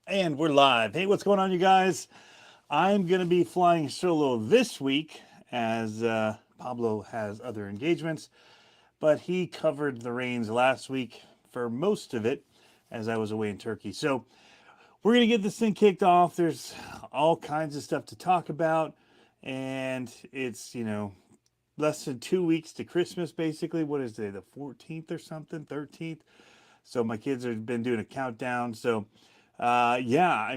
And we're live. Hey, what's going on, you guys? I'm going to be flying solo this week as Pablo has other engagements, but he covered the reins last week for most of it as I was away in Turkey. So we're going to get this thing kicked off. There's all kinds of stuff to talk about, and it's, less than 2 weeks to Christmas, basically. What is it, the 14th or something, 13th? So my kids have been doing a countdown. So, yeah,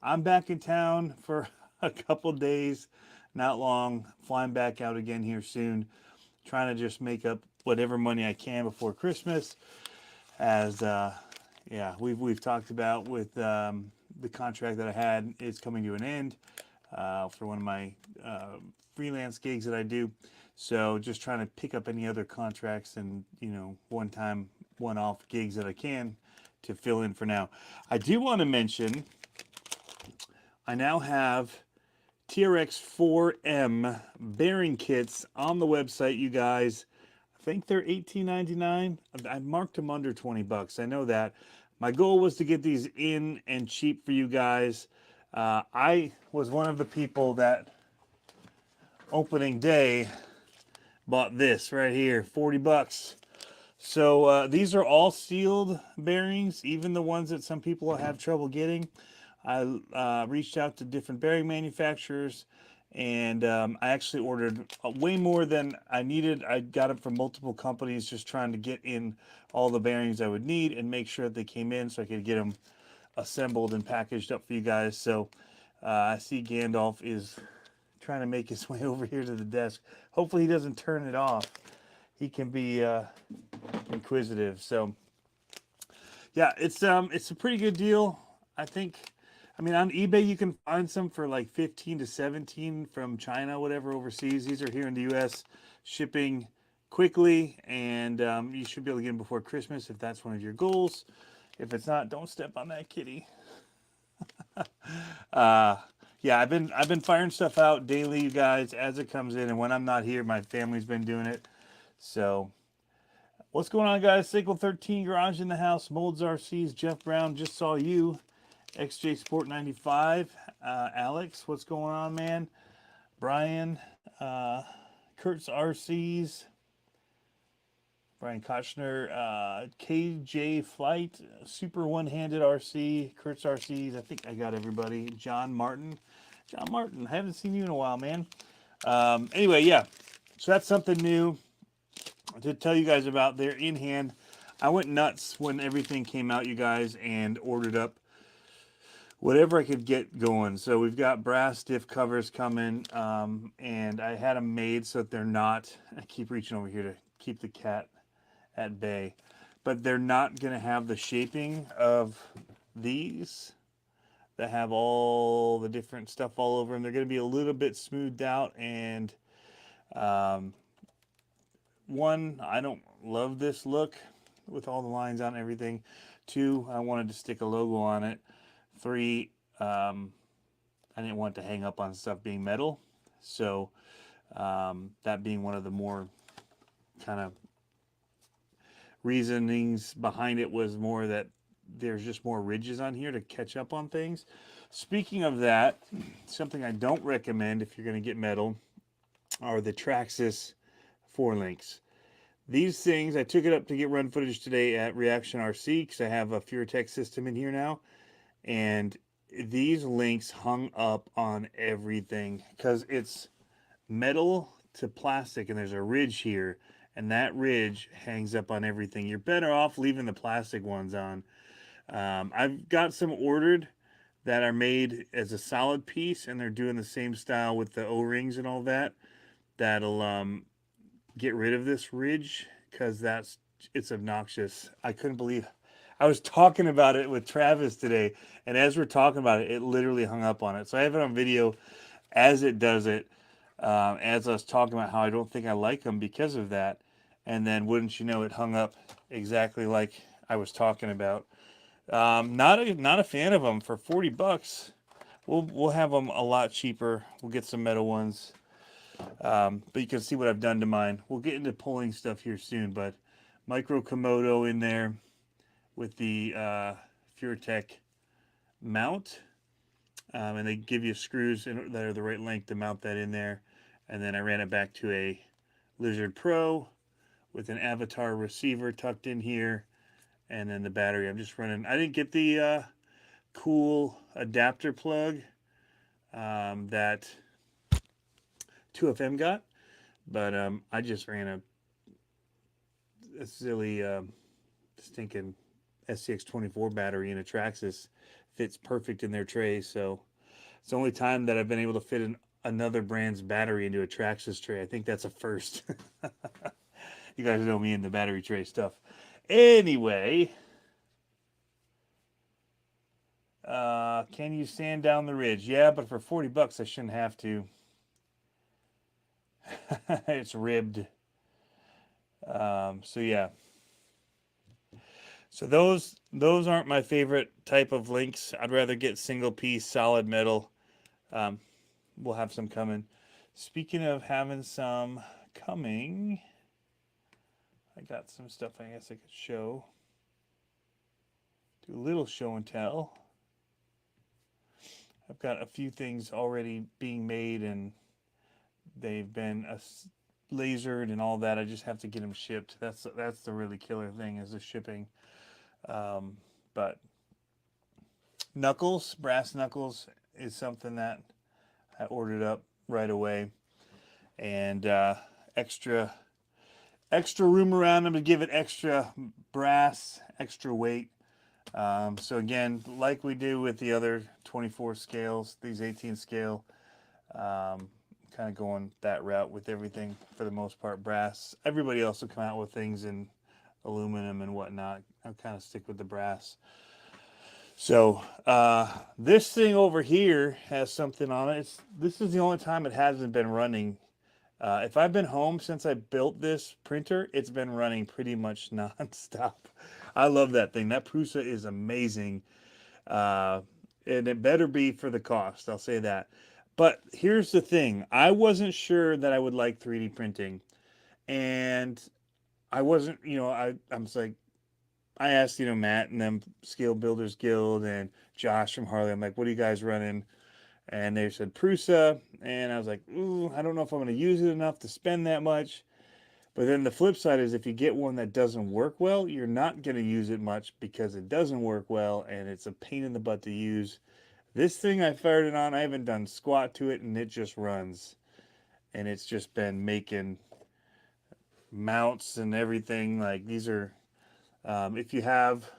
I'm back in town for a couple days, not long. Flying back out again here soon. Trying to just make up whatever money I can before Christmas. As yeah, we've talked about with the contract that I had is coming to an end for one of my freelance gigs that I do. So just trying to pick up any other contracts and one time, one off gigs that I can to fill in for now. I do want to mention I now have TRX4M bearing kits on the website, you guys. I think they're $18.99. I marked them under $20. I know that. My goal was to get these in and cheap for you guys. I was one of the people that opening day bought this right here, $40. So these are all sealed bearings, even the ones that some people have trouble getting. I reached out to different bearing manufacturers, and I actually ordered way more than I needed. I got them from multiple companies, just trying to get in all the bearings I would need and make sure that they came in so I could get them assembled and packaged up for you guys. So I see Gandalf is trying to make his way over here to the desk. Hopefully he doesn't turn it off. He can be inquisitive. So yeah, it's a pretty good deal. I think. I mean, on eBay you can find some for like 15 to 17 from China, whatever, overseas. These are here in the U.S. shipping quickly, and you should be able to get them before Christmas if that's one of your goals. If it's not, don't step on that kitty. Uh, yeah, I've been firing stuff out daily, you guys, as it comes in, and when I'm not here, my family's been doing it. So, what's going on, guys? Sequel 13 Garage in the house. Molds RCs. Jeff Brown just saw you. XJ Sport 95. Alex, what's going on, man? Brian, Kurt's RCs. Brian Kochner, KJ Flight, Super One Handed RC, Kurt's RCs. I think I got everybody. John Martin. John Martin, I haven't seen you in a while, man. Anyway, yeah. So that's something new to tell you guys about. They're in hand. I went nuts when everything came out, you guys, and ordered up whatever I could get going. So we've got brass diff covers coming, and I had them made so that they're not. I keep reaching over here to keep the cat at bay, but they're not going to have the shaping of these that have all the different stuff all over them. They're going to be a little bit smoothed out, and um, one, I don't love this look with all the lines on and everything. Two, I wanted to stick a logo on it. Three, I didn't want to hang up on stuff being metal. So that being one of the more kind of reasonings behind it was more that there's just more ridges on here to catch up on things. Speaking of that, something I don't recommend if you're going to get metal are the Traxxas 4Links. These things, I took it up to get run footage today at Reaction RC because I have a Furatech system in here now. And these links hung up on everything because it's metal to plastic and there's a ridge here, and that ridge hangs up on everything. You're better off leaving the plastic ones on. I've got some ordered that are made as a solid piece, and they're doing the same style with the O-rings and all that. That'll get rid of this ridge because it's obnoxious. I couldn't believe I was talking about it with Travis today, and as we're talking about it, it literally hung up on it. So I have it on video as it does it, as I was talking about how I don't think I like them because of that. And then, wouldn't you know, it hung up exactly like I was talking about. Not a fan of them for $40. We'll have them a lot cheaper. We'll get some metal ones. But you can see what I've done to mine. We'll get into pulling stuff here soon, but Micro Komodo in there with the Furatech mount, and they give you screws that are the right length to mount that in there. And then I ran it back to a Lizard Pro with an Avatar receiver tucked in here, and then the battery. I'm just running. I didn't get the cool adapter plug that 2FM got, but I just ran a silly stinking SCX24 battery in a Traxxas. Fits perfect in their tray, so it's the only time that I've been able to fit another brand's battery into a Traxxas tray. I think that's a first. You guys know me and the battery tray stuff. Anyway, can you sand down the ridge? Yeah, but for $40 I shouldn't have to. It's ribbed. So yeah. So those aren't my favorite type of links. I'd rather get single piece solid metal. We'll have some coming. Speaking of having some coming, I got some stuff I guess I could show. Do a little show and tell. I've got a few things already being made, and they've been lasered and all that. I just have to get them shipped. That's the really killer thing, is the shipping. But knuckles, brass knuckles, is something that I ordered up right away, and extra room around them to give it extra brass, extra weight. So again, like we do with the other 24 scales, these 18 scale, kind of going that route with everything for the most part brass. Everybody else will come out with things in aluminum and whatnot. I'll kind of stick with the brass. So this thing over here has something on it. This is the only time it hasn't been running. If I've been home since I built this printer, it's been running pretty much nonstop. I love that thing. That Prusa is amazing. And it better be for the cost, I'll say that. But here's the thing. I wasn't sure that I would like 3D printing. And I wasn't, I'm just like, I asked, Matt and them, Scale Builders Guild, and Josh from Harley. I'm like, what are you guys running? And they said Prusa. And I was like, ooh, I don't know if I'm going to use it enough to spend that much. But then the flip side is, if you get one that doesn't work well, you're not going to use it much because it doesn't work well and it's a pain in the butt to use. This thing, I fired it on, I haven't done squat to it, and it just runs. And it's just been making mounts and everything. Like, these are, if you have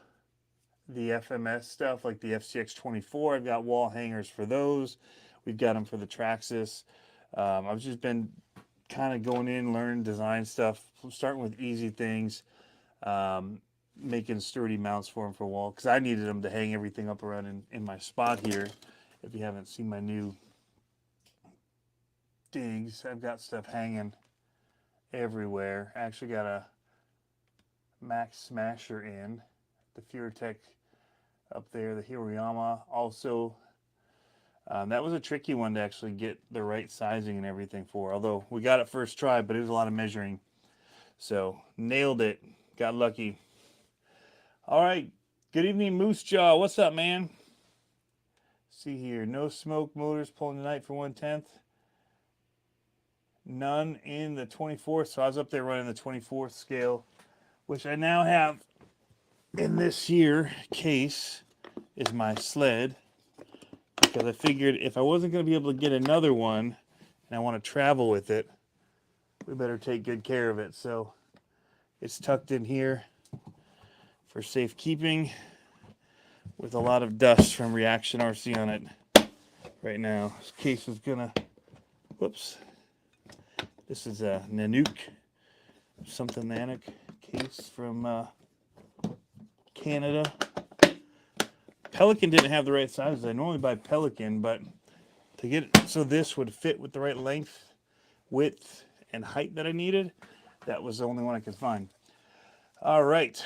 the FMS stuff, like the FCX24, I've got wall hangers for those. We've got them for the Traxxas. I've just been kind of going in, learning design stuff, starting with easy things, making sturdy mounts for them for wall, because I needed them to hang everything up around in my spot here. If you haven't seen my new digs, I've got stuff hanging everywhere. I actually got a Max Smasher in, the Furatech up there, the Hiroyama also. That was a tricky one to actually get the right sizing and everything for, although we got it first try, but it was a lot of measuring. So, nailed it. Got lucky. All right. Good evening, Moose Jaw. What's up, man? See here. No smoke motors pulling tonight for 1/10. None in the 24th. So I was up there running the 24th scale, which I now have in this here case is my sled, because I figured if I wasn't going to be able to get another one and I want to travel with it, we better take good care of it. So it's tucked in here for safekeeping, with a lot of dust from Reaction RC on it right now. This case is gonna, whoops. This is a Nanook, something Nanook case from Canada. Pelican didn't have the right sizes. I normally buy Pelican, but to get it so this would fit with the right length, width, and height that I needed, that was the only one I could find. All right.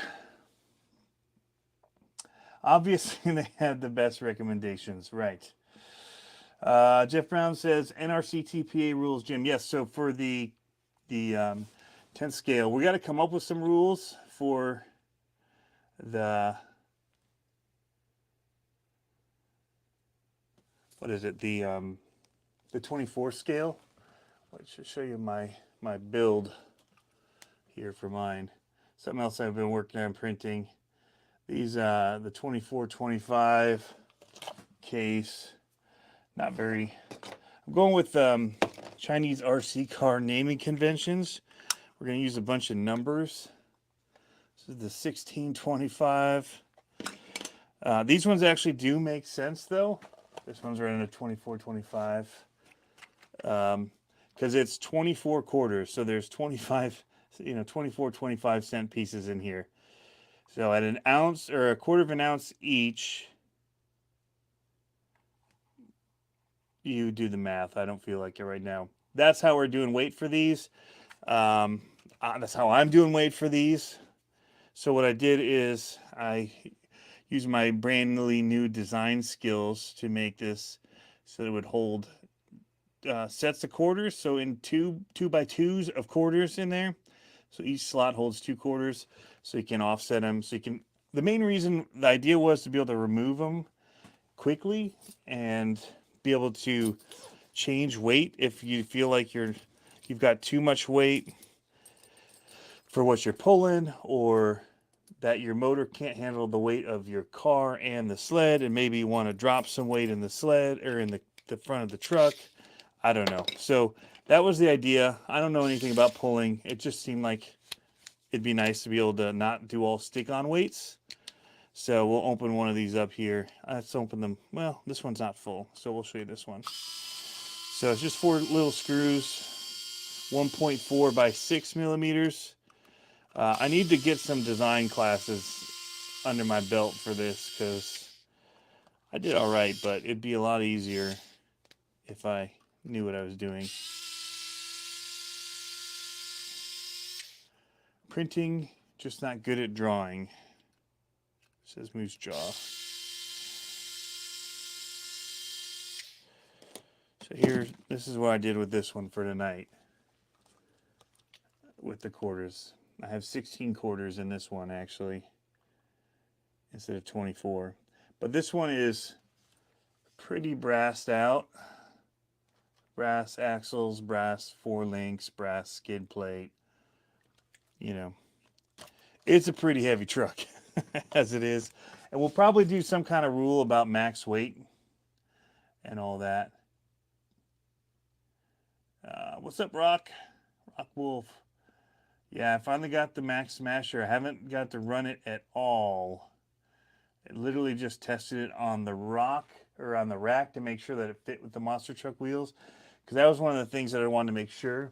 Obviously, they had the best recommendations, right? Jeff Brown says NRC TPA rules, Jim. Yes, so for the 10th scale, we got to come up with some rules for the what is it, the 24 scale. Let's just show you my build here for mine. Something else I've been working on printing. These the 24-25 case. Not very. I'm going with Chinese RC car naming conventions. We're going to use a bunch of numbers. This is the 1625. These ones actually do make sense though. This one's running a 24-25. Because it's 24 quarters, so there's 25, 24 25-cent pieces in here. So at an ounce or a quarter of an ounce each, you do the math. I don't feel like it right now. That's how we're doing weight for these. That's how I'm doing weight for these. So what I did is I used my brandly new design skills to make this so that it would hold sets of quarters. So in two by twos of quarters in there. So each slot holds 2 quarters. So you can offset them. So you can. The main reason, the idea was to be able to remove them quickly and be able to change weight if you feel like you've got too much weight for what you're pulling, or that your motor can't handle the weight of your car and the sled, and maybe you want to drop some weight in the sled or in the front of the truck. I don't know. So that was the idea. I don't know anything about pulling. It just seemed like it'd be nice to be able to not do all stick-on weights. So we'll open one of these up here. Let's open them. Well, this one's not full, so we'll show you this one. So it's just 4 little screws, 1.4 by 6 millimeters. I need to get some design classes under my belt for this because I did all right, but it'd be a lot easier if I knew what I was doing. Printing, just not good at drawing. It says Moose Jaw. So here, this is what I did with this one for tonight. With the quarters. I have 16 quarters in this one actually, instead of 24. But this one is pretty brassed out. Brass axles, brass 4 links, brass skid plate. It's a pretty heavy truck as it is. And we'll probably do some kind of rule about max weight and all that. What's up, Rock? Rock Wolf. Yeah, I finally got the Max Smasher. I haven't got to run it at all. I literally just tested it on the rack to make sure that it fit with the monster truck wheels. Because that was one of the things that I wanted to make sure.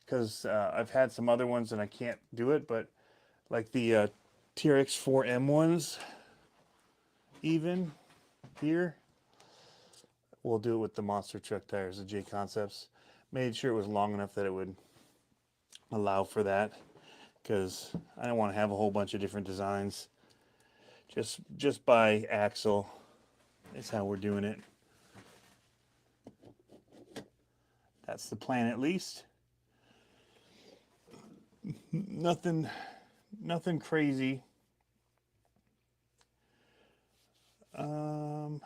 Because I've had some other ones and I can't do it. But like the TRX4M ones, even here, we'll do it with the monster truck tires, the J Concepts. Made sure it was long enough that it would allow for that, because I don't want to have a whole bunch of different designs. Just by axle is how we're doing it. That's the plan, at least. Nothing crazy. Trying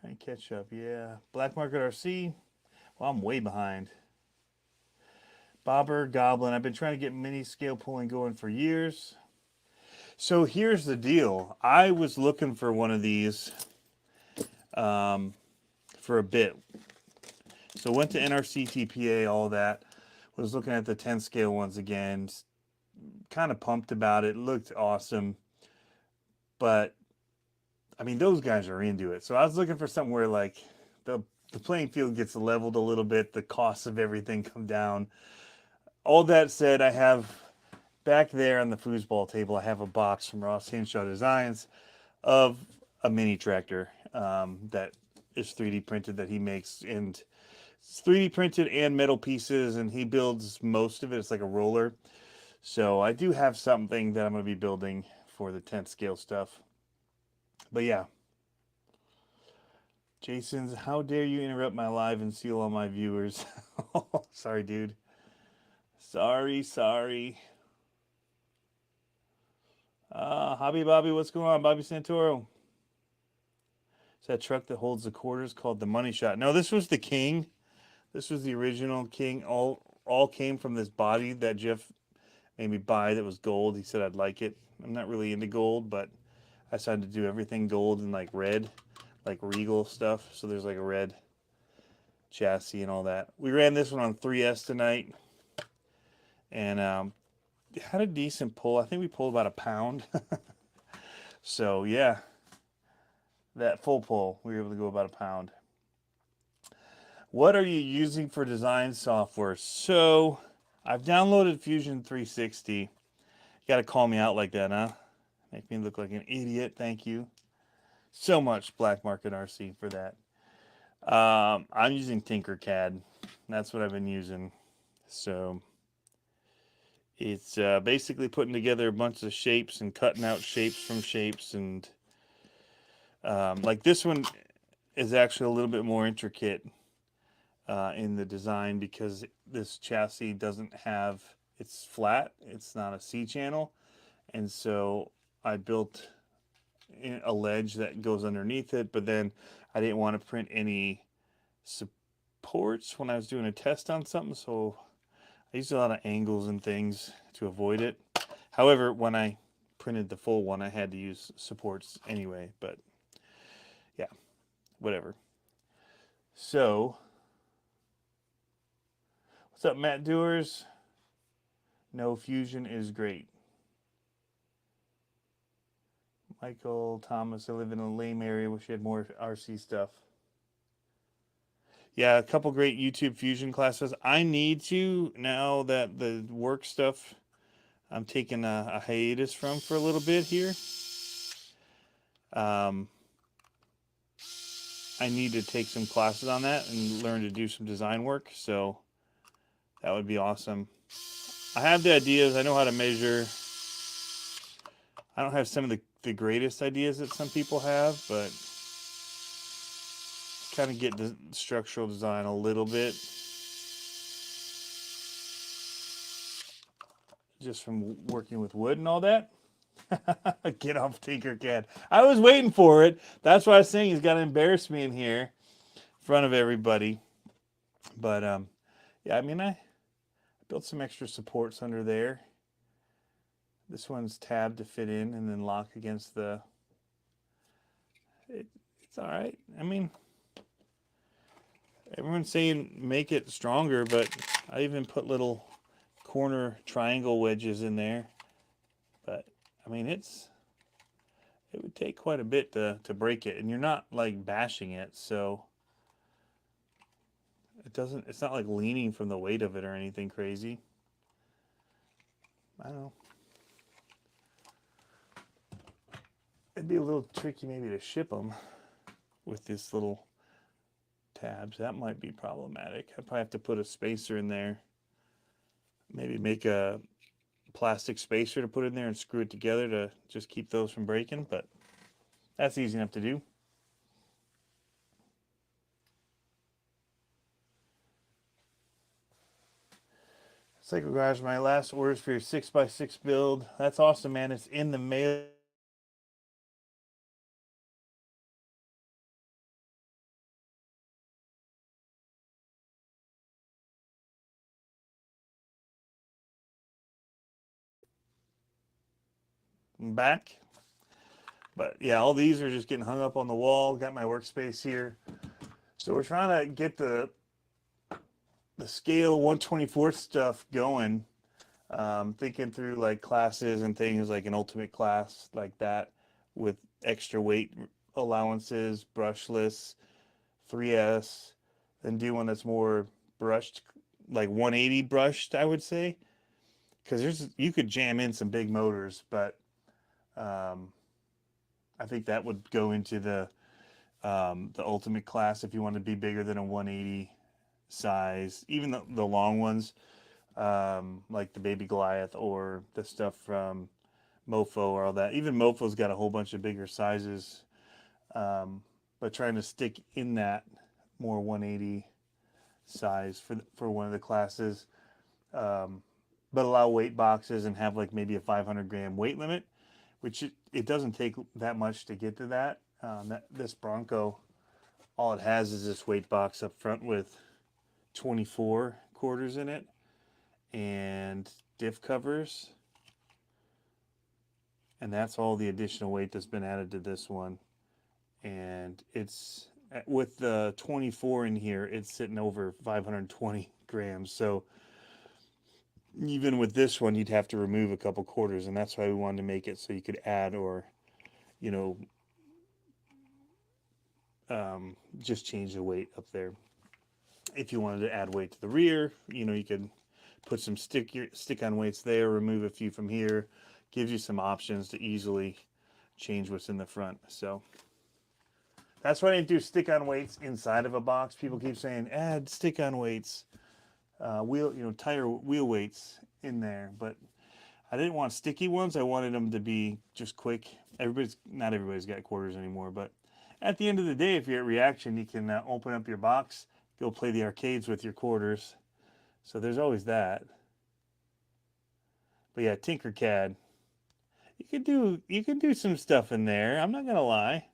to catch up. Yeah, Black Market RC. Well, I'm way behind. Bobber Goblin. I've been trying to get mini scale pulling going for years. So here's the deal. I was looking for one of these for a bit. So went to NRC TPA, all that. Was looking at the 10 scale ones again. Kind of pumped about it. Looked awesome. But I mean, those guys are into it. So I was looking for something where like the playing field gets leveled a little bit, the costs of everything come down. All that said, I have back there on the foosball table, I have a box from Ross Hinshaw Designs of a mini tractor that is 3D printed, that he makes, and it's 3D printed and metal pieces, and he builds most of it. It's like a roller. So I do have something that I'm going to be building for the 10th scale stuff. But yeah. Jason's, how dare you interrupt my live and steal all my viewers? Sorry, dude. Sorry. Hobby Bobby, what's going on? Bobby Santoro. It's that truck that holds the quarters called the Money Shot. No, this was the King. This was the original King. All came from this body that Jeff made me buy that was gold. He said I'd like it. I'm not really into gold, but I decided to do everything gold and like red, like Regal stuff. So there's like a red chassis and all that. We ran this one on 3S tonight, and had a decent pull. I think we pulled about a pound. So yeah, that full pull, we were able to go about a pound. What are you using for design software? So I've downloaded Fusion 360. You got to call me out like that, huh? Make me look like an idiot. Thank you so much, Black Market RC, for that. I'm using Tinkercad. That's what I've been using. So it's basically putting together a bunch of shapes and cutting out shapes from shapes. And like this one is actually a little bit more intricate in the design because this chassis doesn't have, it's flat. It's not a C channel. And so I built a ledge that goes underneath it, but then I didn't want to print any supports when I was doing a test on something, so I used a lot of angles and things to avoid it. However, when I printed the full one, I had to use supports anyway, but yeah, whatever. So, what's up, Matt Doers? No, Fusion is great. Michael Thomas, I live in a lame area. Wish you had more RC stuff. Yeah, a couple great YouTube Fusion classes. I need to, now that the work stuff I'm taking a hiatus from for a little bit here. I need to take some classes on that and learn to do some design work. So that would be awesome. I have the ideas. I know how to measure. I don't have some of the greatest ideas that some people have, but kind of get the structural design a little bit. Just from working with wood and all that. Get off Tinkercad. I was waiting for it. That's why I was saying he's got to embarrass me in here in front of everybody. But yeah, I mean, I built some extra supports under there. This one's tabbed to fit in and then lock against the... It's all right. I mean, everyone's saying make it stronger, but I even put little corner triangle wedges in there. But I mean, it would take quite a bit to break it, and you're not like bashing it, so it's not like leaning from the weight of it or anything crazy. I don't know. It'd be a little tricky maybe to ship them with this little tabs. That might be problematic. I'd probably have to put a spacer in there. Maybe make a plastic spacer to put in there and screw it together to just keep those from breaking, but that's easy enough to do. Cycle Garage, my last orders for your 6x6 build. That's awesome, man. It's in the mail. Back. But yeah, all these are just getting hung up on the wall. Got my workspace here. So we're trying to get the scale 1/24 stuff going. Thinking through like classes and things like an ultimate class like that with extra weight allowances, brushless, 3S, then do one that's more brushed, like 180 brushed, I would say. Because you could jam in some big motors, but I think that would go into the ultimate class if you want to be bigger than a 180 size. Even the long ones, like the Baby Goliath or the stuff from Mofo or all that. Even Mofo's got a whole bunch of bigger sizes, but trying to stick in that more 180 size for one of the classes, but allow weight boxes and have like maybe a 500 gram weight limit, which it doesn't take that much to get to that. This Bronco, all it has is this weight box up front with 24 quarters in it and diff covers, and that's all the additional weight that's been added to this one. And it's with the 24 in here, it's sitting over 520 grams. So even with this one, you'd have to remove a couple quarters, and that's why we wanted to make it so you could add or, you know, just change the weight up there. If you wanted to add weight to the rear, you know, you could put some stick-on weights there, remove a few from here. Gives you some options to easily change what's in the front. So that's why I didn't do stick-on weights inside of a box. People keep saying add stick-on weights, tire wheel weights in there, but I didn't want sticky ones. I wanted them to be just quick. Not everybody's got quarters anymore, but at the end of the day, if you're at Reaction, you can open up your box, go play the arcades with your quarters. So there's always that. But yeah, Tinkercad. You could do some stuff in there. I'm not gonna lie.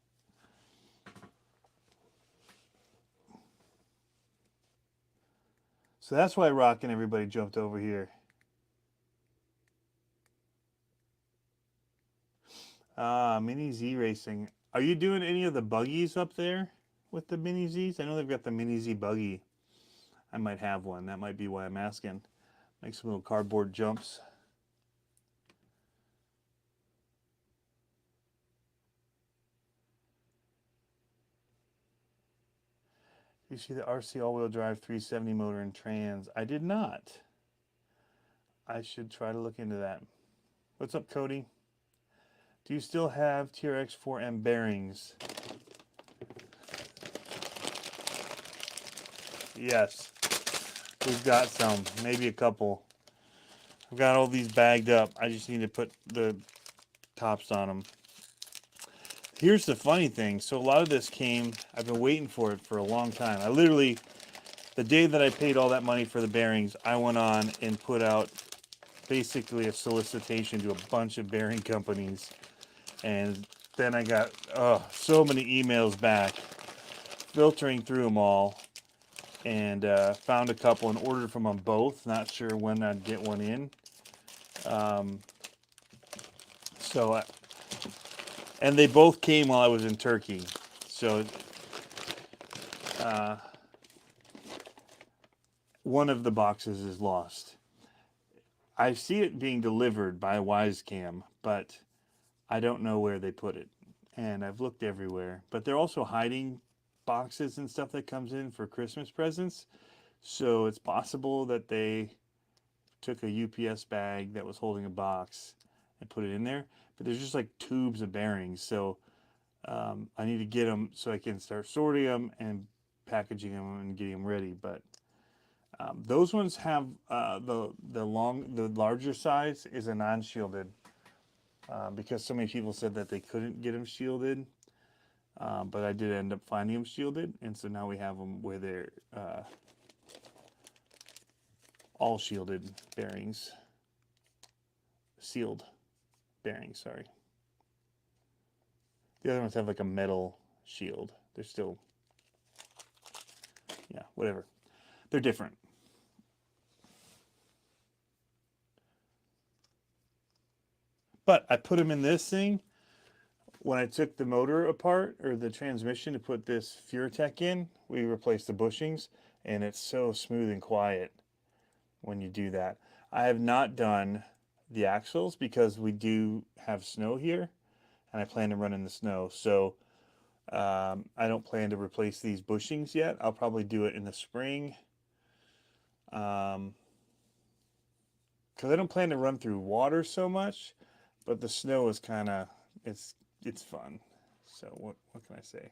So that's why Rock and everybody jumped over here. Mini Z Racing. Are you doing any of the buggies up there with the Mini Zs? I know they've got the Mini Z buggy. I might have one. That might be why I'm asking. Make some little cardboard jumps. You see the RC all-wheel drive 370 motor and trans. I did not. I should try to look into that. What's up, Cody? Do you still have TRX4M bearings? Yes. We've got some. Maybe a couple. I've got all these bagged up. I just need to put the tops on them. Here's the funny thing. So a lot of this came, I've been waiting for it for a long time. I literally, the day that I paid all that money for the bearings, I went on and put out basically a solicitation to a bunch of bearing companies. And then I got so many emails back, filtering through them all, and found a couple and ordered from them both. Not sure when I'd get one in. And they both came while I was in Turkey. So one of the boxes is lost. I see it being delivered by Wisecam, but I don't know where they put it. And I've looked everywhere. But they're also hiding boxes and stuff that comes in for Christmas presents. So it's possible that they took a UPS bag that was holding a box and put it in there. But there's just like tubes of bearings. So I need to get them so I can start sorting them and packaging them and getting them ready. But those ones have the larger size is a non-shielded because so many people said that they couldn't get them shielded. But I did end up finding them shielded, and so now we have them where they're all shielded bearings, sealed bearings, sorry. The other ones have like a metal shield. They're still, yeah, whatever. They're different. But I put them in this thing. When I took the motor apart, or the transmission, to put this Furatech in, we replaced the bushings, and it's so smooth and quiet when you do that. I have not done the axles because we do have snow here, and I plan to run in the snow. So I don't plan to replace these bushings yet. I'll probably do it in the spring. Because I don't plan to run through water so much, but the snow is kind of, it's fun. So what can I say?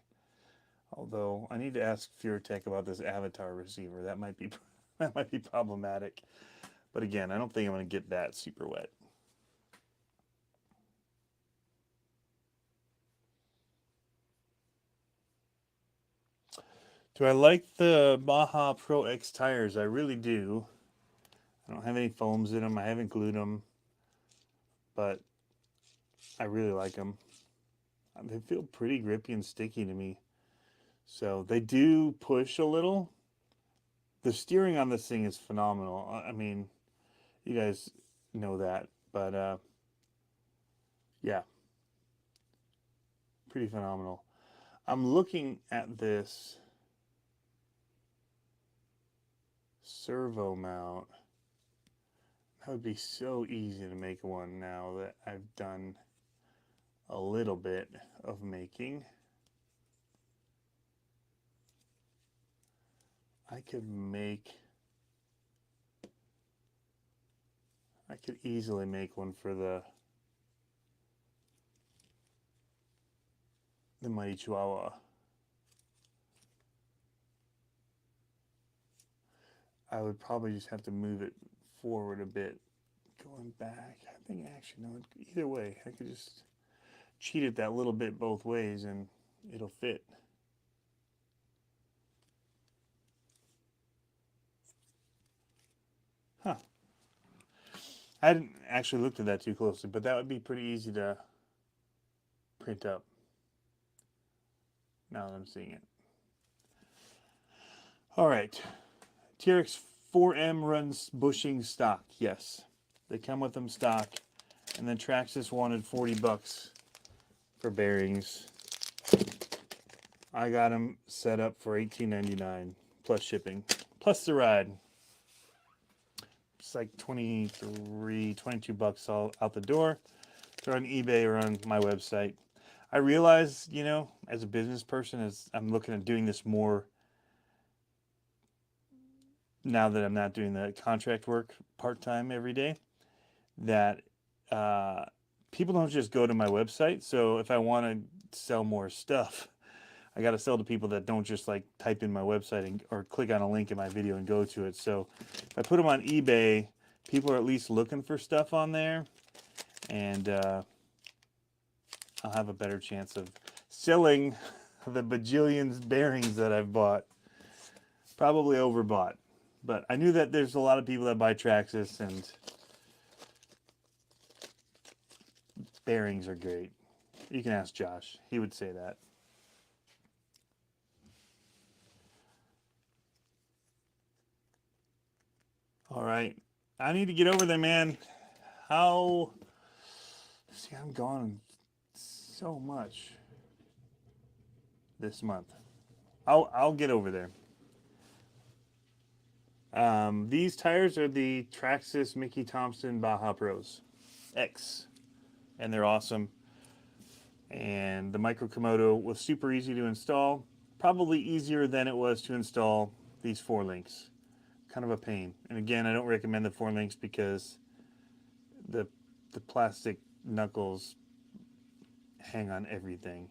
Although I need to ask Furatech about this Avatar receiver. That might be problematic. But again, I don't think I'm going to get that super wet. Do I like the Baja Pro X tires? I really do. I don't have any foams in them. I haven't glued them. But I really like them. They feel pretty grippy and sticky to me. So they do push a little. The steering on this thing is phenomenal. I mean, you guys know that, but yeah, pretty phenomenal. I'm looking at this servo mount. That would be so easy to make one now that I've done a little bit of making. I could easily make one for the Mighty Chihuahua. I would probably just have to move it forward a bit. Going back, I think actually, no, either way, I could just cheat it that little bit both ways and it'll fit. Huh. I hadn't actually looked at that too closely, but that would be pretty easy to print up now that I'm seeing it. All right. TRX 4M runs bushing stock. Yes. They come with them stock. And then Traxxas wanted $40 for bearings. I got them set up for $18.99 plus shipping, plus the ride. It's like $22 all out the door. They're on eBay or on my website. I realize, you know, as a business person, as I'm looking at doing this more now that I'm not doing the contract work part-time every day, that people don't just go to my website. So if I want to sell more stuff, I got to sell to people that don't just like type in my website or click on a link in my video and go to it. So if I put them on eBay, people are at least looking for stuff on there, and I'll have a better chance of selling the bajillions bearings that I've bought. Probably overbought, but I knew that there's a lot of people that buy Traxxas, and bearings are great. You can ask Josh. He would say that. All right. I need to get over there, man. How... See, I'm gone so much this month. I'll get over there. These tires are the Traxxas Mickey Thompson Baja Pros X, and they're awesome. And the Micro Komodo was super easy to install, probably easier than it was to install these 4-links. Kind of a pain. And again, I don't recommend the 4-links because the plastic knuckles hang on everything.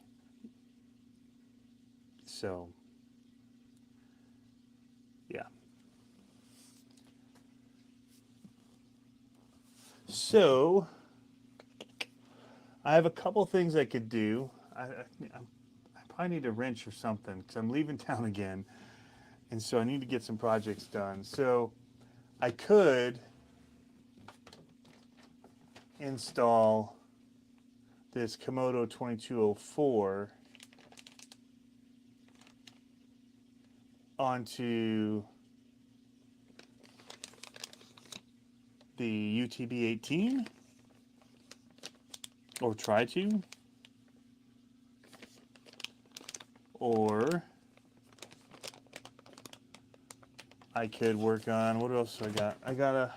So, yeah. So, I have a couple things I could do. I probably need a wrench or something because I'm leaving town again. And so I need to get some projects done. So, I could install this Komodo 2204 onto the UTB 18, or try to, or I could work on, what else do I got? I got a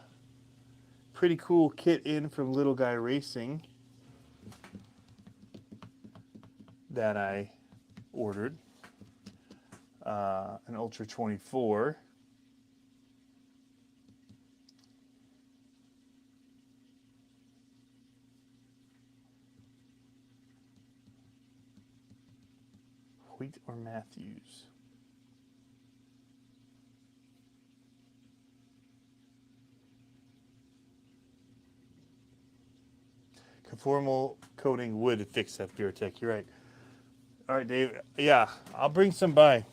pretty cool kit in from Little Guy Racing that I ordered, an Ultra 24. Wheat or Matthews? Conformal coating would fix that, PureTech. You're right. All right, Dave. Yeah, I'll bring some by.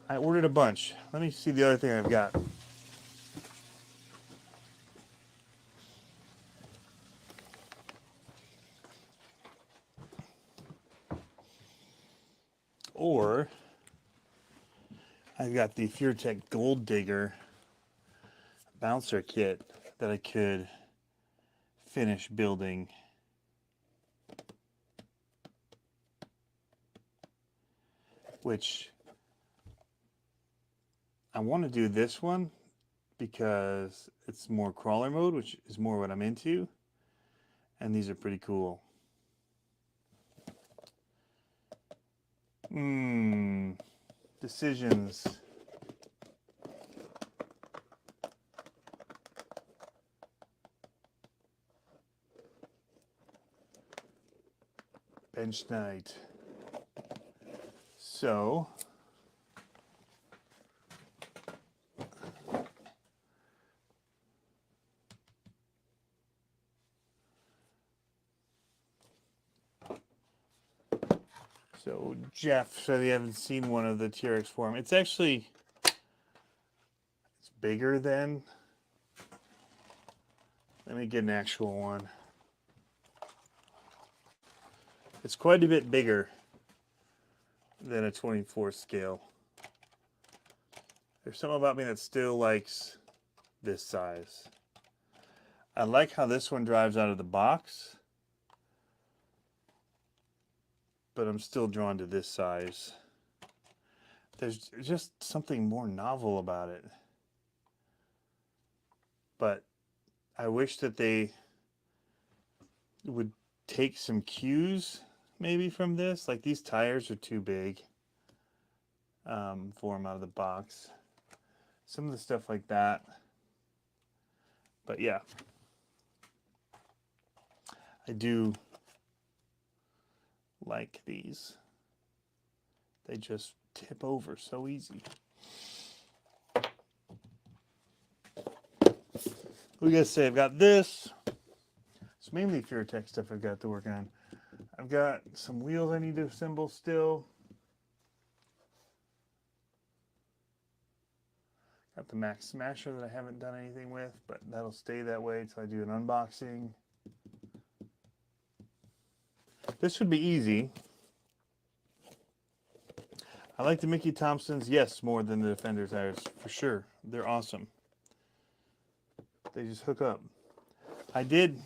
I ordered a bunch. Let me see the other thing I've got. Or I've got the FureTech Gold Digger bouncer kit that I could finish building. Which I want to do this one because it's more crawler mode, which is more what I'm into. And these are pretty cool. Decisions. Bench night. So Jeff said he hasn't seen one of the TRX form. It's actually, it's bigger than, let me get an actual one. It's quite a bit bigger than a 24 scale. There's something about me that still likes this size. I like how this one drives out of the box, but I'm still drawn to this size. There's just something more novel about it. But I wish that they would take some cues maybe from this. Like these tires are too big for them out of the box. Some of the stuff like that. But yeah, I do like these. They just tip over so easy. What do you guys say? I've got this. It's mainly FureTech stuff I've got to work on. I've got some wheels I need to assemble still. Got the Max Smasher that I haven't done anything with, but that'll stay that way until I do an unboxing. This should be easy. I like the Mickey Thompsons, yes, more than the Defender tires, for sure. They're awesome. They just hook up. I did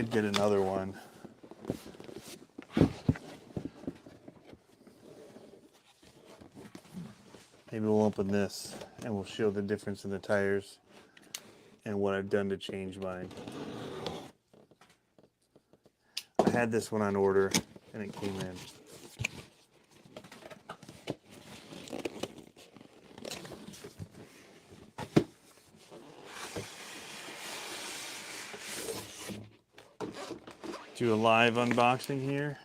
get another one. Maybe we'll open this and we'll show the difference in the tires and what I've done to change mine. I had this one on order and it came in. Do a live unboxing here.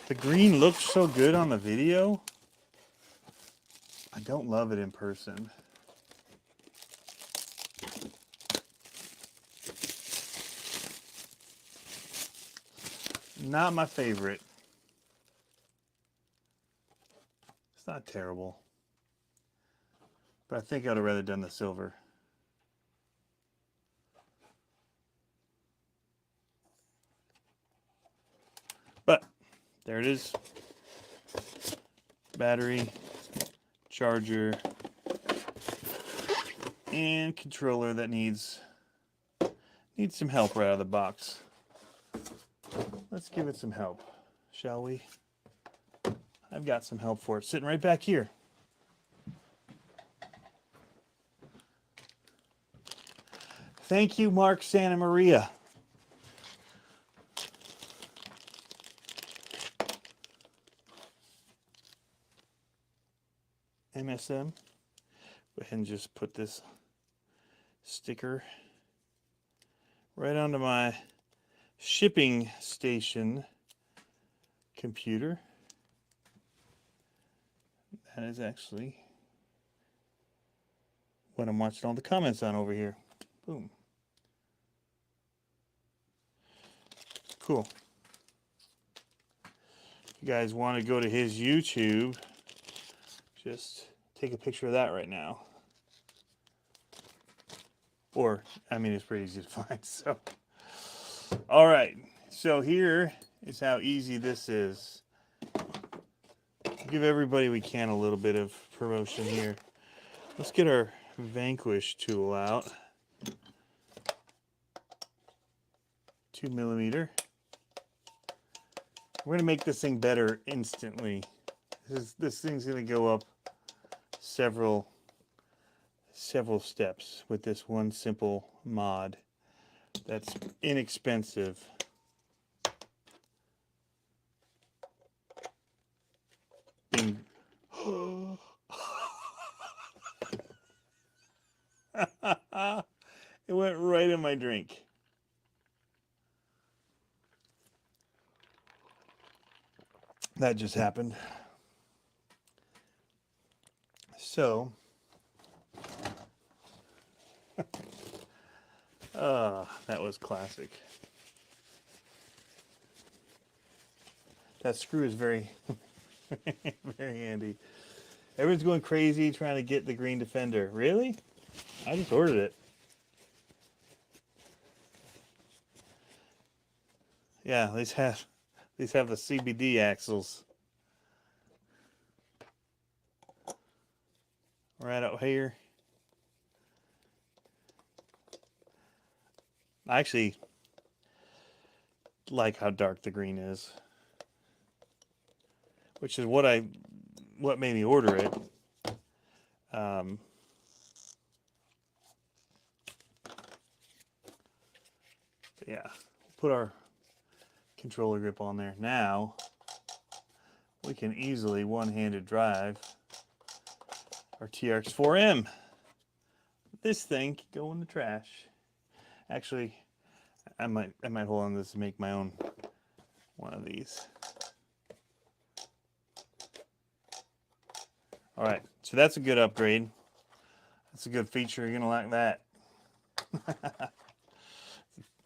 The green looks so good on the video. I don't love it in person. Not my favorite. It's not terrible. But I think I'd have rather done the silver. But there it is. Battery, charger, and controller that needs some help right out of the box. Let's give it some help, shall we? I've got some help for it, sitting right back here. Thank you, Mark Santa Maria. MSM. Go ahead and just put this sticker right onto my shipping station computer. That is actually what I'm watching all the comments on over here. Boom. Cool. If you guys want to go to his YouTube, just take a picture of that right now. Or, I mean, it's pretty easy to find. So, all right. So here is how easy this is. Give everybody we can a little bit of promotion here. Let's get our Vanquish tool out. 2mm. We're going to make this thing better instantly. This thing's going to go up several steps with this one simple mod that's inexpensive. Bing. It went right in my drink. That just happened. So, that was classic. That screw is very, very handy. Everyone's going crazy trying to get the Green Defender. Really? I just ordered it. Yeah, these have the CBD axles. Right out here. I actually like how dark the green is, which is what made me order it. Yeah, put our controller grip on there. Now we can easily one-handed drive our TRX 4M. This thing can go in the trash. Actually, I might hold on to this and make my own one of these. All right, so that's a good upgrade. That's a good feature. You're gonna like that.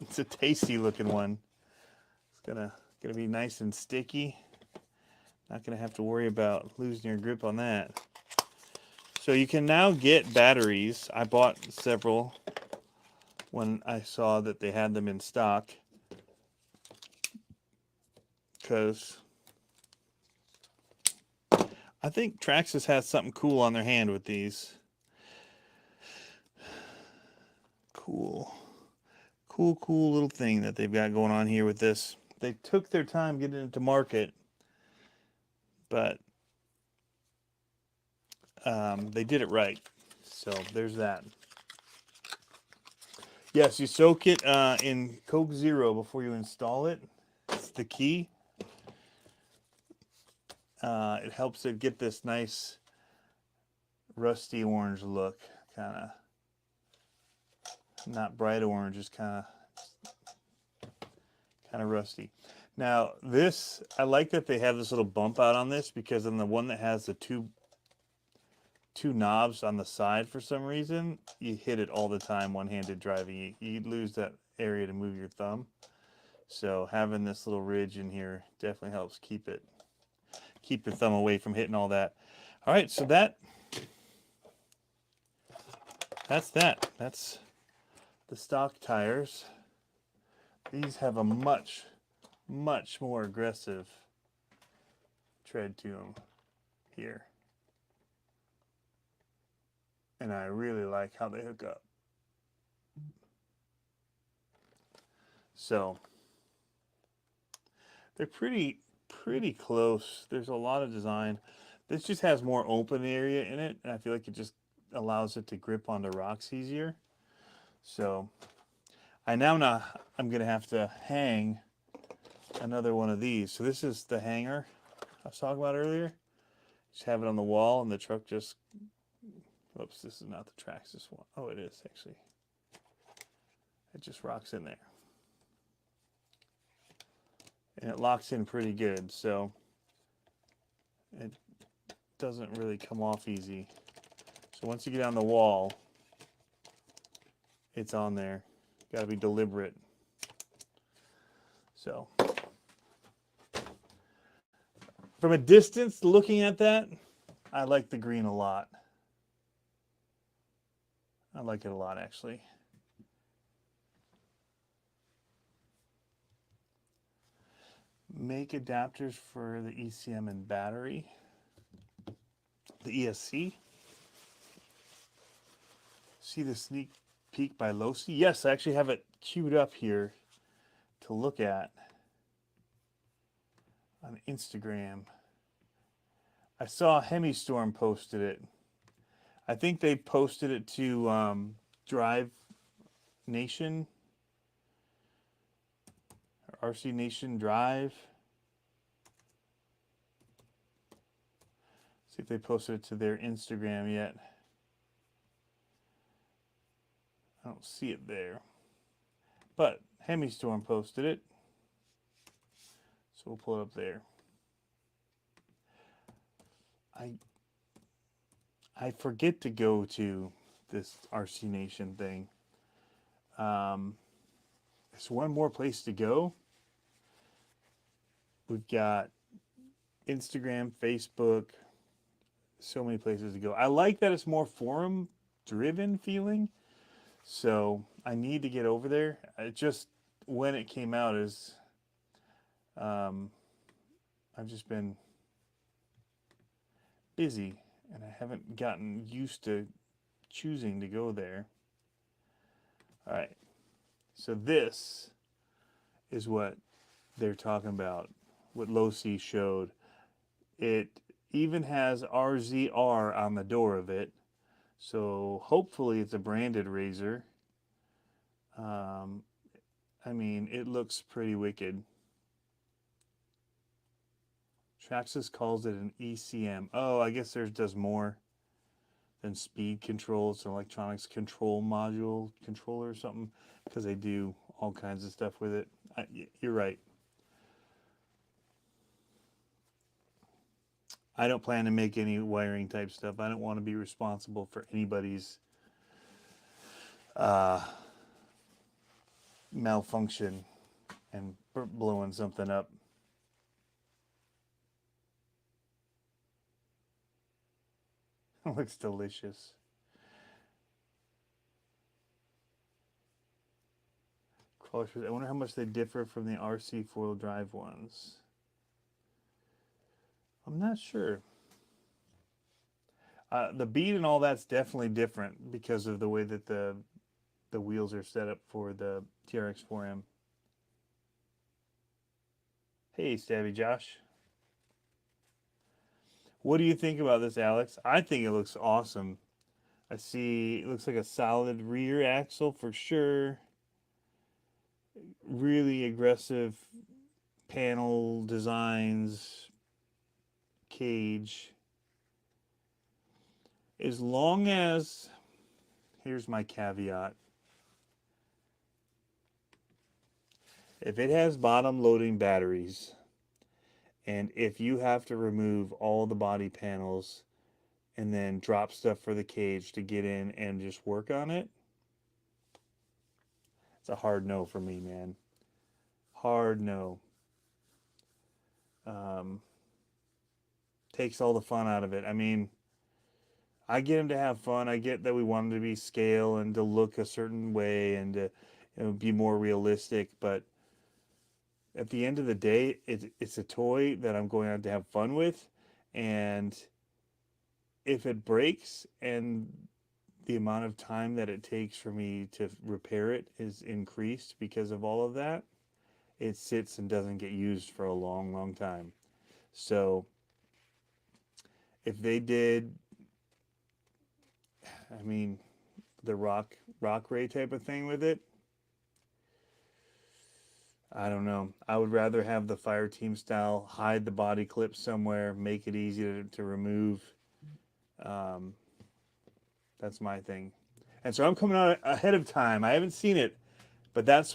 It's a tasty looking one. It's gonna be nice and sticky. Not gonna have to worry about losing your grip on that. So you can now get batteries. I bought several when I saw that they had them in stock, because I think Traxxas has something cool on their hand with these. Cool little thing that they've got going on here with this. They took their time getting it to market, but they did it right. So there's that. Yes, you soak it in Coke Zero before you install it. It's the key. It helps it get this nice rusty orange look, kind of not bright orange, just kind of rusty. Now this, I like that they have this little bump out on this, because on the one that has the two knobs on the side, for some reason you hit it all the time one-handed driving. You lose that area to move your thumb. So having this little ridge in here definitely helps keep your thumb away from hitting all that. All right, so that's the stock tires. These have a much more aggressive tread to them here. And I really like how they hook up. So they're pretty close. There's a lot of design. This just has more open area in it, and I feel like it just allows it to grip onto rocks easier. So I'm gonna have to hang another one of these. So this is the hanger I was talking about earlier. Just have it on the wall, and the truck just, oops, this is not the Traxxas one. Oh, it is actually. It just rocks in there. And it locks in pretty good, so it doesn't really come off easy. So once you get on the wall, it's on there. Got to be deliberate. So from a distance looking at that, I like the green a lot. I like it a lot, actually. Make adapters for the ECM and battery. The ESC. See the sneak peek by Losi? Yes, I actually have it queued up here to look at on Instagram. I saw Hemistorm posted it. I think they posted it to Drive Nation or RC Nation Drive. See if they posted it to their Instagram yet. I don't see it there. But Hemistorm posted it. So we'll pull it up there. I forget to go to this RC Nation thing. There's one more place to go. We've got Instagram, Facebook, so many places to go. I like that it's more forum driven feeling. So I need to get over there. It just, when it came out, is I've just been busy and I haven't gotten used to choosing to go there. All right. So this is what they're talking about, what Losi showed. It even has RZR on the door of it. So hopefully it's a branded razor. I mean, it looks pretty wicked. Traxxas calls it an ECM. Oh, I guess theirs does more than speed control. It's an electronics control module controller or something, because they do all kinds of stuff with it. You're right. I don't plan to make any wiring type stuff. I don't want to be responsible for anybody's malfunction and blowing something up. It looks delicious. I wonder how much they differ from the RC four-wheel drive ones. I'm not sure. The bead and all that's definitely different because of the way that the wheels are set up for the TRX4M. Hey, Stabby Josh. What do you think about this, Alex? I think it looks awesome. I see it looks like a solid rear axle for sure. Really aggressive panel designs, cage. As long as, here's my caveat. If it has bottom loading batteries, and if you have to remove all the body panels and then drop stuff for the cage to get in and just work on it, it's a hard no for me, man. Hard no. Takes all the fun out of it. I mean, I get them to have fun. I get that we want them to be scale and to look a certain way and to be more realistic. But at the end of the day, it's a toy that I'm going out to have fun with. And if it breaks and the amount of time that it takes for me to repair it is increased because of all of that, it sits and doesn't get used for a long, long time. So if they did, I mean, the rock ray type of thing with it, I don't know. I would rather have the fire team style, hide the body clip somewhere, make it easy to remove. That's my thing. And so I'm coming out ahead of time. I haven't seen it, but that's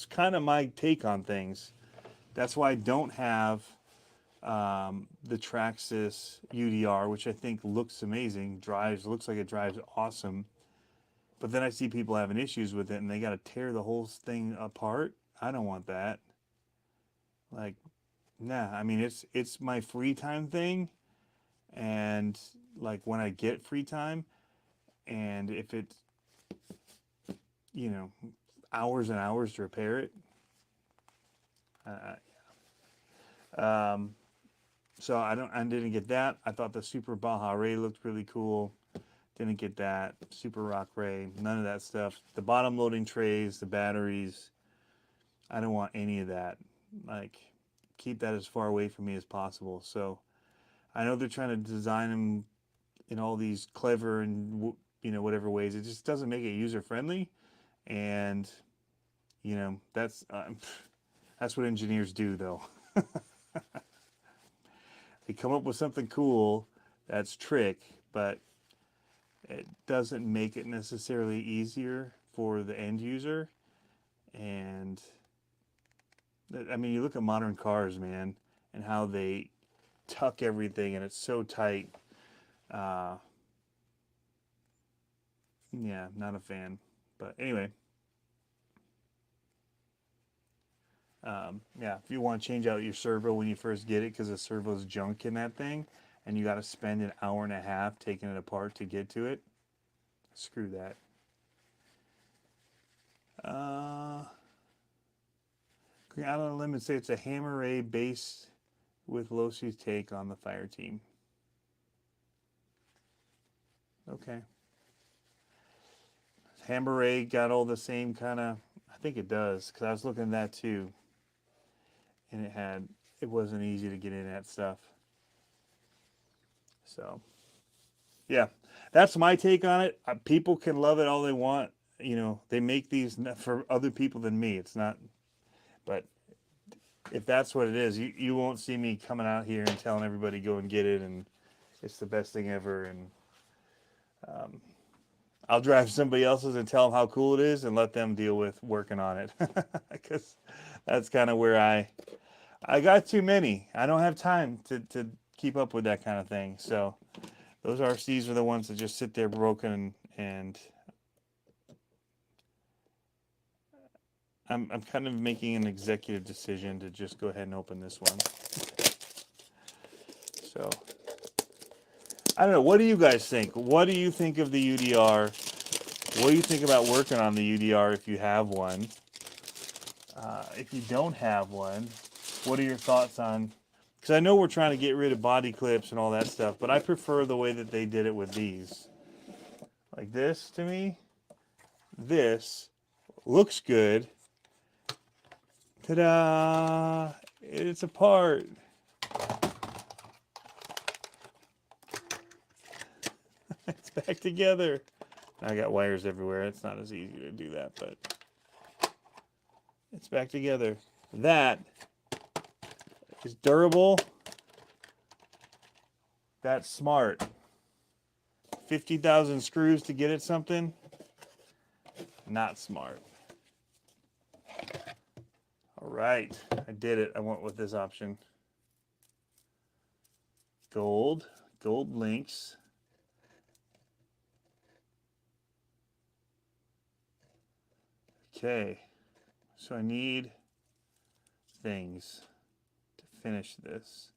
kind of my take on things. That's why I don't have the Traxxas UDR, which I think looks amazing. Looks like it drives awesome. But then I see people having issues with it, and they got to tear the whole thing apart. I don't want that. Like, nah. I mean, it's my free time thing, and like when I get free time, and if it's hours and hours to repair it, Um, so I didn't get that. I thought the Super Baja Ray looked really cool. Didn't get that. Super Rock Ray, none of that stuff. The bottom loading trays, the batteries, I don't want any of that. Like, keep that as far away from me as possible. So I know they're trying to design them in all these clever and whatever ways. It just doesn't make it user friendly, and that's what engineers do, though. They come up with something cool that's trick, but it doesn't make it necessarily easier for the end user. And I mean, you look at modern cars, man, and how they tuck everything, and it's so tight. Uh, yeah, not a fan. But anyway, yeah, if you want to change out your servo when you first get it, because the servo's junk in that thing, and you got to spend an hour and a half taking it apart to get to it, screw that. Out on a limb and say it's a Hammer Ray based with Losi's take on the fire team. Okay. Hammer Ray got all the same kind of, I think it does, because I was looking at that too. And it wasn't easy to get in that stuff. So, yeah, that's my take on it. People can love it all they want. They make these for other people than me. It's not, but if that's what it is, you won't see me coming out here and telling everybody go and get it and it's the best thing ever. And I'll drive somebody else's and tell them how cool it is and let them deal with working on it, because that's kind of where I got too many. I don't have time to keep up with that kind of thing. So those RCs are the ones that just sit there broken, and I'm kind of making an executive decision to just go ahead and open this one. So I don't know. What do you guys think? What do you think of the UDR? What do you think about working on the UDR if you have one? If you don't have one, what are your thoughts on? Because I know we're trying to get rid of body clips and all that stuff, but I prefer the way that they did it with these. Like this, to me, this looks good. Ta-da! It's apart. It's back together. I got wires everywhere. It's not as easy to do that, but it's back together. That is durable. That's smart. 50,000 screws to get it something? Not smart. All right, I did it. I went with this option. Gold links. Okay, so I need things to finish this.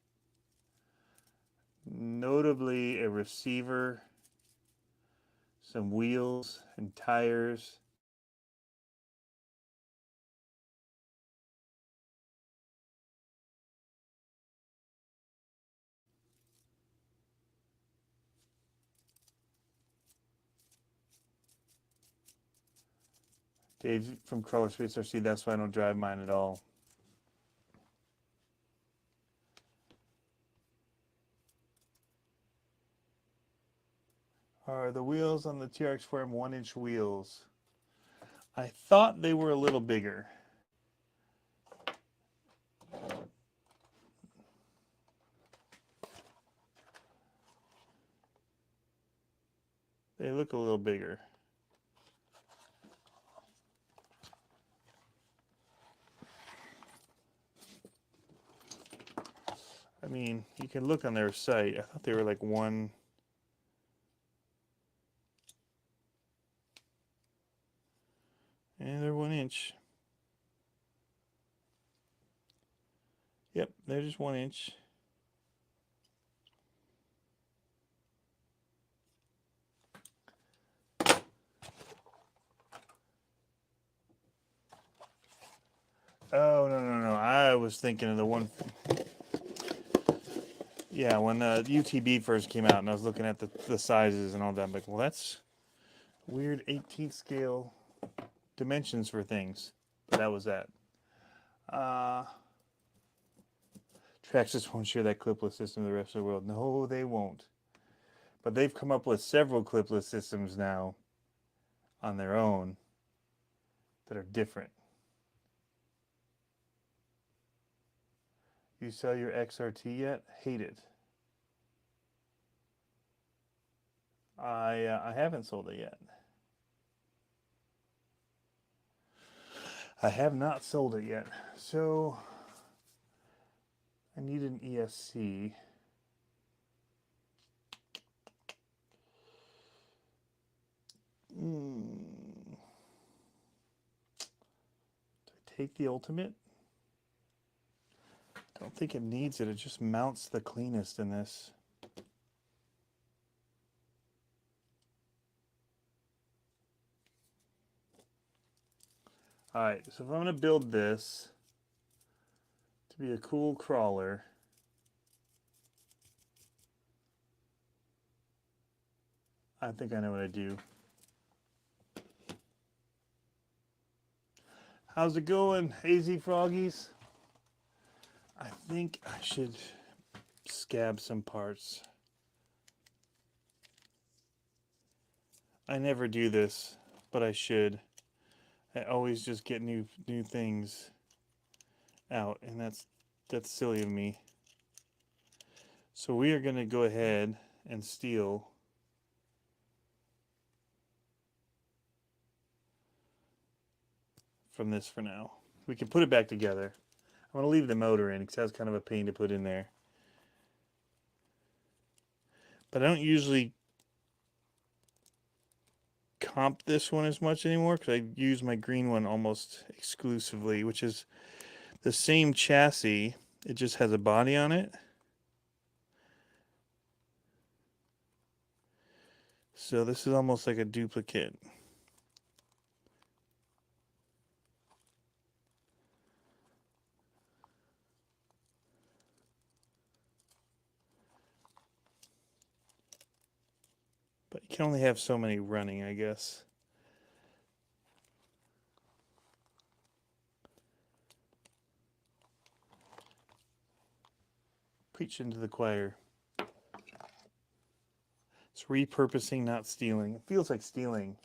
Notably a receiver, some wheels and tires. Dave from Crawler Space RC, that's why I don't drive mine at all. Are the wheels on the TRX4M 1-inch wheels? I thought they were a little bigger. They look a little bigger. I mean, you can look on their site. I thought they were like one. And they're 1-inch. Yep, they're just 1-inch. Oh, no. I was thinking of the one. Yeah, when the UTB first came out and I was looking at the sizes and all that, I'm like, well, that's weird 18th scale dimensions for things. But that was that. Traxxas won't share that clipless system with the rest of the world. No, they won't. But they've come up with several clipless systems now on their own that are different. You sell your XRT yet? Hate it. I haven't sold it yet. I have not sold it yet. So I need an ESC. Do I take the Ultimate? I don't think it needs it. It just mounts the cleanest in this. Alright, so if I'm going to build this to be a cool crawler, I think I know what I do. How's it going, AZ Froggies? I think I should scab some parts. I never do this, but I should. I always just get new things out, and that's silly of me. So we are going to go ahead and steal from this for now. We can put it back together. I'm going to leave the motor in because that's kind of a pain to put in there. But I don't usually comp this one as much anymore because I use my green one almost exclusively, which is the same chassis. It just has a body on it. So this is almost like a duplicate. But you can only have so many running, I guess. Preaching to the choir. It's repurposing, not stealing. It feels like stealing.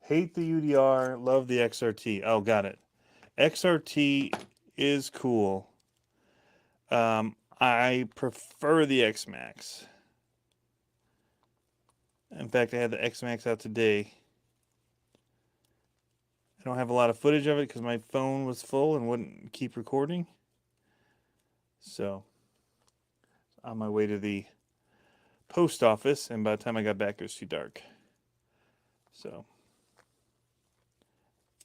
Hate the UDR, love the XRT. Oh, got it. XRT is cool. I prefer the X-Max. In fact, I had the X-Max out today. I don't have a lot of footage of it because my phone was full and wouldn't keep recording. So, on my way to the post office, and by the time I got back, it was too dark. So,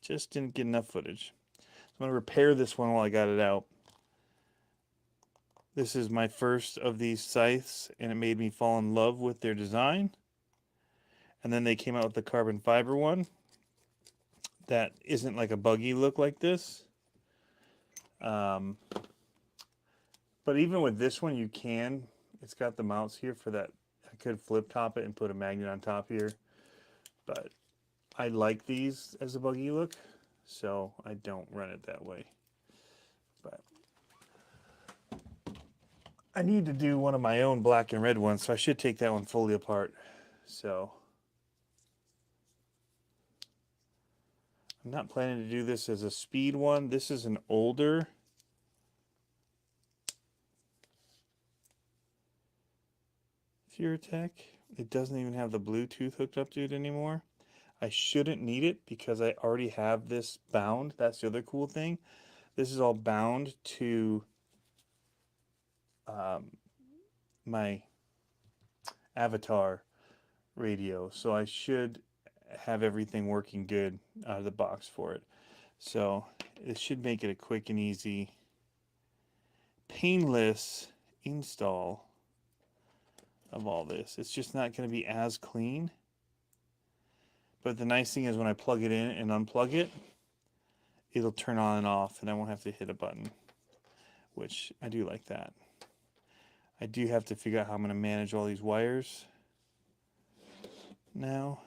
just didn't get enough footage. So I'm going to repair this one while I got it out. This is my first of these scythes, and it made me fall in love with their design. And then they came out with the carbon fiber one that isn't like a buggy look like this. But even with this one, you can. It's got the mounts here for that. I could flip top it and put a magnet on top here. But I like these as a buggy look, so I don't run it that way. But I need to do one of my own black and red ones, so I should take that one fully apart. So I'm not planning to do this as a speed one. This is an older Furatech. It doesn't even have the Bluetooth hooked up to it anymore. I shouldn't need it because I already have this bound. That's the other cool thing. This is all bound to my Avatar radio, so I should have everything working good out of the box for it. So it should make it a quick and easy, painless install of all this. It's just not going to be as clean. But the nice thing is when I plug it in and unplug it, it'll turn on and off and I won't have to hit a button, which I do like that. I do have to figure out how I'm going to manage all these wires now.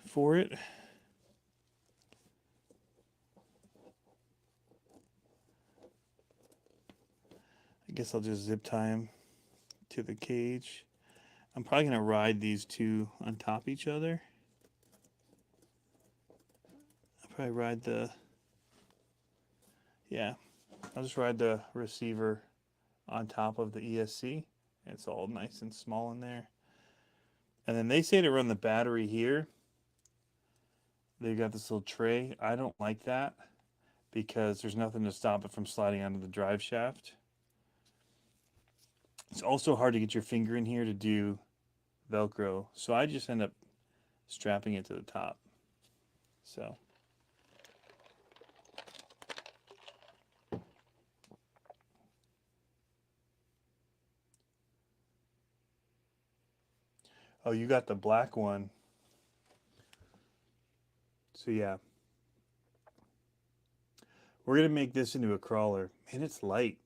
For it. I guess I'll just zip tie them to the cage. I'm probably going to ride these two on top of each other. I'll probably ride the, yeah, I'll just ride the receiver on top of the ESC. It's all nice and small in there. And then they say to run the battery here. They've got this little tray. I don't like that because there's nothing to stop it from sliding onto the drive shaft. It's also hard to get your finger in here to do Velcro, so I just end up strapping it to the top. So oh, you got the black one. So yeah, we're gonna make this into a crawler. Man, it's light.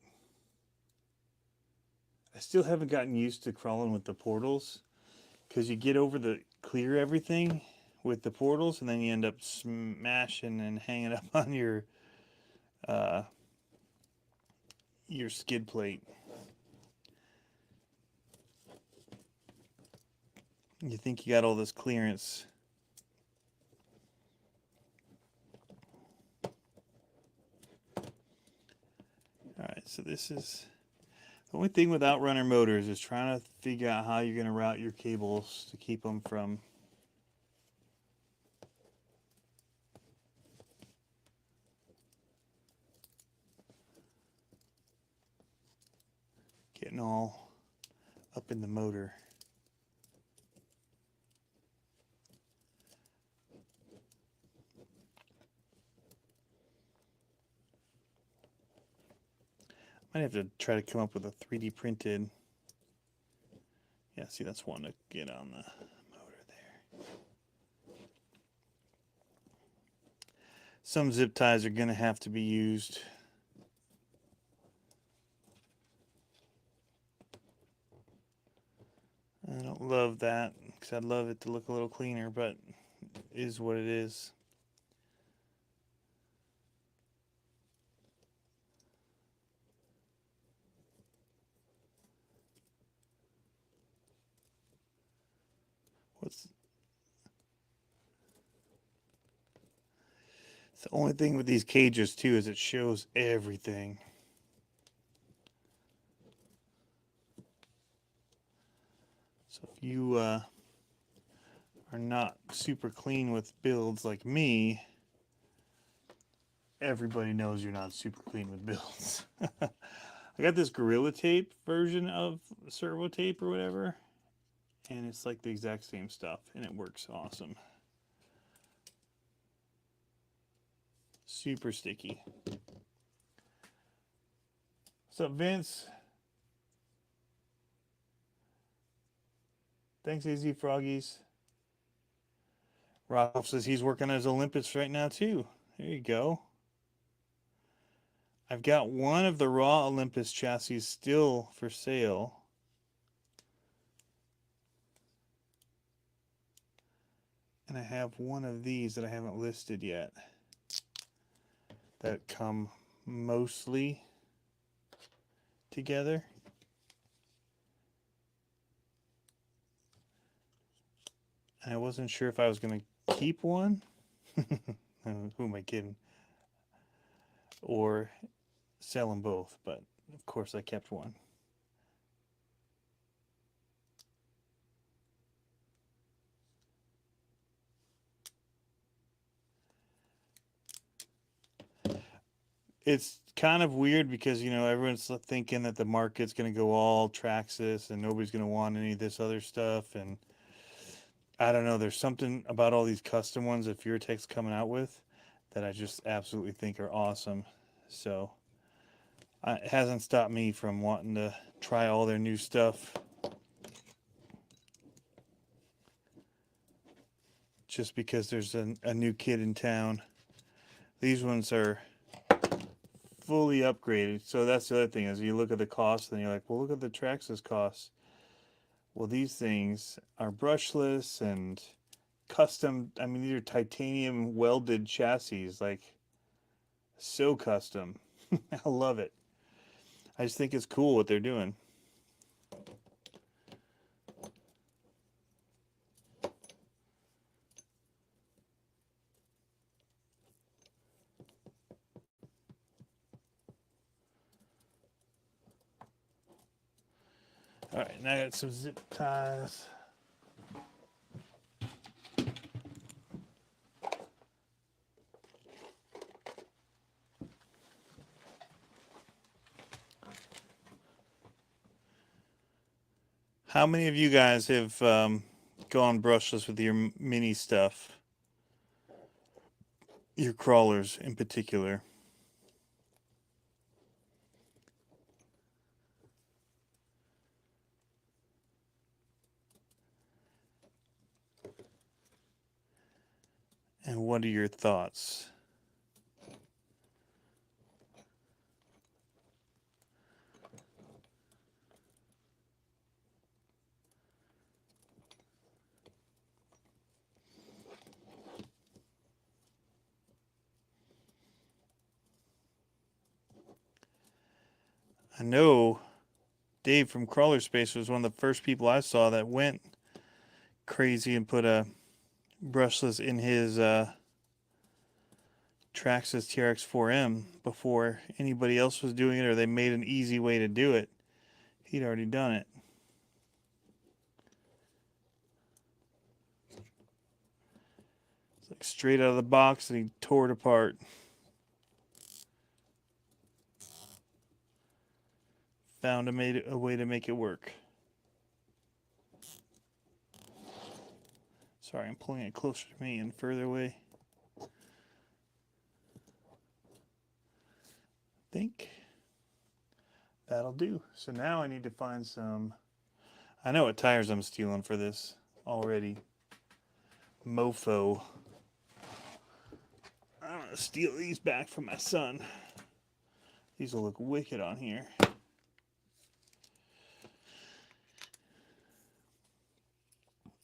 I still haven't gotten used to crawling with the portals because you get over the clear everything with the portals and then you end up smashing and hanging up on your skid plate. You think you got all this clearance. Alright, so this is the only thing with Outrunner motors is trying to figure out how you're going to route your cables to keep them from getting all up in the motor. Might have to try to come up with a 3D printed. Yeah, see, that's one to get on the motor there. Some zip ties are going to have to be used. I don't love that because I'd love it to look a little cleaner, but it is what it is. It's the only thing with these cages too is it shows everything. So if you are not super clean with builds like me, everybody knows you're not super clean with builds. I got this Gorilla Tape version of Servo Tape or whatever, and it's like the exact same stuff, and it works awesome. Super sticky. What's up, Vince? Thanks, AZ Froggies. Ralph says he's working as Olympus right now, too. There you go. I've got one of the raw Olympus chassis still for sale. And I have one of these that I haven't listed yet that come mostly together. And I wasn't sure if I was going to keep one. Who am I kidding? Or sell them both, but of course I kept one. It's kind of weird because, you know, everyone's thinking that the market's going to go all Traxxas and nobody's going to want any of this other stuff. And I don't know, there's something about all these custom ones that Furatech's coming out with that I just absolutely think are awesome. So it hasn't stopped me from wanting to try all their new stuff. Just because there's a new kid in town These ones are fully upgraded. So that's the other thing is you look at the cost and you're like, well, look at the Traxxas costs. Well, these things are brushless and custom. I mean, these are titanium welded chassis, like so custom. I love it. I just think it's cool what they're doing. All right, now I got some zip ties. How many of you guys have gone brushless with your mini stuff? Your crawlers in particular? And what are your thoughts? I know Dave from Crawler Space was one of the first people I saw that went crazy and put a brushless in his Traxxas TRX4M before anybody else was doing it, or they made an easy way to do it. He'd already done it. It's like straight out of the box, and he tore it apart. Found a way to make it work. Sorry, I'm pulling it closer to me and further away. I think that'll do. So now I need to find some. I know what tires I'm stealing for this already. Mofo. I'm gonna steal these back from my son. These will look wicked on here.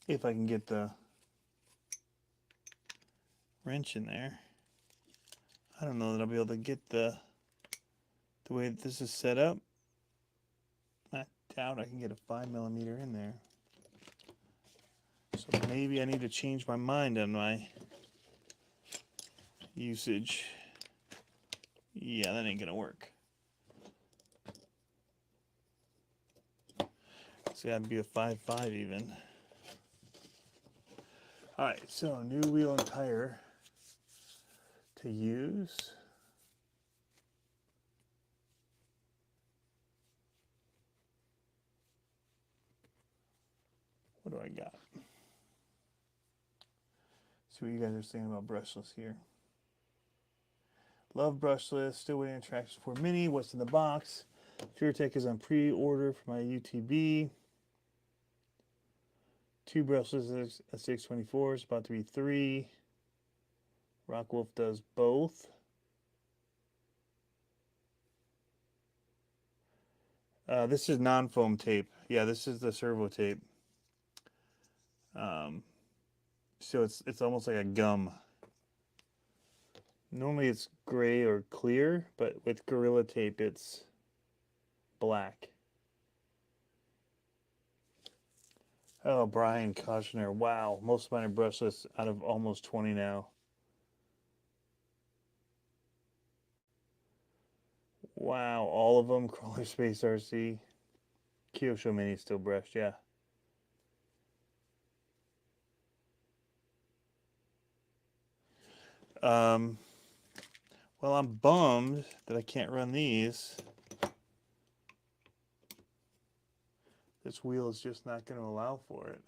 If I can get the wrench in there. I don't know that I'll be able to get the way that this is set up. I doubt I can get a 5mm in there. So maybe I need to change my mind on my usage. Yeah, that ain't gonna work. It's gotta be a 5.5 even. Alright, so new wheel and tire to use. What do I got? See what you guys are saying about brushless here. Love brushless, still waiting on Traxxas 4 Mini. What's in the box? FureTech is on pre-order for my UTB. 2 brushless at 624. It's about to be 3. Rockwolf does both. This is non-foam tape. Yeah, this is the servo tape. So it's almost like a gum. Normally it's gray or clear, but with Gorilla Tape it's black. Oh, Brian Koshner. Wow, most of mine are brushless out of almost 20 now. Wow, all of them. Crawler Space RC. Kyosho Mini still brushed, yeah. Well, I'm bummed that I can't run these. This wheel is just not going to allow for it.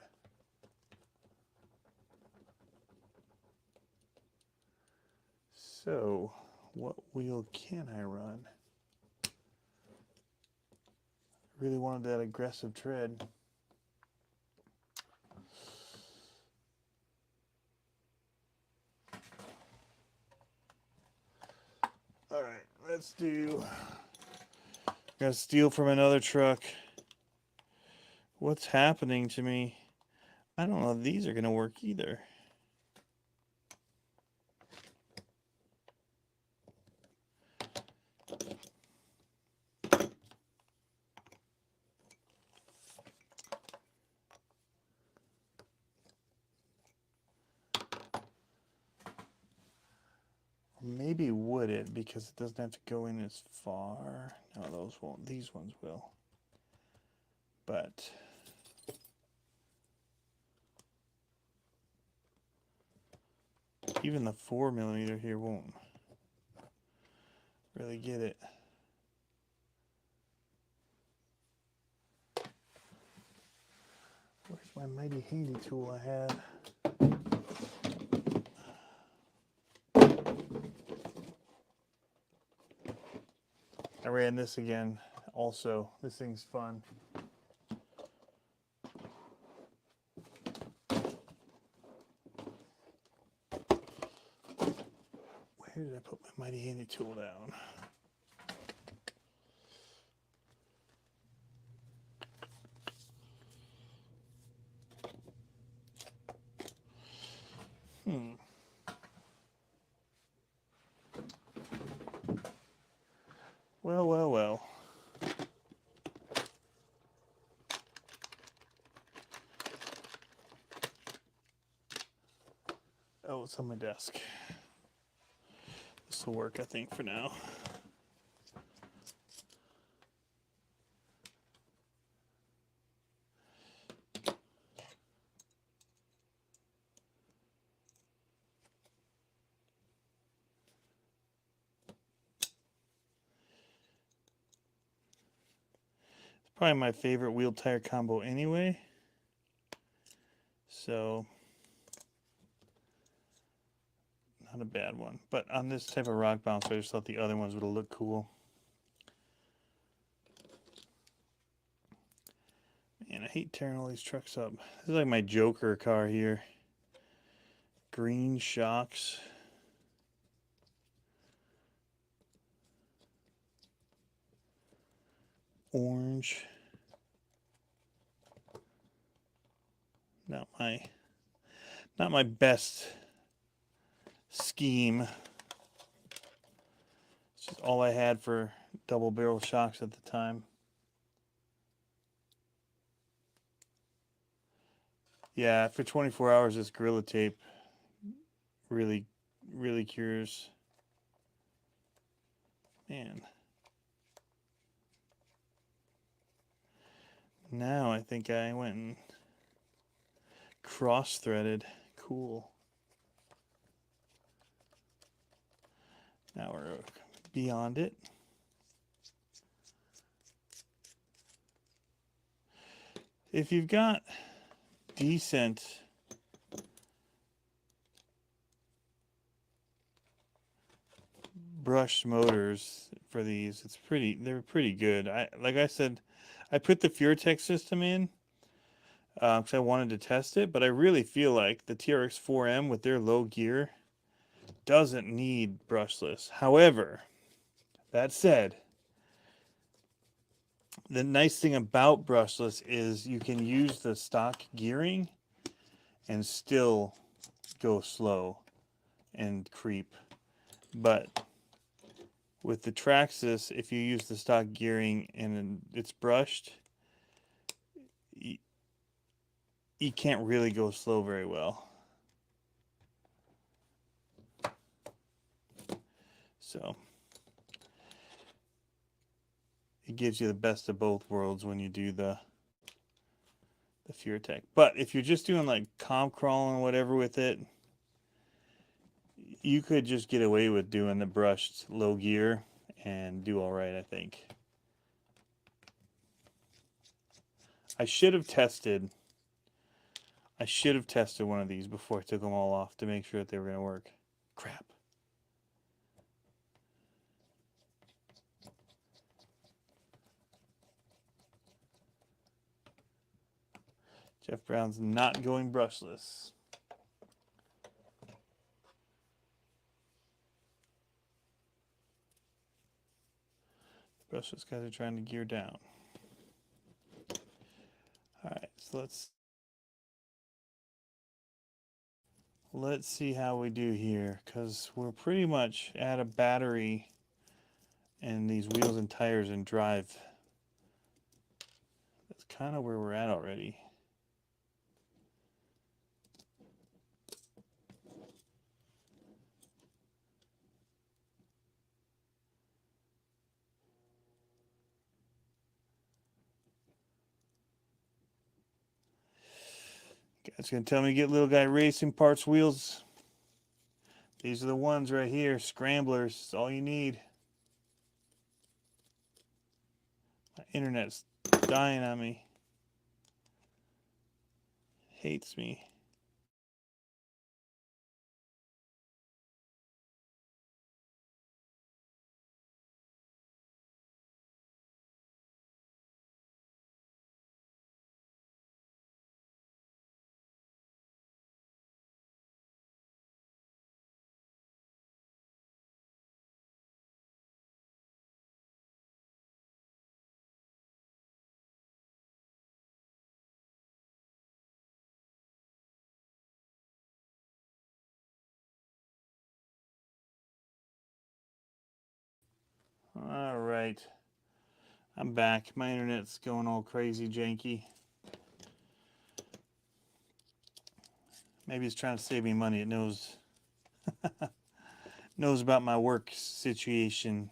So, what wheel can I run? I really wanted that aggressive tread. let's do. Gotta steal from another truck. What's happening to me? I don't know if these are gonna work either. Maybe would it, because it doesn't have to go in as far. No, those won't. These ones will. But even the 4mm here won't really get it. Where's my mighty handy tool I had? I ran this again also. This thing's fun. Where did I put my mighty handy tool down? Well, well, well. Oh, it's on my desk. This will work, I think, for now. Probably my favorite wheel tire combo anyway. So, not a bad one. But on this type of rock bouncer, I just thought the other ones would look cool. Man, I hate tearing all these trucks up. This is like my Joker car here. Green shocks. Orange. Not my best scheme. It's just all I had for double barrel shocks at the time. Yeah, for 24 hours, this Gorilla Tape really cures. Man. Now I think I went and cross-threaded. Cool. Now we're beyond it. If you've got decent brushed motors for these, they're pretty good. Like I said, I put the Furatech system in because I wanted to test it, but I really feel like the TRX 4M with their low gear doesn't need brushless. However, that said, the nice thing about brushless is you can use the stock gearing and still go slow and creep. But with the Traxxas, if you use the stock gearing and it's brushed, you can't really go slow very well. So it gives you the best of both worlds when you do the Furatech. But if you're just doing like comp crawling or whatever with it, you could just get away with doing the brushed low gear and do all right, I think. I should have tested one of these before I took them all off to make sure that they were going to work. Crap. Jeff Brown's not going brushless. Brushless guys are trying to gear down. Alright, so let's see how we do here, because we're pretty much at a battery and these wheels and tires and drive. That's kind of where we're at already. Guys gonna tell me to get Little Guy Racing Parts wheels. These are the ones right here, scramblers. It's all you need. My internet's dying on me. Hates me. All right. I'm back. My internet's going all crazy janky. Maybe it's trying to save me money. It knows knows about my work situation.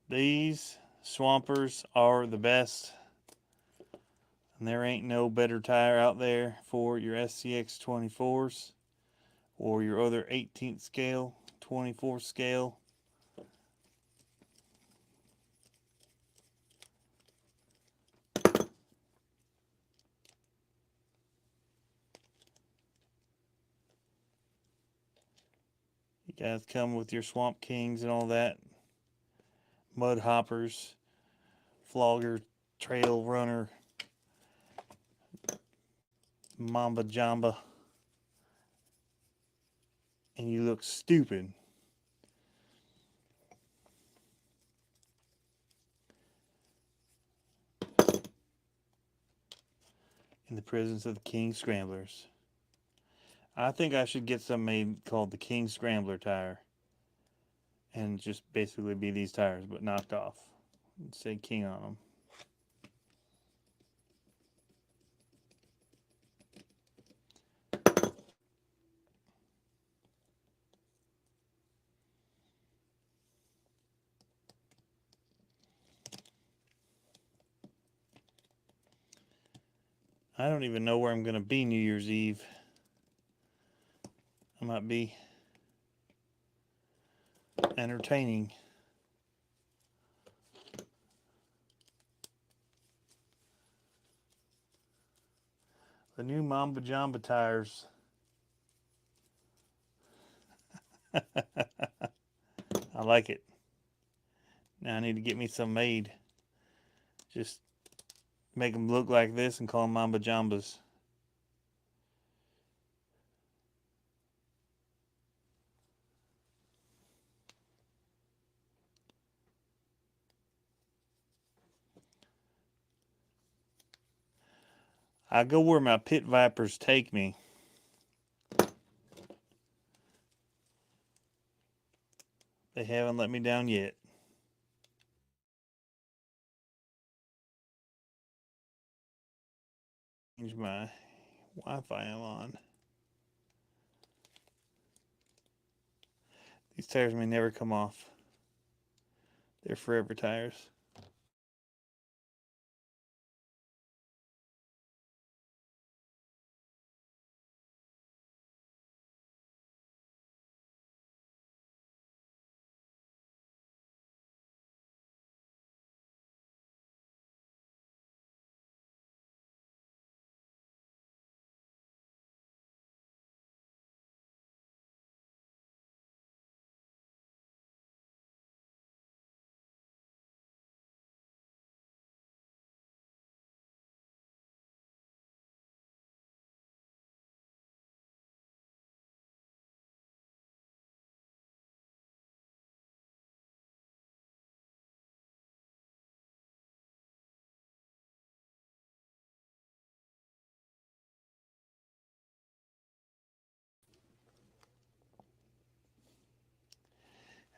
These Swampers are the best. And there ain't no better tire out there for your SCX 24s or your other 18th scale, 24 scale. You guys come with your Swamp Kings and all that. Mud hoppers, flogger, trail runner, mamba jamba, and you look stupid. In the presence of the King Scramblers. I think I should get some made called the King Scrambler tire. And just basically be these tires, but knocked off. And say King on them. I don't even know where I'm going to be New Year's Eve. I might be entertaining. The new Mamba Jamba tires. I like it. Now I need to get me some made. Just make them look like this and call them Mamba Jambas. I go where my pit vipers take me. They haven't let me down yet. Change my Wi-Fi I'm on. These tires may never come off. They're forever tires.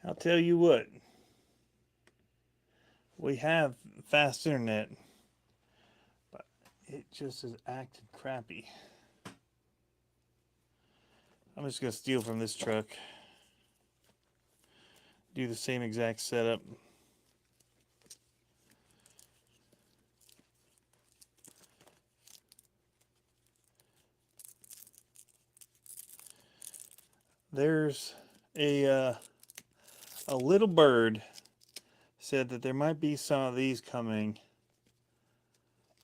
I'll tell you what, we have fast internet, but it just is acting crappy. I'm just going to steal from this truck. Do the same exact setup. There's a little bird said that there might be some of these coming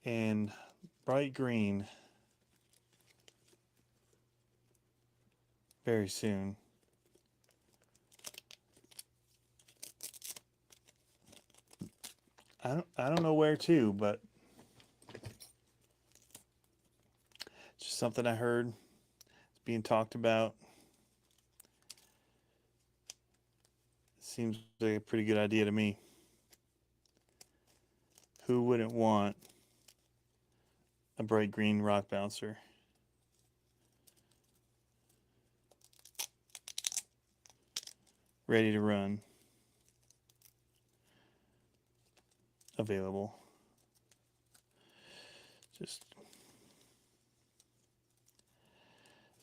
in bright green very soon. I don't know where to, but it's just something I heard. It's being talked about. Seems like a pretty good idea to me. Who wouldn't want a bright green rock bouncer? Ready to run. Available.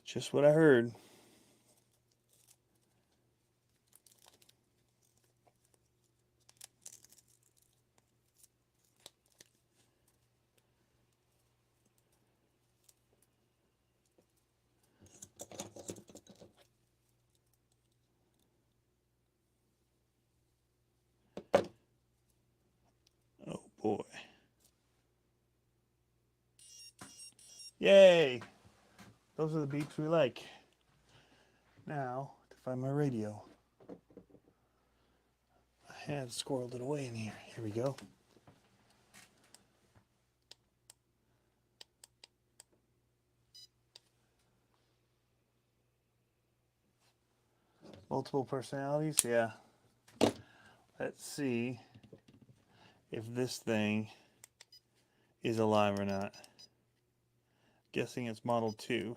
Just what I heard. Oh boy. Yay! Those are the beeps we like. Now, to find my radio. I had squirreled it away in here. Here we go. Multiple personalities, yeah. Let's see if this thing is alive or not. Guessing it's Model 2.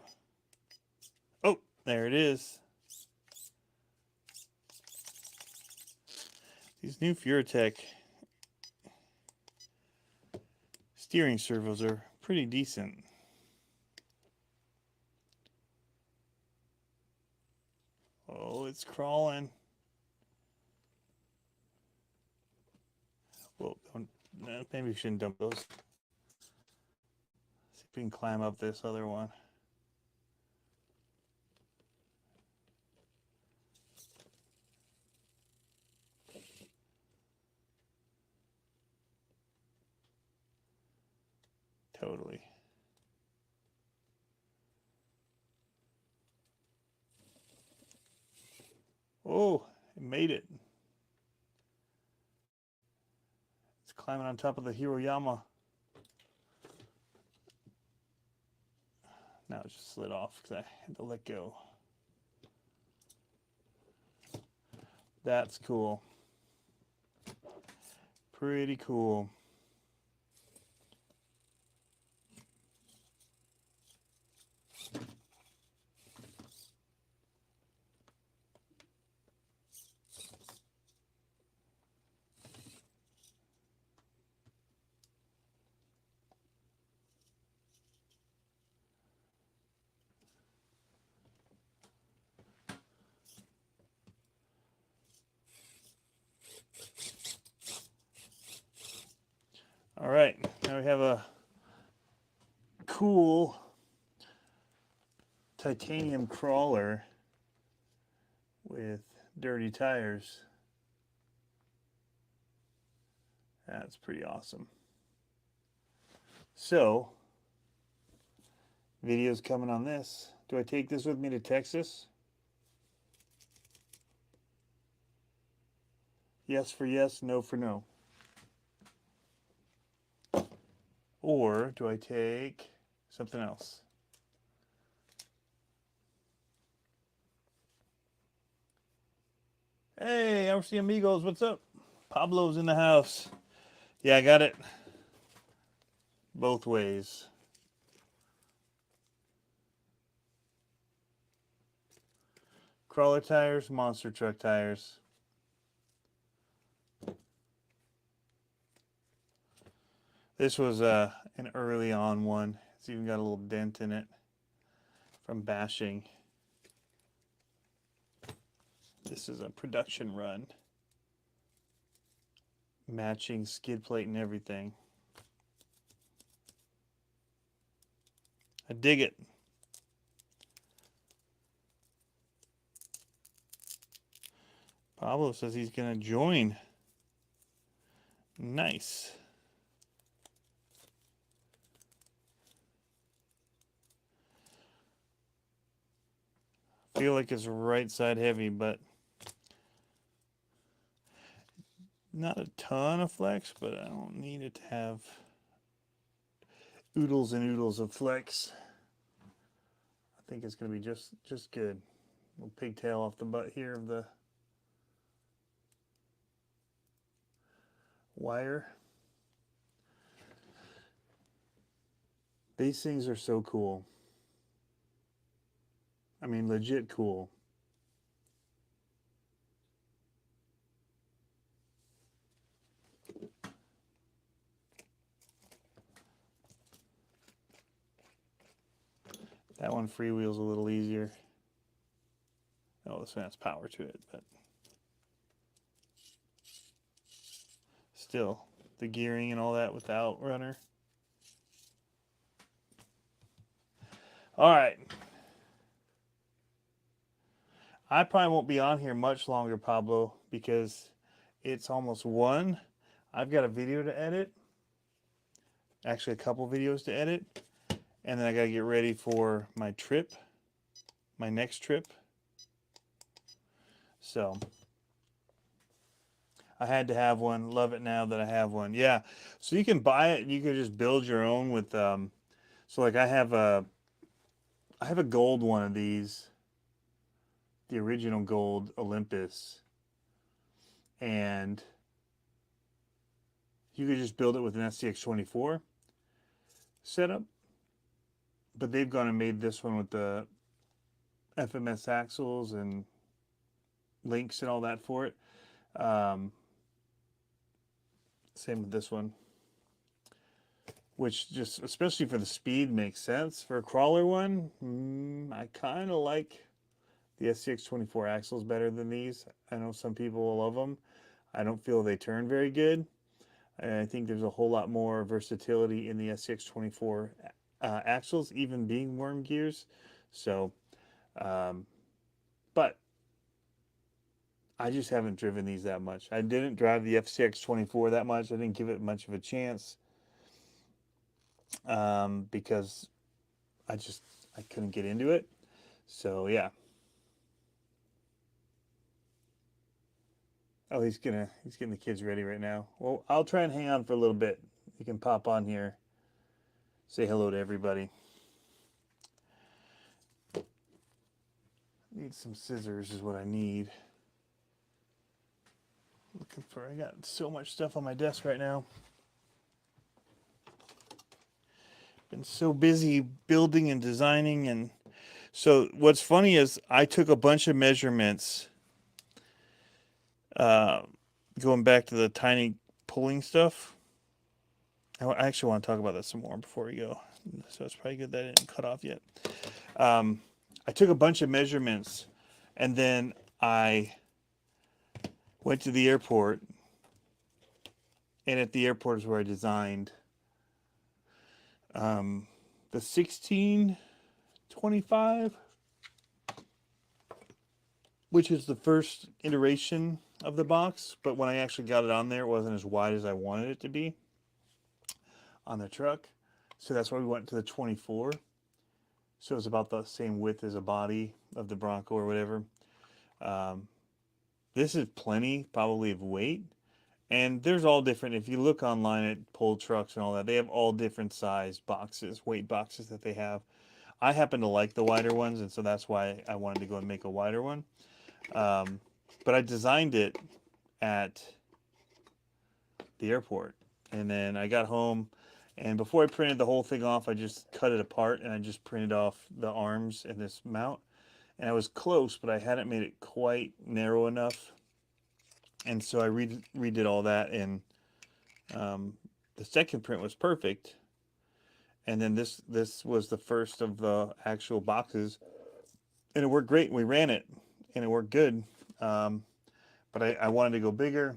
Oh, there it is. These new Furatech steering servos are pretty decent. Oh, it's crawling. Well, maybe we shouldn't dump those. See if we can climb up this other one. Totally. Oh, it made it. It's climbing on top of the Hiroyama. Now it just slid off because I had to let go. That's cool. Pretty cool. All right, now we have a cool titanium crawler with dirty tires. That's pretty awesome. So, video's coming on this. Do I take this with me to Texas? Yes for yes, no for no. Or do I take something else? Hey, RC Amigos, what's up? Pablo's in the house. Yeah, I got it both ways. Crawler tires, monster truck tires. This was an early on one. It's even got a little dent in it from bashing. This is a production run. Matching skid plate and everything. I dig it. Pablo says he's going to join. Nice. Feel like it's right side heavy, but not a ton of flex, but I don't need it to have oodles and oodles of flex. I think it's going to be just good. A little pigtail off the butt here of the wire. These things are so cool. I mean, legit cool. That one freewheels a little easier. Oh, this one has power to it, but still, the gearing and all that without runner. All right. I probably won't be on here much longer, Pablo, because it's almost 1. I've got a video to edit. Actually, a couple videos to edit. And then I got to get ready for my trip, my next trip. So I had to have one. Love it now that I have one. Yeah. So you can buy it. You can just build your own with. So like I have a gold one of these, the original gold Olympus, and you could just build it with an SCX24 setup. But they've gone and made this one with the FMS axles and links and all that for it. Same with this one, which just, especially for the speed, makes sense. For a crawler one, I kind of like the SCX24 axles better than these. I know some people will love them. I don't feel they turn very good. I think there's a whole lot more versatility in the SCX24 axles, even being worm gears. So, but I just haven't driven these that much. I didn't drive the FCX24 that much. I didn't give it much of a chance because I couldn't get into it. So yeah. Oh, he's getting the kids ready right now. Well, I'll try and hang on for a little bit. You can pop on here, say hello to everybody. Need some scissors is what I need. Looking for, I got so much stuff on my desk right now. Been so busy building and designing, and so what's funny is I took a bunch of measurements going back to the tiny pulling stuff. I actually want to talk about that some more before we go. So it's probably good that I didn't cut off yet. I took a bunch of measurements, and then I went to the airport, and at the airport is where I designed the 1625, which is the first iteration of the box, but when I actually got it on there, it wasn't as wide as I wanted it to be on the truck. So that's why we went to the 24. So it's about the same width as a body of the Bronco or whatever. This is plenty, probably, of weight. And there's all different, if you look online at pull trucks and all that, they have all different size boxes, weight boxes that they have. I happen to like the wider ones, and so that's why I wanted to go and make a wider one. But I designed it at the airport. And then I got home, and before I printed the whole thing off, I just cut it apart, and I just printed off the arms and this mount. And I was close, but I hadn't made it quite narrow enough. And so I redid all that and the second print was perfect, and then this was the first of the actual boxes, and it worked great. We ran it, and it worked good. Um, but I wanted to go bigger,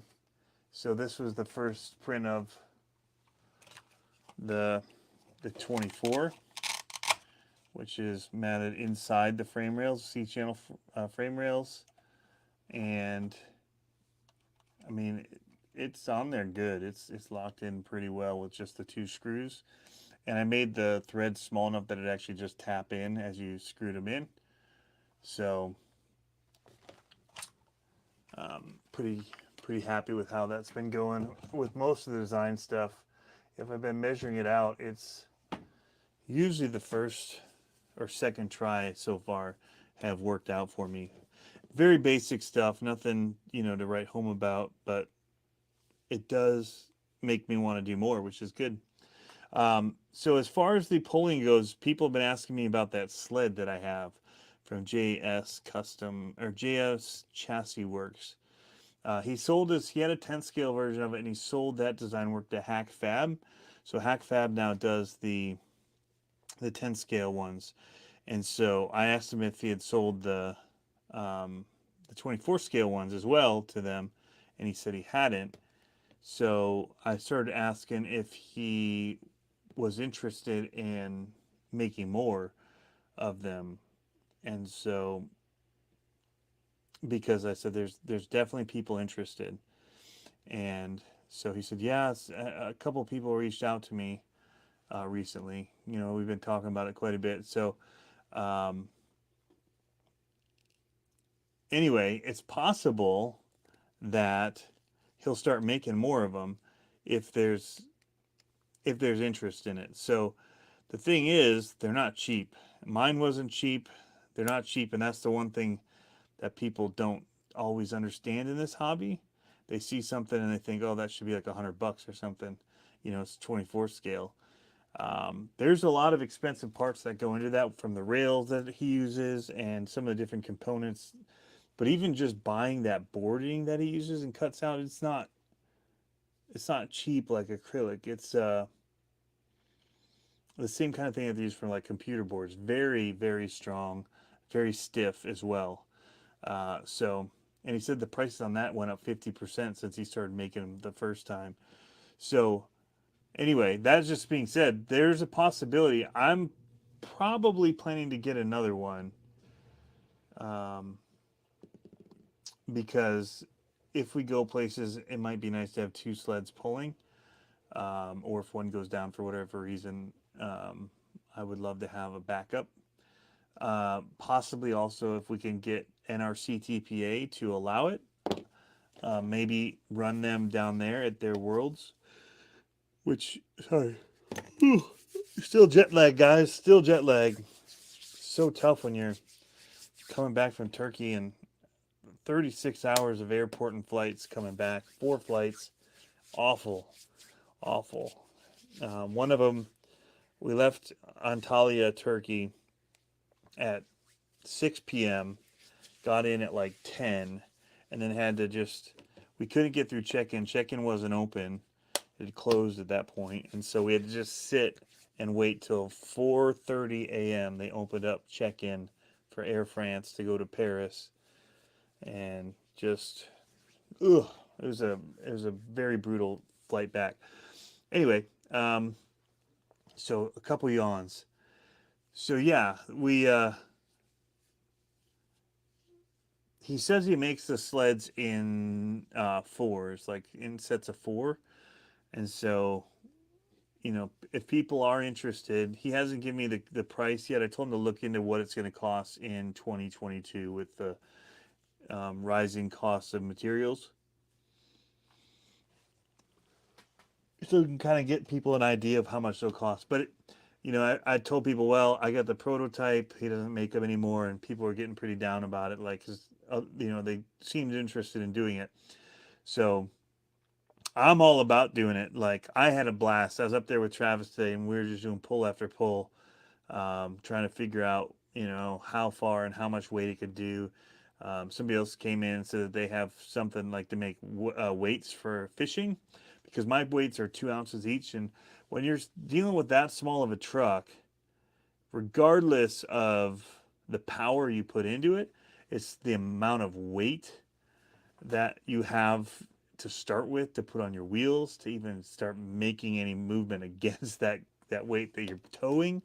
so this was the first print of the 24, which is mounted inside the frame rails, C-channel frame rails, and I mean it's on there good. It's locked in pretty well with just the 2 screws, and I made the thread small enough that it actually just tap in as you screwed them in. So pretty happy with how that's been going with most of the design stuff. If I've been measuring it out, it's usually the first or second try so far have worked out for me. Very basic stuff, nothing, to write home about, but it does make me want to do more, which is good. So as far as the polling goes, people have been asking me about that sled that I have from JS Custom or JS Chassis Works. He had a 10 scale version of it, and he sold that design work to Hack Fab. So Hack Fab now does the 10 scale ones. And so I asked him if he had sold the 24 scale ones as well to them, and he said he hadn't. So I started asking if he was interested in making more of them. And so, because I said there's definitely people interested, and so he said, yeah, a couple of people reached out to me recently. We've been talking about it quite a bit. So anyway, it's possible that he'll start making more of them if there's interest in it. So the thing is, they're not cheap. Mine wasn't cheap. They're not cheap, and that's the one thing that people don't always understand in this hobby. They see something and they think, oh, that should be like $100 or something. It's 24 scale. There's a lot of expensive parts that go into that, from the rails that he uses and some of the different components. But even just buying that boarding that he uses and cuts out, it's not cheap like acrylic. It's the same kind of thing that they use for like computer boards. Very, very strong, very stiff as well. And he said the prices on that went up 50% since he started making them the first time. So anyway, that's just being said, there's a possibility. I'm probably planning to get another one, because if we go places, it might be nice to have 2 sleds pulling, or if one goes down for whatever reason, I would love to have a backup. Possibly also if we can get NRCTPA to allow it, maybe run them down there at their worlds. Which, sorry, still jet lag, guys. Still jet lag. So tough when you're coming back from Turkey and 36 hours of airport and flights coming back. 4 flights. Awful. Awful. One of them, we left Antalya, Turkey at 6 p.m., got in at like 10, and then had to we couldn't get through check-in. Check-in wasn't open. It had closed at that point, and so we had to just sit and wait till 4:30 a.m. They opened up check-in for Air France to go to Paris, and just, it was a very brutal flight back. Anyway, so a couple yawns. So yeah, he says he makes the sleds in 4s, like in sets of 4. And so, if people are interested, he hasn't given me the price yet. I told him to look into what it's going to cost in 2022 with the rising costs of materials. So we can kind of get people an idea of how much they'll cost. But, I told people, well, I got the prototype. He doesn't make them anymore. And people are getting pretty down about it. Like, 'cause, they seemed interested in doing it. So I'm all about doing it. Like, I had a blast. I was up there with Travis today, and we were just doing pull after pull, trying to figure out, how far and how much weight it could do. Somebody else came in and said that they have something like to make weights for fishing, because my weights are 2 ounces each. And when you're dealing with that small of a truck, regardless of the power you put into it, it's the amount of weight that you have to start with to put on your wheels to even start making any movement against that weight that you're towing.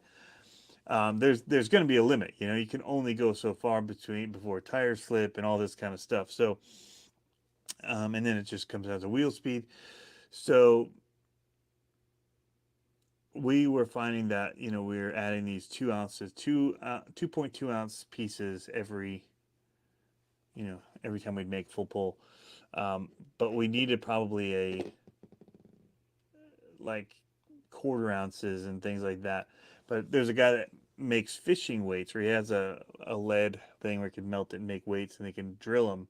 There's going to be a limit. You know, you can only go so far before tires slip and all this kind of stuff. So, and then it just comes down to wheel speed. So we were finding that, you know, we were adding these 2 ounces, 2.2 ounce pieces every, you know, every time we'd make full pull. But we needed probably a like quarter ounces and things like that. But there's a guy that makes fishing weights where he has a lead thing where he can melt it and make weights and they can drill them.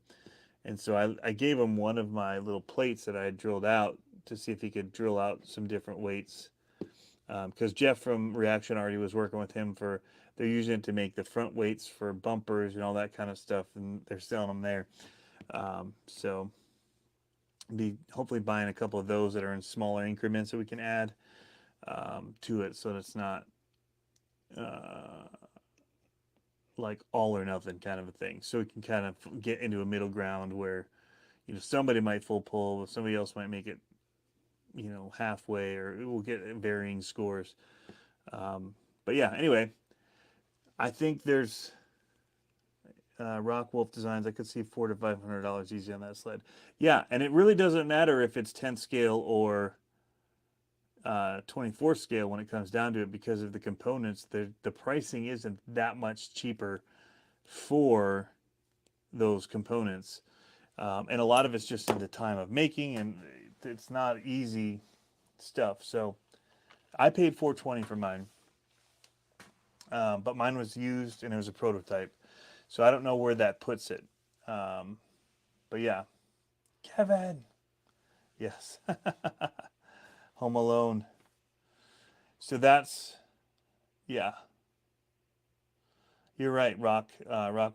And so I gave him one of my little plates that I had drilled out to see if he could drill out some different weights. Because Jeff from Reaction already was working with him for, they're using it to make the front weights for bumpers and all that kind of stuff, and they're selling them there. So be hopefully buying a couple of those that are in smaller increments that we can add to it, so that it's not like all or nothing kind of a thing. So we can kind of get into a middle ground where, you know, somebody might full pull, somebody else might make it, you know, halfway, or we'll get varying scores. But yeah, anyway, I think there's Rock Wolf Designs. I could see $400 to $500 easy on that sled. Yeah, and it really doesn't matter if it's 10 scale or 24 scale when it comes down to it, because of the components. The pricing isn't that much cheaper for those components, and a lot of it's just in the time of making, and it's not easy stuff. So I paid $420 for mine, but mine was used and it was a prototype, so I don't know where that puts it. But yeah, Kevin, yes, Home Alone. So that's, yeah, you're right, Rock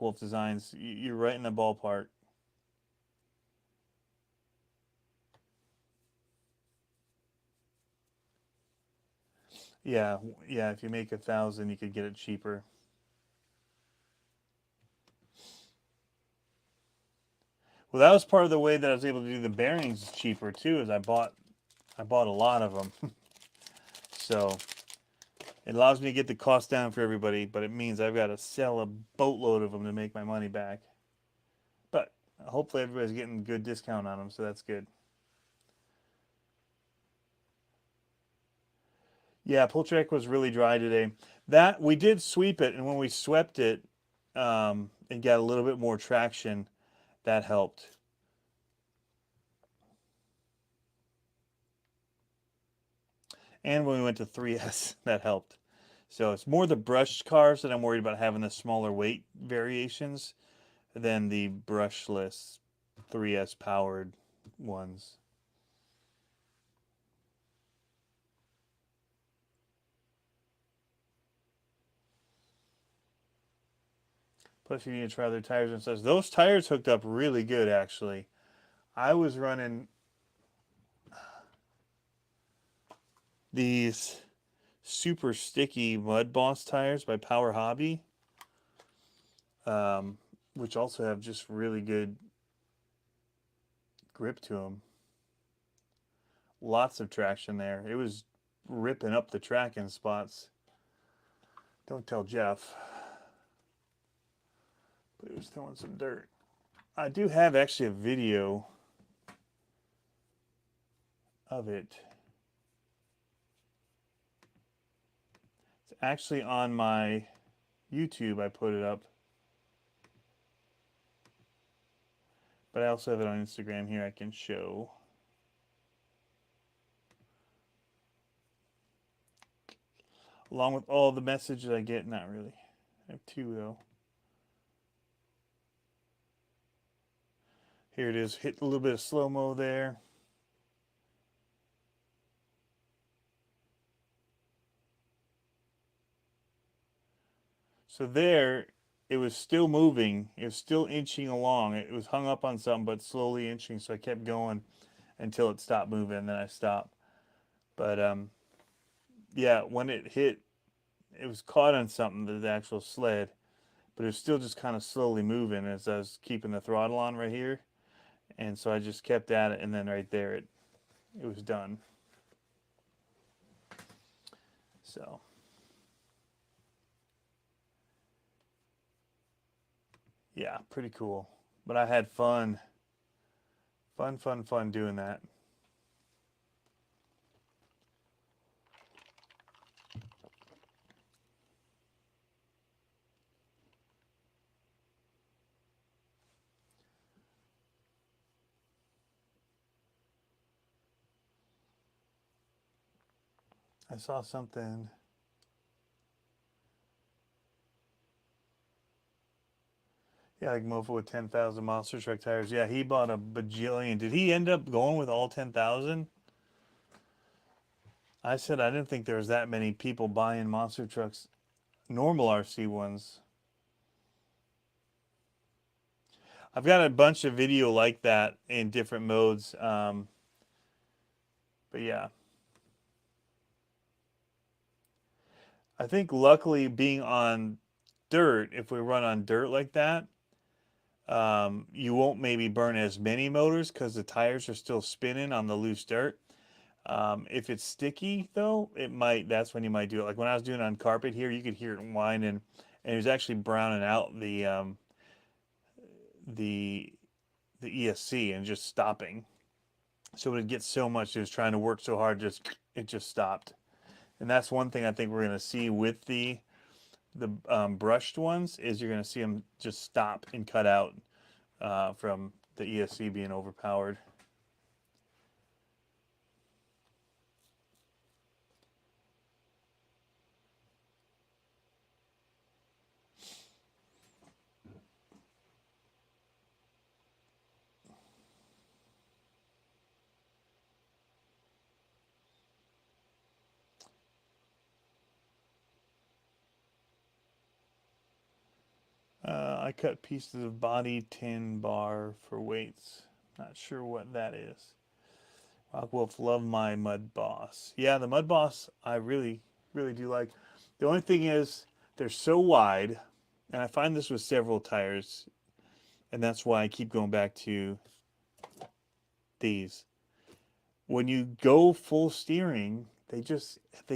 Wolf Designs. You're right in the ballpark. Yeah, yeah. If you make 1,000, you could get it cheaper. Well, that was part of the way that I was able to do the bearings cheaper too. Is I bought a lot of them, so it allows me to get the cost down for everybody. But it means I've got to sell a boatload of them to make my money back. But hopefully everybody's getting a good discount on them, so that's good. Yeah, pull track was really dry today. That we did sweep it, and when we swept it, it got a little bit more traction. That helped. And when we went to 3S, that helped. So it's more the brushed cars that I'm worried about having the smaller weight variations than the brushless 3S powered ones. Plus, you need to try their tires and such. Those tires hooked up really good, actually. I was running these super sticky Mud Boss tires by Power Hobby, which also have just really good grip to them. Lots of traction there. It was ripping up the tracking spots. Don't tell Jeff. But it was throwing some dirt. I do have actually a video of it. It's actually on my YouTube. I put it up. But I also have it on Instagram here I can show. Along with all the messages I get, not really. I have two though. Here it is. Hit a little bit of slow-mo there. So there, it was still moving. It was still inching along. It was hung up on something, but slowly inching. So I kept going. until it stopped moving, and then I stopped. But yeah, when it hit, it was caught on something, the actual sled, but it was still just kind of slowly moving as I was keeping the throttle on right here. And so I just kept at it, and then right there it was done. So yeah, pretty cool. But I had fun doing that. I saw something. Yeah, like Mofo with 10,000 monster truck tires. Yeah, he bought a bajillion. Did he end up going with all 10,000? I said I didn't think there was that many people buying monster trucks, normal RC ones. I've got a bunch of video like that in different modes. But yeah, I think luckily being on dirt, if we run on dirt like that, you won't maybe burn as many motors because the tires are still spinning on the loose dirt. If it's sticky though, it might. That's when you might do it. Like when I was doing it on carpet here, you could hear it whining, and it was actually browning out the the ESC and just stopping. So it gets so much. It was trying to work so hard, just it just stopped. And that's one thing I think we're gonna see with the brushed ones is you're gonna see them just stop and cut out from the ESC being overpowered. I cut pieces of body tin bar for weights. Not sure what that is. Rockwolf, love my Mud Boss. Yeah, the Mud Boss I really, really do like. The only thing is they're so wide, and I find this with several tires, and that's why I keep going back to these. When you go full steering, they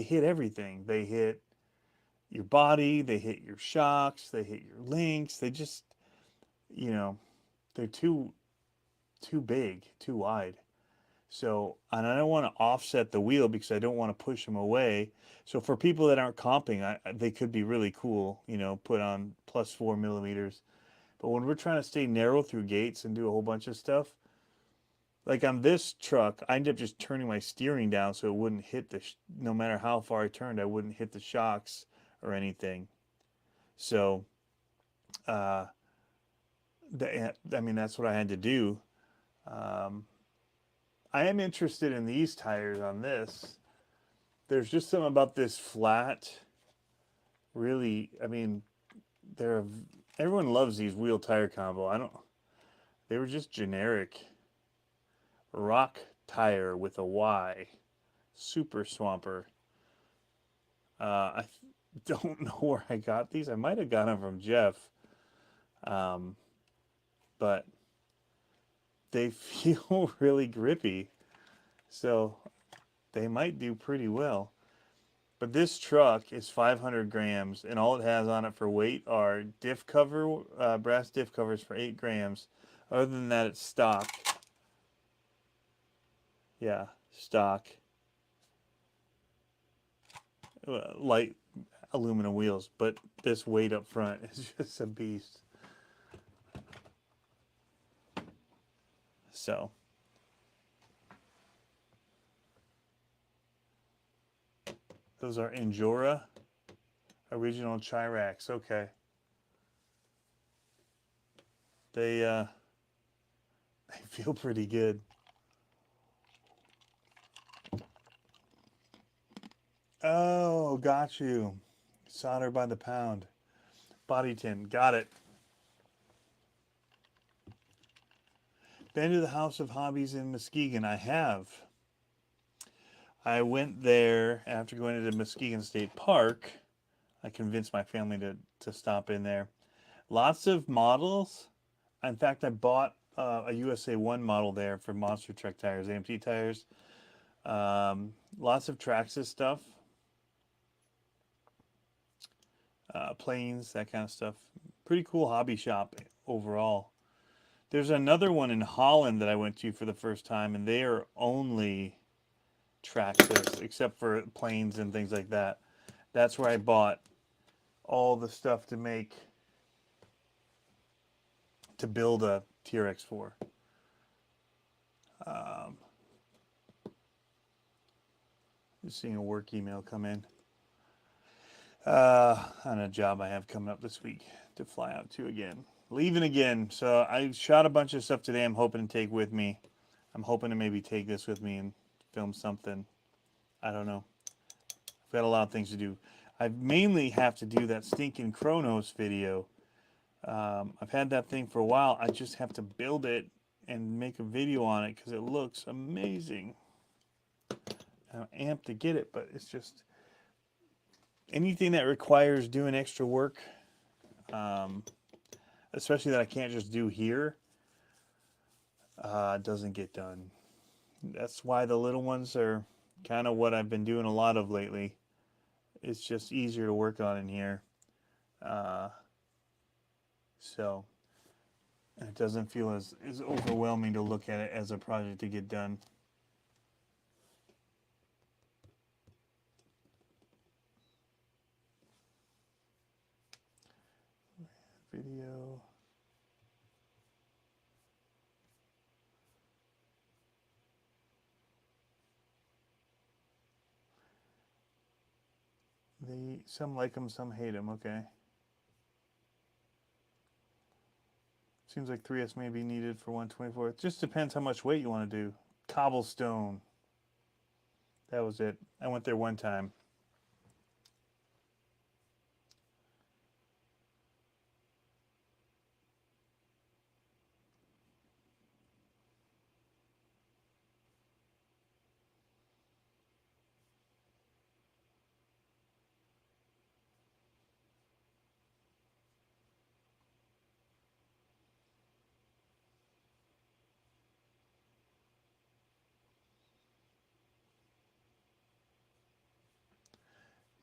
hit everything. They hit your body, they hit your shocks, they hit your links. They just, you know, they're too big, too wide. So, and I don't want to offset the wheel because I don't want to push them away. So for people that aren't comping, they could be really cool, put on +4 millimeters. But when we're trying to stay narrow through gates and do a whole bunch of stuff, like on this truck, I ended up just turning my steering down so it wouldn't hit no matter how far I turned, I wouldn't hit the shocks or anything. So, uh, I mean, that's what I had to do. Um, I am interested in these tires on this. There's just something about this flat. Really, I mean, they're everyone loves these wheel tire combo. I don't. They were just generic. Rock tire with a Y. Super Swamper. I don't know where I got these. I might have got them from Jeff. Um, but they feel really grippy. So they might do pretty well. But this truck is 500 grams, and all it has on it for weight are diff cover, brass diff covers for 8 grams. Other than that, it's stock. Yeah, stock. Light aluminum wheels, but this weight up front is just a beast. So. Those are Injora original Chirax. Okay. They they feel pretty good. Oh, got you. Solder by the pound. Body tin. Got it. been to the House of Hobbies in Muskegon? I have. I went there after going to Muskegon State Park. I convinced my family to stop in there. Lots of models. In fact, I bought a USA 1 model there for Monster Truck tires, AMT tires. Lots of Traxxas stuff. Planes, that kind of stuff. Pretty cool hobby shop overall. There's another one in Holland that I went to for the first time, and they are only Traxxas, except for planes and things like that. That's where I bought all the stuff to build a TRX-4. Just seeing a work email come in on a job I have coming up this week to fly out to again. Leaving again. So I shot a bunch of stuff today I'm hoping to take with me. I'm hoping to maybe take this with me and film something. I don't know. I've got a lot of things to do. I mainly have to do that stinking Chronos video. I've had that thing for a while. I just have to build it and make a video on it because it looks amazing. I'm amped to get it, but it's just anything that requires doing extra work, especially that I can't just do here, doesn't get done. That's why the little ones are kind of what I've been doing a lot of lately. It's just easier to work on in here. So it doesn't feel as overwhelming to look at it as a project to get done. Video. Some like them, some hate them. Okay. Seems like 3S may be needed for 124. It just depends how much weight you want to do. Cobblestone. That was it. I went there one time.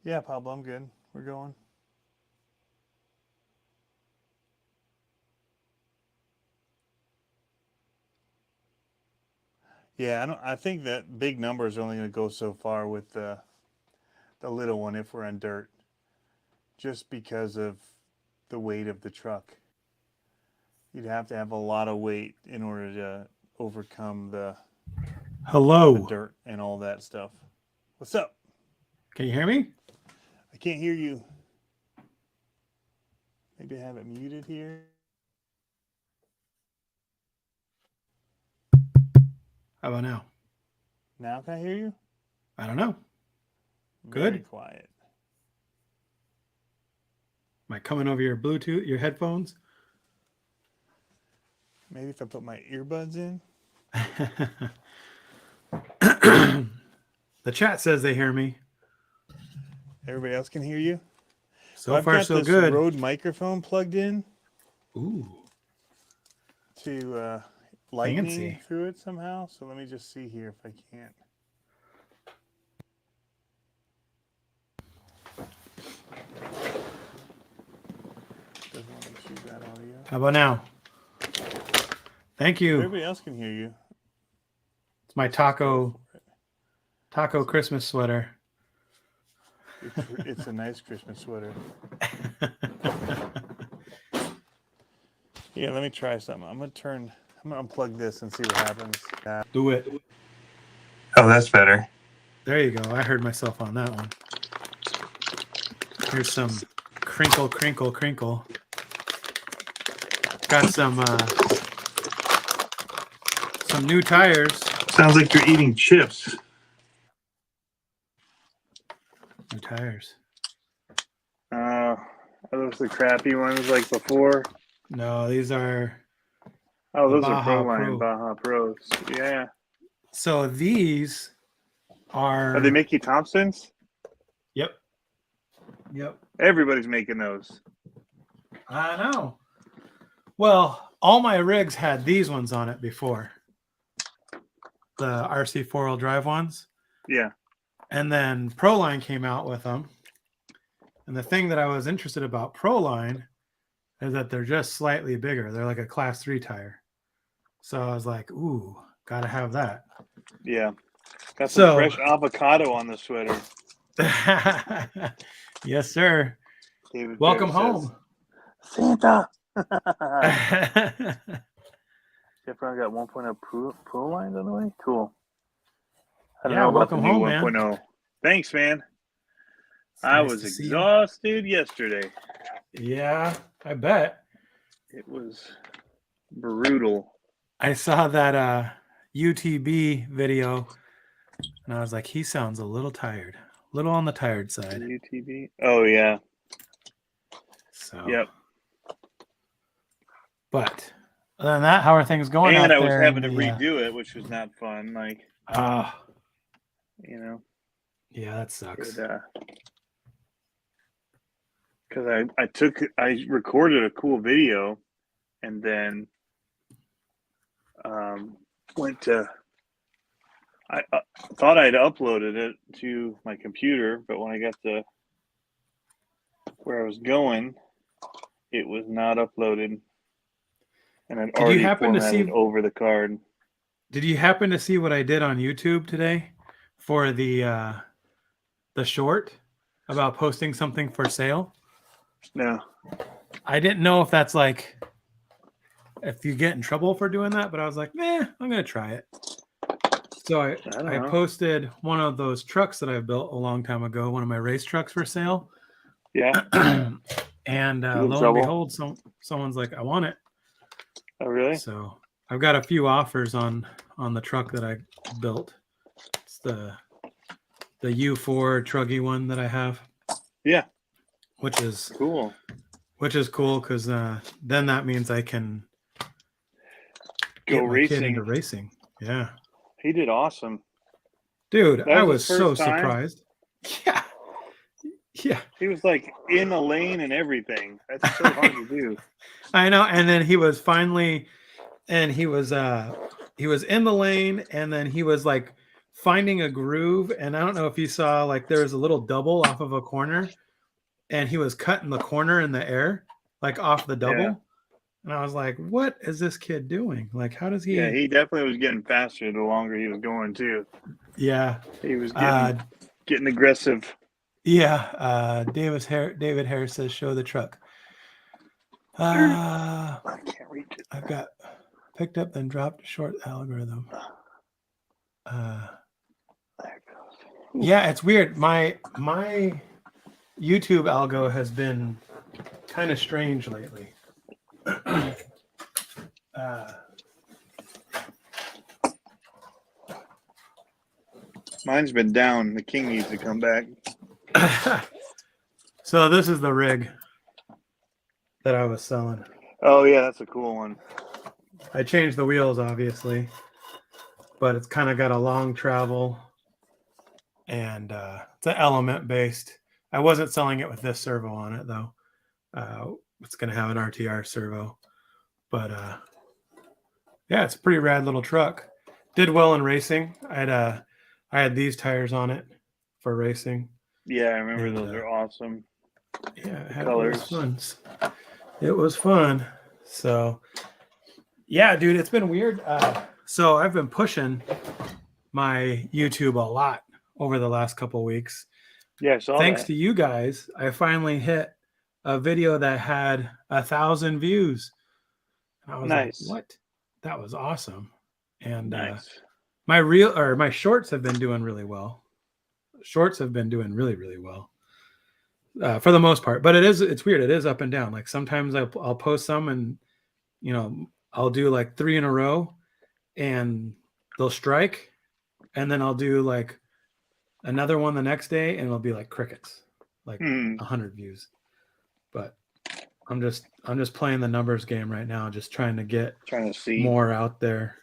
Yeah, Pablo, I'm good. We're going. Yeah, I think that big numbers are only going to go so far with the little one if we're on dirt, just because of the weight of the truck. You'd have to have a lot of weight in order to overcome the dirt and all that stuff. What's up? Can you hear me? I can't hear you. Maybe I have it muted here. How about now? Now can I hear you? I don't know. Very Good. quiet. Am I coming over your Bluetooth, your headphones? Maybe if I put my earbuds in. The chat says they hear me. Everybody else can hear you? So far, so good. I've got this Rode microphone plugged in. Ooh. To lightning through it somehow. So let me just see here if I can't. Doesn't want to choose that audio. How about now? Thank you. Everybody else can hear you. It's my taco Christmas sweater. It's a nice Christmas sweater. Yeah, let me try something. I'm gonna unplug this and see what happens. Do it. Oh, that's better. There you go. I heard myself on that one. Here's some crinkle, crinkle, crinkle. Got some new tires. Sounds like you're eating chips. New tires. Are those the crappy ones like before? No, these are Oh, The those are Baja Proline Pro. Baja Pros. Yeah. So these Are they Mickey Thompsons? Yep. Yep. Everybody's making those. I know. Well, all my rigs had these ones on it before. The RC 4-wheel drive ones. Yeah. And then Proline came out with them. And the thing that I was interested about Proline is that they're just slightly bigger. They're like a class 3 tire. So I was like, ooh, gotta have that. Yeah. Got some fresh avocado on the sweater. Yes, sir. David Welcome Bear home. Santa. Jeff Brown got 1.0 Pro lines on the way. Cool. I don't know about the welcome new home, 1.0. man. Thanks, man. It's I nice was to see you. exhausted yesterday. Yeah, I bet. It was brutal. I saw that UTB video and I was like, he sounds a little tired. A little on the tired side. UTV. Oh yeah. So Yep. But other than that, how are things going out And I there? was having to redo it, which was not fun. Like, you know. Yeah, that sucks. Because I recorded a cool video, and then I thought I'd uploaded it to my computer, but when I got to where I was going, it was not uploaded, and I'd already formatted over the card. Did you happen to see what I did on YouTube today for the short about posting something for sale? No. I didn't know if that's like if you get in trouble for doing that, but I was like, I'm gonna try it. So I posted one of those trucks that I built a long time ago, one of my race trucks for sale. Yeah. And lo and behold, someone's like, I want it. Oh, really? So I've got a few offers on the truck that I built. It's the U4 Truggy one that I have. Yeah. Which is cool. Which is cool because then that means I can go get my kid into racing. Yeah. He did awesome. Dude, I was so surprised. Yeah. Yeah. He was like in a lane and everything. That's so hard to do. I know. And then he was finally, and he was in the lane, and then he was like finding a groove. And I don't know if you saw, like, there was a little double off of a corner, and he was cutting the corner in the air, like off the double. Yeah. And I was like, what is this kid doing? Like, how does he? Yeah, he definitely was getting faster the longer he was going too. Yeah. He was getting aggressive. Yeah. David Harris says, show the truck. I can't reach it. I've got picked up then dropped short algorithm. There it goes. Yeah, it's weird. My YouTube algo has been kind of strange lately. Mine's been down. The king needs to come back. So this is the rig that I was selling. Oh yeah, that's a cool one. I changed the wheels, obviously, but it's kind of got a long travel, and it's an element based. I wasn't selling it with this servo on it though. It's going to have an RTR servo, but yeah, it's a pretty rad little truck. Did well in racing. I had these tires on it for racing. Yeah, I remember those are awesome. Yeah, it had colors. It was fun. So yeah, dude, it's been weird. So I've been pushing my YouTube a lot over the last couple of weeks. Yeah, I saw Thanks that. to you guys, I finally hit a video that had 1,000 views. I was like, what? That was awesome. And my shorts have been doing really well. Shorts have been doing really, really well for the most part. But it's weird. It is up and down. Like sometimes I'll post some and, you know, I'll do like 3 in a row and they'll strike. And then I'll do like another one the next day and it'll be like crickets, like 100 views. But I'm just playing the numbers game right now, just trying to see more out there.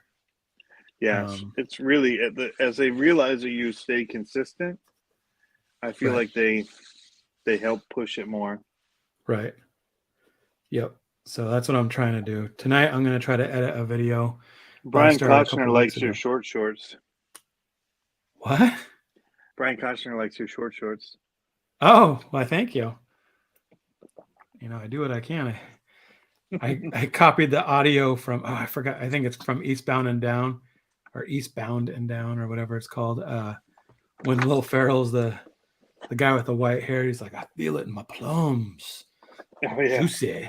Yes, it's really as they realize that you stay consistent. I feel like they help push it more. Right. Yep. So that's what I'm trying to do tonight. I'm going to try to edit a video. Brian Kochner likes your short shorts. What? Brian Kochner likes your short shorts. Oh, well, thank you. You know, I do what I can. I copied the audio from, I forgot. I think it's from Eastbound and Down or whatever it's called. When Will Ferrell's the guy with the white hair, he's like, I feel it in my plums. Oh, yeah. Juicy.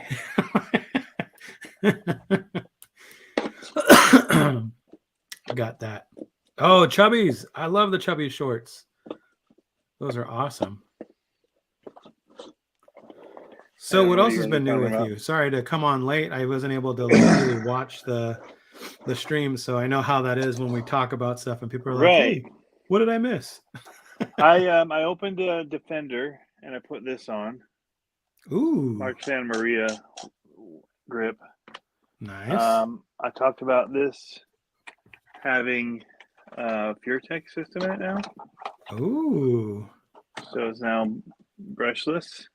Got that. Oh, Chubbies. I love the Chubbies shorts. Those are awesome. So what else has been new with you? Sorry to come on late. I wasn't able to really watch the stream, so I know how that is when we talk about stuff and people are like, hey, what did I miss? I opened a Defender and I put this on. Ooh. Mark Santa Maria grip. Nice. I talked about this having a PureTech system in it now. Ooh. So it's now brushless.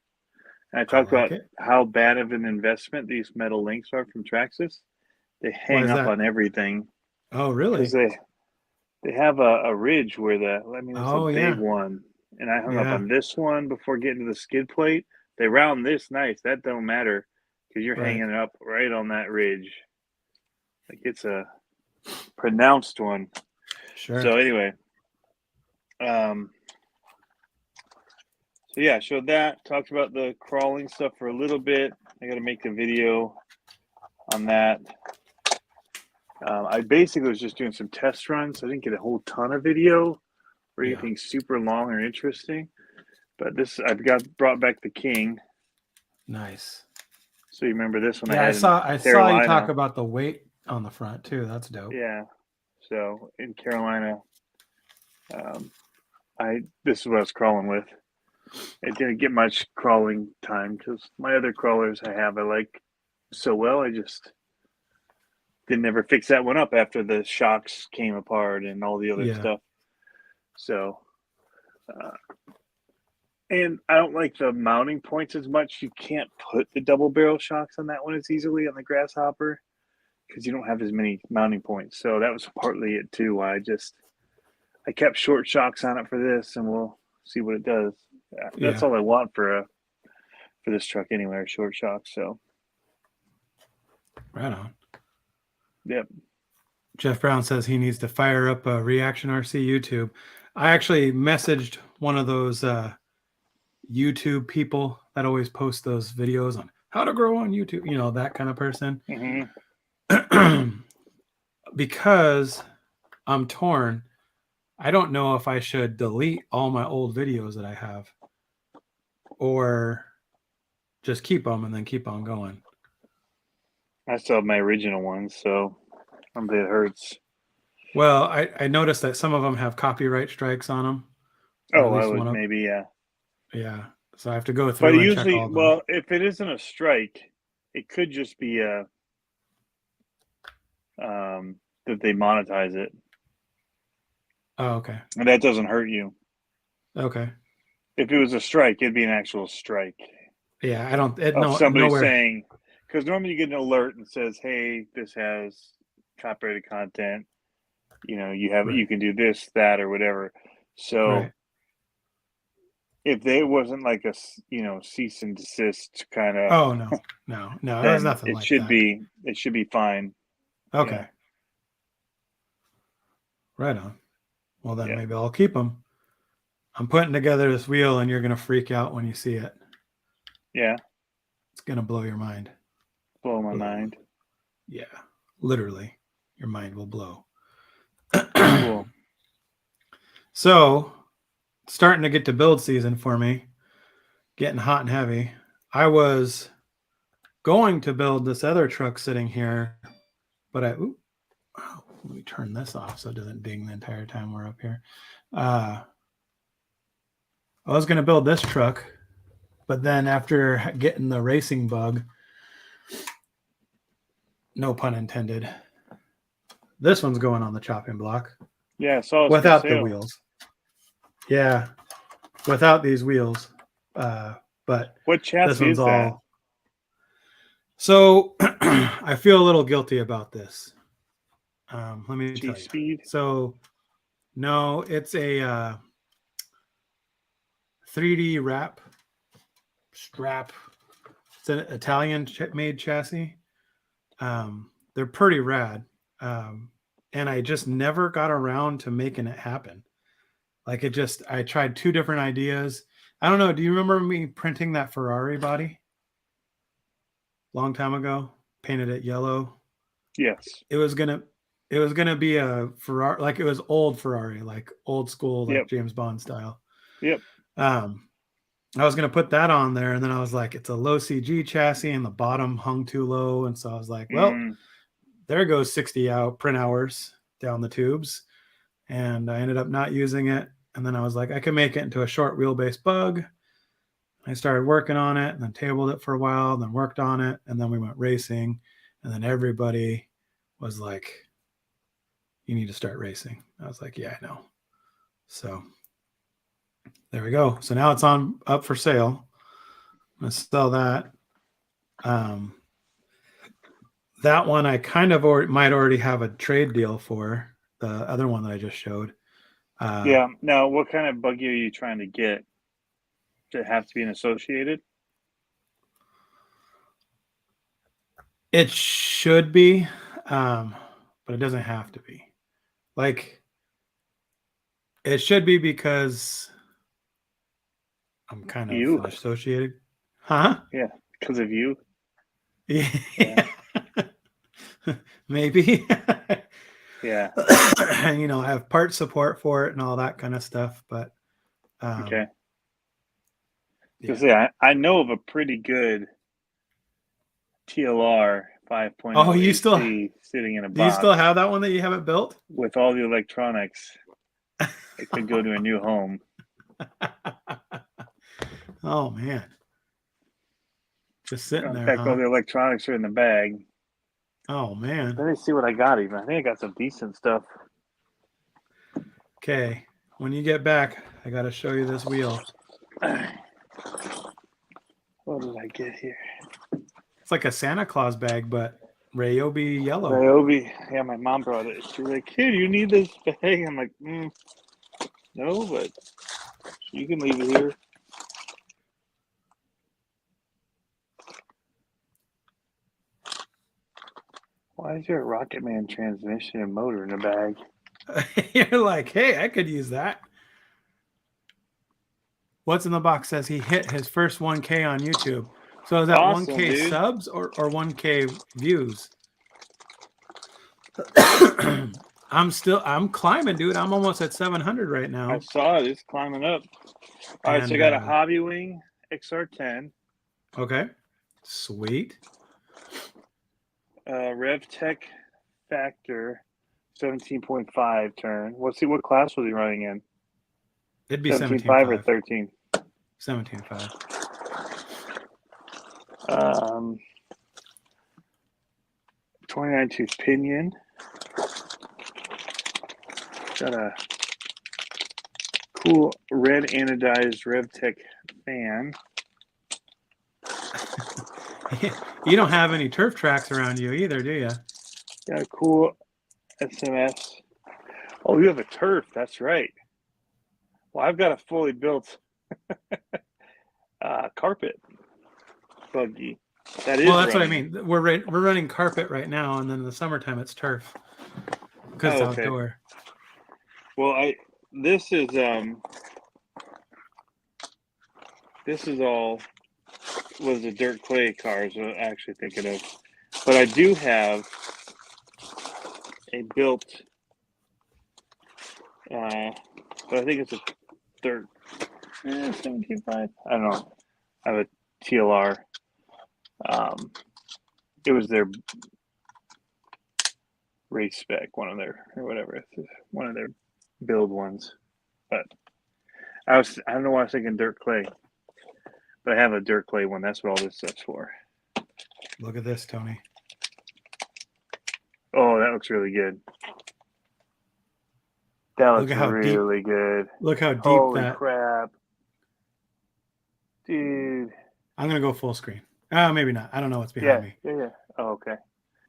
And I talked about how bad of an investment these metal links are from Traxxas. They hang up on everything. Oh, really? Because they have a ridge where it's a big one. And I hung up on this one before getting to the skid plate. They round this nice. That don't matter because you're hanging up right on that ridge. Like it's a pronounced one. Sure. So anyway, so yeah, showed that. Talked about the crawling stuff for a little bit. I got to make a video on that. I basically was just doing some test runs. I didn't get a whole ton of video or anything super long or interesting. But I've brought back the King. Nice. So you remember this one? Yeah, I saw you talk about the weight on the front too. That's dope. Yeah. So in Carolina, this is what I was crawling with. I didn't get much crawling time because my other crawlers I like so well. I just didn't ever fix that one up after the shocks came apart and all the other stuff. So, and I don't like the mounting points as much. You can't put the double barrel shocks on that one as easily on the Grasshopper because you don't have as many mounting points. So that was partly it too. Why I kept short shocks on it for this, and we'll see what it does. That's all I want for this truck anyway, are short shocks. So, right on. Yep. Jeff Brown says he needs to fire up a Reaction RC YouTube. I actually messaged one of those YouTube people that always post those videos on how to grow on YouTube, you know, that kind of person. Mm-hmm. Because I'm torn. I don't know if I should delete all my old videos that I have or just keep them and then keep on going. I still have my original ones, so it hurts. Well, I noticed that some of them have copyright strikes on them. Oh, I would maybe, yeah. Yeah. So I have to go through and usually, check all them. Well, if it isn't a strike, it could just be that they monetize it. Oh, okay. And that doesn't hurt you. Okay. If it was a strike, it'd be an actual strike. Yeah, I don't. Somebody saying, because normally you get an alert and says, "Hey, this has copyrighted content. You know, you can do this, that, or whatever." So, if there wasn't like a cease and desist kind of, oh no, there's nothing. It should be fine. Okay. Yeah. Right on. Well, then maybe I'll keep them. I'm putting together this wheel, and you're gonna freak out when you see it. Yeah. It's gonna blow your mind. Blow my mind. Yeah, literally, your mind will blow. Cool. So, starting to get to build season for me, getting hot and heavy. I was going to build this other truck sitting here, but let me turn this off so it doesn't ding the entire time we're up here. I was going to build this truck, but then after getting the racing bug, No pun intended. This one's going on the chopping block. Yeah, I saw it's for without the sale. wheels. Yeah, without these wheels. But What this chassis one's is that? all. So I feel a little guilty about this. Let me tell you. G-Speed? So no, it's a 3D wrap strap. It's an Italian-made chassis. They're pretty rad. And I just never got around to making it happen. Like I tried 2 different ideas. I don't know. Do you remember me printing that Ferrari body? Long time ago, painted it yellow. Yes. It was gonna be a Ferrari, like it was old Ferrari, like old school, like Yep. James Bond style. Yep. I was gonna put that on there, and then I was like, it's a low CG chassis, and the bottom hung too low, and so I was like, well, there goes 60 print hours down the tubes, and I ended up not using it. And then I was like, I can make it into a short wheelbase bug. I started working on it and then tabled it for a while, then worked on it, and then we went racing, and then everybody was like, you need to start racing. I was like, yeah, I know. So there we go. So now it's up for sale. I'm gonna sell that. That one I kind of might already have a trade deal for, the other one that I just showed. Yeah. Now, what kind of buggy are you trying to get? Does it have to be an Associated? It should be, but it doesn't have to be. Like, it should be because I'm kind of You? an Associated. Huh? Yeah, because of you. Yeah. Maybe. Yeah. And, you know, I have part support for it and all that kind of stuff, but Okay. yeah. Because I know of a pretty good TLR 5.0 Oh, you AC still sitting in a box. Do you still have that one that you haven't built? With all the electronics? It could go to a new home. Oh man. Just sitting In there, fact, all huh? the electronics are in the bag. Oh man. Let me see what I got even. I think I got some decent stuff. Okay. When you get back, I got to show you this wheel. What did I get here? It's like a Santa Claus bag, but Ryobi yellow. Ryobi. Yeah, my mom brought it. She was like, "Here, you need this bag." I'm like, no, but you can leave it here. Why is there a Rocket Man transmission and motor in the bag? You're like, hey, I could use that. What's in the box says he hit his first 1K on YouTube. So is that Awesome, 1K dude. subs or 1K views? I'm climbing, dude. I'm almost at 700 right now. I saw it. It's climbing up. All right, so I got a Hobbywing XR10. Okay. Sweet. RevTech Factor 17.5 turn. Let's see, what class was he running in? It'd be 17.5 or 13? 17.5. 29 tooth pinion. Got a cool red anodized RevTech fan. You don't have any turf tracks around you either, do you? Got a cool SMS. Oh, you have a turf. That's right. Well, I've got a fully built carpet buggy. That is. Well, that's running. What I mean. We're running carpet right now, and then in the summertime it's turf because it's outdoor. Well, this is all was the dirt clay cars I'm actually thinking of, but I do have a built. But I think it's a dirt 17.5. I don't know. I have a TLR. It was their race spec, one of their build ones. But I don't know why I was thinking dirt clay, but I have a dirt clay one. That's what all this stuff's for. Look at this, Tony. Oh, that looks really good. That Look looks at how really good. Look how deep Holy that. crap. Dude. I'm gonna go full screen. Maybe not. I don't know what's behind me. Yeah. Oh, okay.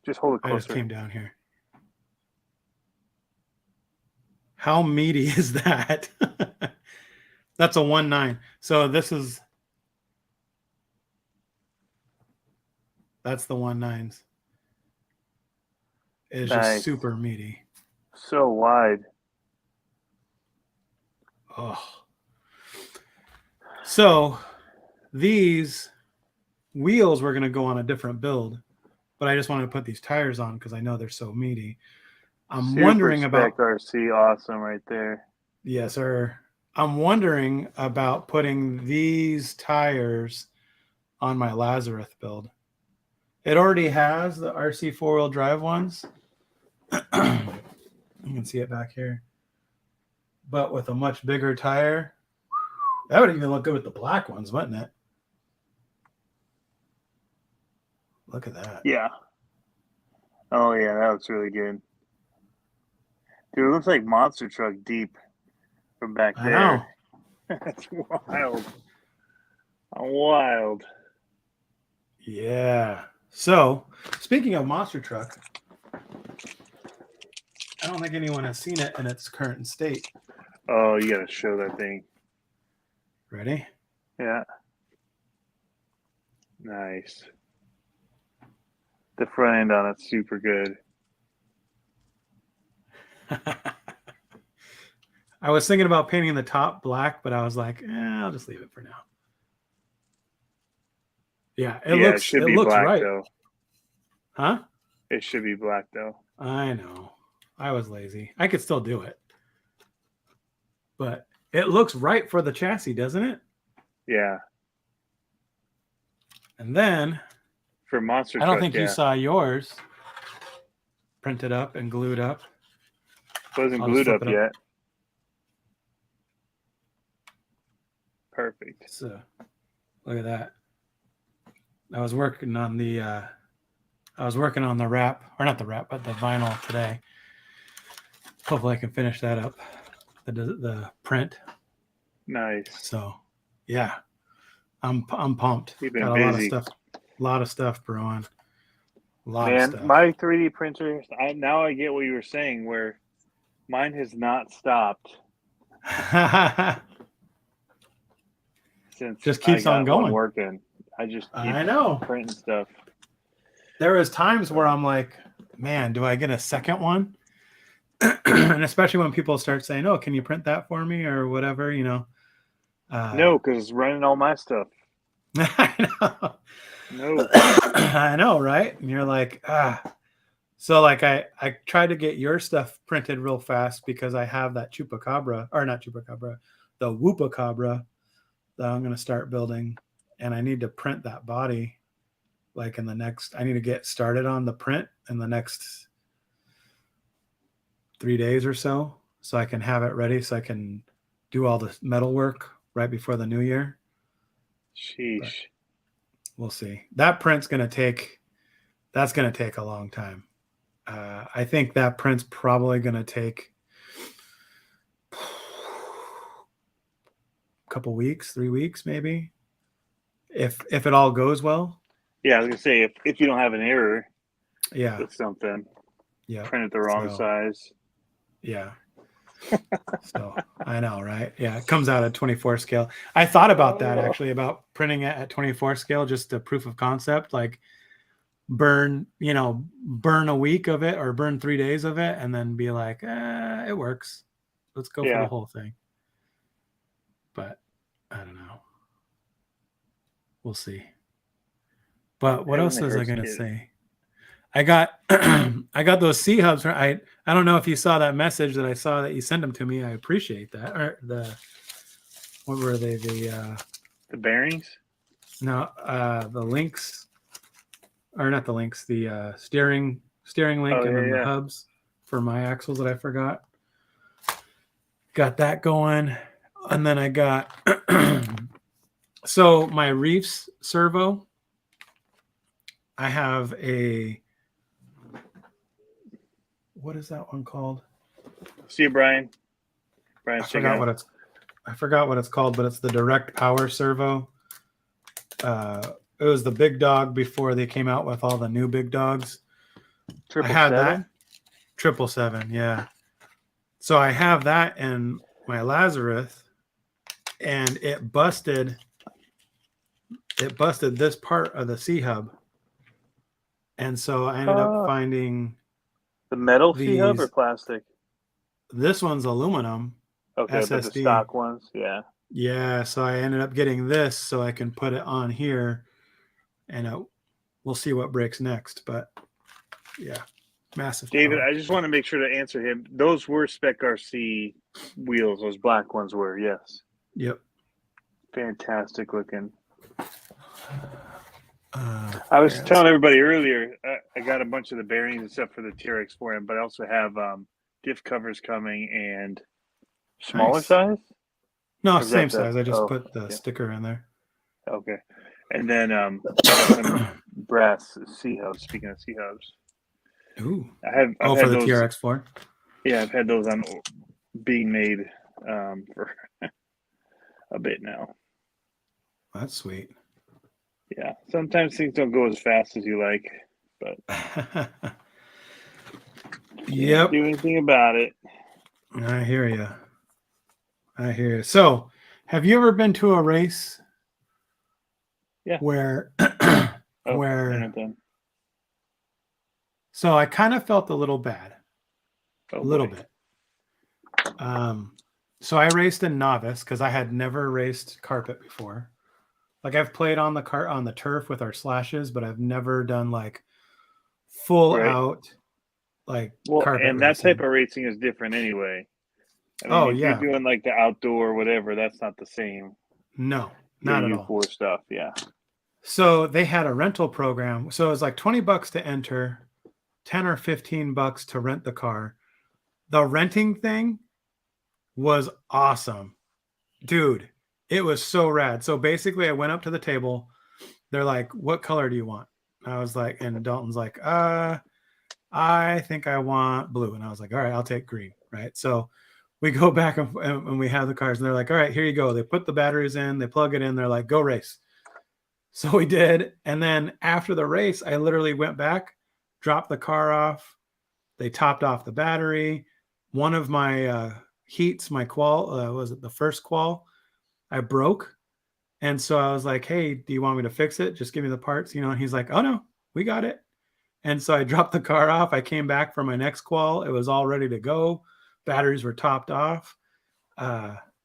Just hold it I just closer. came down here. How meaty is that? That's a 1.9. So that's the 1.9s. It's Nice. just super meaty. So wide. Oh. So these wheels were going to go on a different build, but I just wanted to put these tires on because I know they're so meaty. I'm Super wondering Spec about RC, awesome right there. Yes, sir. I'm wondering about putting these tires on my Lazarus build. It already has the RC four-wheel drive ones. You can see it back here. But with a much bigger tire. That would even look good with the black ones, wouldn't it? Look at that. Yeah. Oh, yeah, that looks really good. Dude, it looks like monster truck deep from back I there. know. That's wild. Wild. Yeah. So, speaking of monster truck, I don't think anyone has seen it in its current state. Oh, you got to show that thing. Ready? Yeah. Nice. The front end on it's super good. I was thinking about painting the top black, but I was like, I'll just leave it for now. Yeah, it should be looks black right. though. Huh? It should be black though. I know. I was lazy. I could still do it. But it looks right for the chassis, doesn't it? Yeah. And then For monster I don't truck, think you saw yours printed up and glued up. Wasn't I'll glued just up flip it yet. Perfect. So look at that. I was working on the wrap, or not the wrap, but the vinyl today. Hopefully I can finish that up. The print. Nice. So yeah. I'm pumped. You've been Got a busy. lot of stuff brewing. A lot of Man, stuff. my 3D printer, now I get what you were saying, where mine has not stopped since Just keeps I got on going. one working. I just keep I know. printing stuff. There was times where I'm like, man, do I get a second one? And especially when people start saying, oh, can you print that for me or whatever, you know? No, because it's running all my stuff. I know. No. I know, right? And you're like, So like I tried to get your stuff printed real fast because I have that Chupacabra, or not Chupacabra, the Whoopacabra that I'm going to start building. And I need to print that body like I need to get started on the print in the next 3 days or so I can have it ready so I can do all the metal work right before the new year. Sheesh. But we'll see. That print's going to take a long time. I think that print's probably going to take a couple weeks, 3 weeks, maybe, if it all goes well. Yeah, I was gonna say if you don't have an error, Yeah, with something, yeah, print it the wrong size. Yeah. So I know, right? Yeah, it comes out at 24 scale. I thought about that actually, about printing it at 24 scale, just a proof of concept, like burn a week of it or burn 3 days of it and then be like, it works. Let's go for the whole thing. But I don't know. We'll see. But what else was I going to say? I got those C hubs. I don't know if you saw that message that I saw that you sent them to me. I appreciate that. Or what were they? The bearings? No, the links, or not the links. The steering link and then the hubs for my axles that I forgot. Got that going, and then I got so my Reefs servo. I have a what is that one called? See you, Brian. Brian's I checking forgot out. what it's called, but it's the direct power servo. It was the big dog before they came out with all the new big dogs. I had 777? that 777, yeah. So I have that in my Lazarus, and it busted this part of the C hub, and so I ended up finding The metal C-hub or these. plastic? This one's aluminum. Okay, but the SSD. stock ones, yeah. Yeah, so I ended up getting this so I can put it on here, and we'll see what breaks next. But yeah, massive. David, power. I just want to make sure to answer him. Those were Spec RC wheels. Those black ones were, yes. Yep. Fantastic looking. I was telling everybody earlier, I got a bunch of the bearings and stuff for the TRX for him, but I also have diff covers coming and smaller size? No, Or is same that the- size. I just oh, put the yeah. sticker in there. Okay. And then some brass C-hubs, speaking of C-hubs. Ooh. I've for had the those, TRX4? Yeah, I've had those on being made for a bit now. That's sweet. Yeah, sometimes things don't go as fast as you like, but Yep. can't do anything about it. I hear you. So, have you ever been to a race? Yeah. Where, Anything. So I kind of felt a little bad, Oh, a little boy. bit. So I raced in novice because I had never raced carpet before. Like I've played on the turf with our slashes, but I've never done like full out like carpet and that racing. type of racing is different anyway. I mean, if yeah. you're doing like the outdoor whatever, that's not the same. No, not at all. U4 stuff, yeah. So they had a rental program. So it was like $20 to enter, 10 or $15 to rent the car. The renting thing was awesome. Dude, it was so rad. So basically I went up to the table. They're like, what color do you want? I was like, and Dalton's like, I think I want blue. And I was like, all right, I'll take green. Right. So we go back and we have the cars and they're like, all right, here you go. They put the batteries in, they plug it in. They're like, go race. So we did. And then after the race, I literally went back, dropped the car off. They topped off the battery. One of my heats, my qual, was it the first qual? I broke. And so I was like, hey, do you want me to fix it? Just give me the parts, And he's like, oh no, we got it. And so I dropped the car off. I came back for my next qual. It was all ready to go. Batteries were topped off.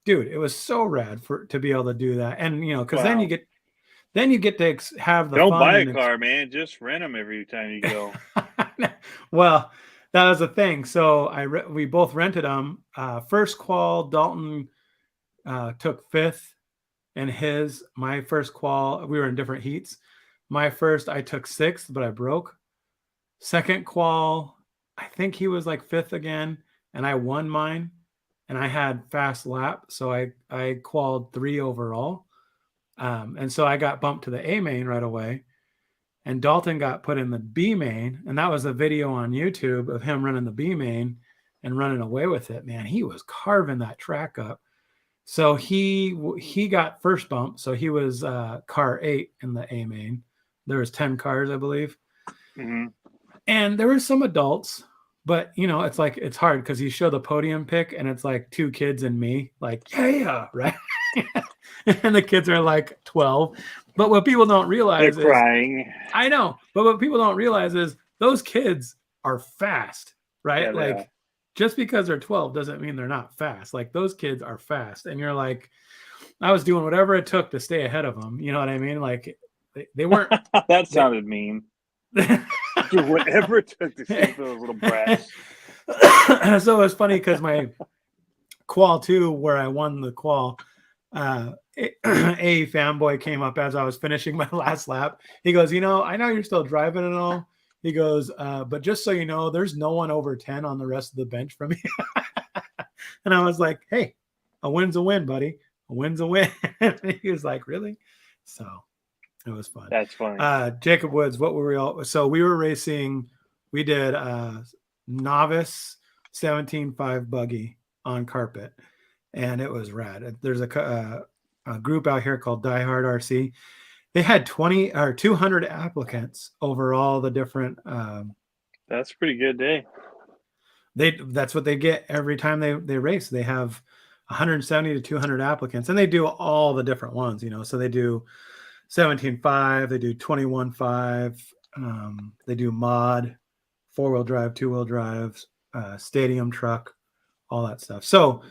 Dude, it was so rad to be able to do that. And, because then you get to have the Don't fun. buy a car, man. Just rent them every time you go. Well, that was the thing. So we both rented them. First qual, Dalton took fifth in my first qual. We were in different heats. My first, I took sixth, but I broke. Second qual, I think he was like fifth again, and I won mine, and I had fast lap, so I qualied 3 overall. And so I got bumped to the A main right away, and Dalton got put in the B main, and that was a video on YouTube of him running the B main and running away with it. Man, he was carving that track up. So he got first bump, so he was car 8 in the A main. There was 10 cars, I believe. Mm-hmm. And there were some adults, but it's like, it's hard because you show the podium pic and it's like 2 kids and me, like, yeah, right. And the kids are like 12. But what people don't realize They're crying. I know, but what people don't realize is those kids are fast, right? Yeah, like just because they're 12 doesn't mean they're not fast. Like those kids are fast. And you're like, I was doing whatever it took to stay ahead of them. You know what I mean? Like they weren't. That sounded mean. Do whatever it took to see those little brats. So it was funny because my qual 2, where I won the qual, a fanboy came up as I was finishing my last lap. He goes, I know you're still driving and all. He goes, but just so you know, there's no one over 10 on the rest of the bench from me. And I was like, hey, a win's a win, buddy. A win's a win. And he was like, really? So it was fun. That's funny. Jacob Woods, what were we all? So we were racing. We did novice 17.5 buggy on carpet, and it was rad. There's a group out here called Die Hard RC. They had 20 or 200 applicants over all the different. That's a pretty good day. That's what they get every time they race. They have 170 to 200 applicants, and they do all the different ones. So they do 17.5, they do 21.5, they do mod, 4-wheel drive, 2-wheel drives, stadium truck, all that stuff. So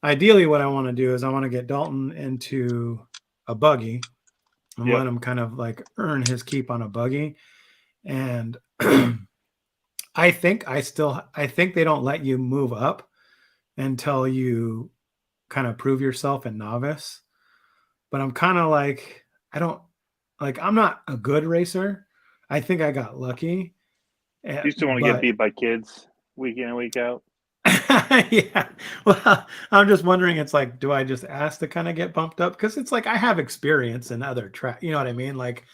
ideally what I want to do is I want to get Dalton into a buggy and let him kind of like earn his keep on a buggy. And I think they don't let you move up until you kind of prove yourself in novice. But I'm kind of like, I'm not a good racer. I think I got lucky. You still want to get beat by kids week in and week out? Yeah. Well, I'm just wondering, it's like, do I just ask to kind of get bumped up? Because it's like I have experience in other track. You know what I mean? Like,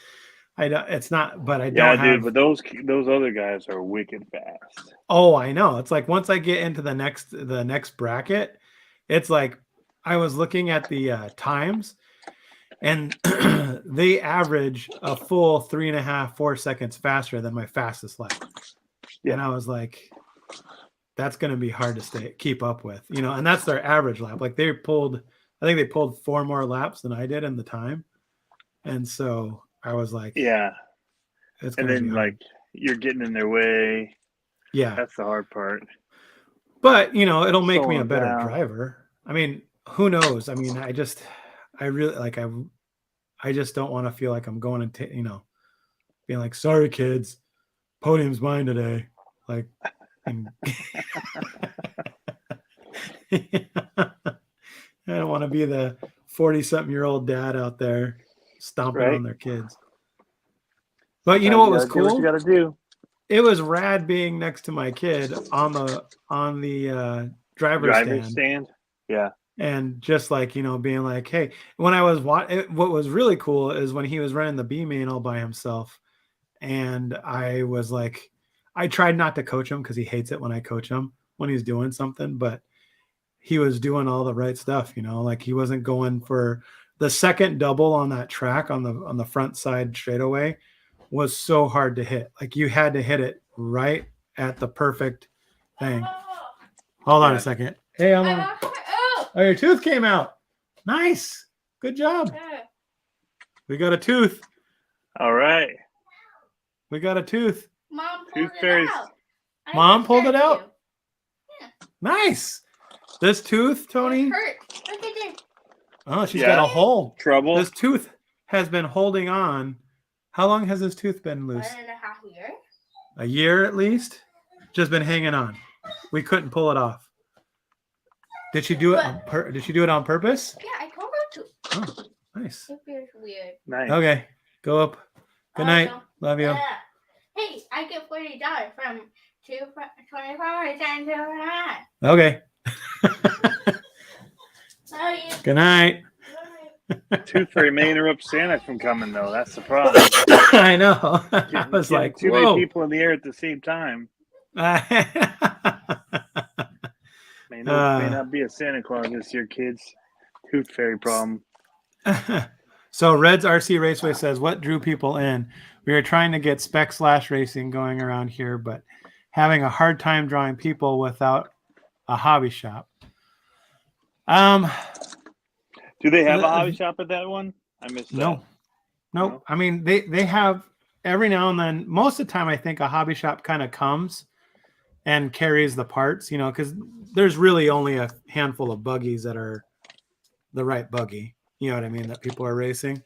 it's not, but I don't have. Dude, but those other guys are wicked fast. Oh, I know. It's like once I get into the next bracket, it's like I was looking at the times, and they average a full 3.5-4 seconds faster than my fastest lap. Yeah. And I was like, that's going to be hard to keep up with, and that's their average lap. Like I think they pulled 4 more laps than I did in the time. And so I was like, yeah, and then like you're getting in their way. Yeah. That's the hard part. But, it'll make me a better driver. I mean, who knows? I mean, I just don't want to feel like I'm going and, being like, sorry, kids, podium's mine today. Like, I don't want to be the 40-something-year-old dad out there stomping on their kids. But you know what was cool? What you got to do. It was rad being next to my kid on the driver's stand. Yeah. And just like, being like, hey, when I was what was really cool is when he was running the B main all by himself. And I was like, I tried not to coach him because he hates it when I coach him when he's doing something, but he was doing all the right stuff, like he wasn't going for the second double on that track on the front side straightaway was so hard to hit. Like you had to hit it right at the perfect thing. Hold on a second. Hey, oh, your tooth came out. Nice. Good job. We got a tooth. All right. We got a tooth. Mom pulled it out. Mom pulled it out? Yeah. Nice. This tooth, Tony? It hurt. Look at this. Oh, she's got a hole. Trouble. This tooth has been holding on. How long has this tooth been loose? 1.5 years. A year at least? Just been hanging on. We couldn't pull it off. Did she do it on purpose? Yeah, I told her to. Oh, nice. It feels weird. Nice. Okay. Go up. Good night. No. Love you. Hey, I get $40 from 24 times overnight. Okay. Love you. Good night. Tooth Fairy may interrupt Santa from coming, though. That's the problem. I know. I was like, too many people in the air at the same time. May not be a Santa Claus this year, kids. Tooth Fairy problem. So Red's RC Raceway says, what drew people in? We are trying to get spec slash racing going around here, but having a hard time drawing people without a hobby shop. Do they have a hobby shop at that one? I missed that. No. Nope. I mean, they have every now and then. Most of the time, I think a hobby shop kind of comes and carries the parts, because there's really only a handful of buggies that are the right buggy. You know what I mean? That people are racing.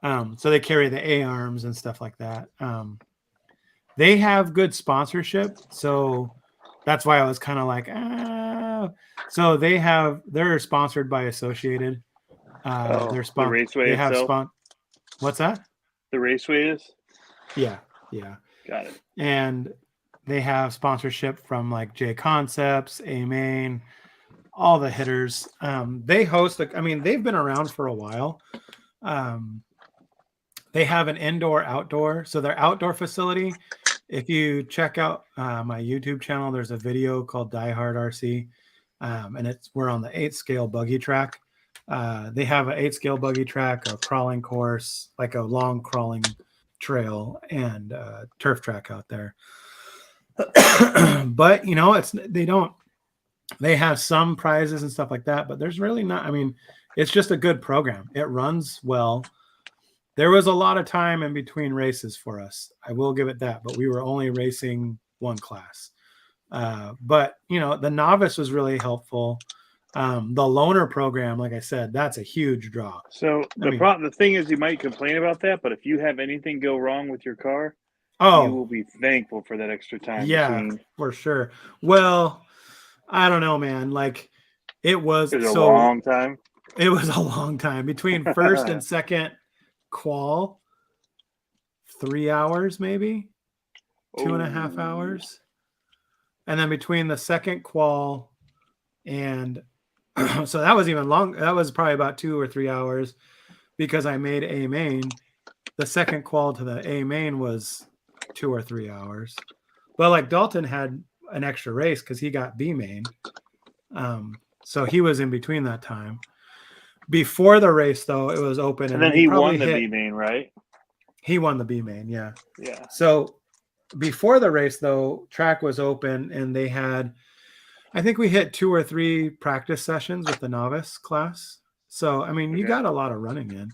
So they carry the A-arms and stuff like that. They have good sponsorship. So that's why I was kind of like, So they're sponsored by Associated. The Raceway itself? What's that? The Raceway is? Yeah. Got it. And they have sponsorship from like J Concepts, A-Main, all the hitters. They host, they've been around for a while. They have an indoor outdoor. So their outdoor facility If you check out my YouTube channel, there's a video called Die Hard RC, and we're on the 8 scale buggy track. They have an 8 scale buggy track, a crawling course, like a long crawling trail, and turf track out there. But they have some prizes and stuff like that, but there's really not. I mean, it's just a good program. It runs well. There was a lot of time in between races for us. I will give it that, but we were only racing one class. But the novice was really helpful. The loaner program, like I said, that's a huge draw. So the thing is, you might complain about that, but if you have anything go wrong with your car, you will be thankful for that extra time. Yeah, for sure. Well, I don't know, man. Like it was a long time. It was a long time between first and second qual. 3 hours, maybe 2.5 hours, and then between the second qual and so that was even long. That was probably about 2 or 3 hours because I made A main. The second qual to the A main was 2 or 3 hours. Well, like Dalton had an extra race because he got B main. So he was in between that time. Before the race, though, it was open. And then he won the B main, right? He won the B main, yeah. Yeah. So before the race, though, track was open and they had, I think we hit 2 or 3 practice sessions with the novice class. So, I mean, you got a lot of running in.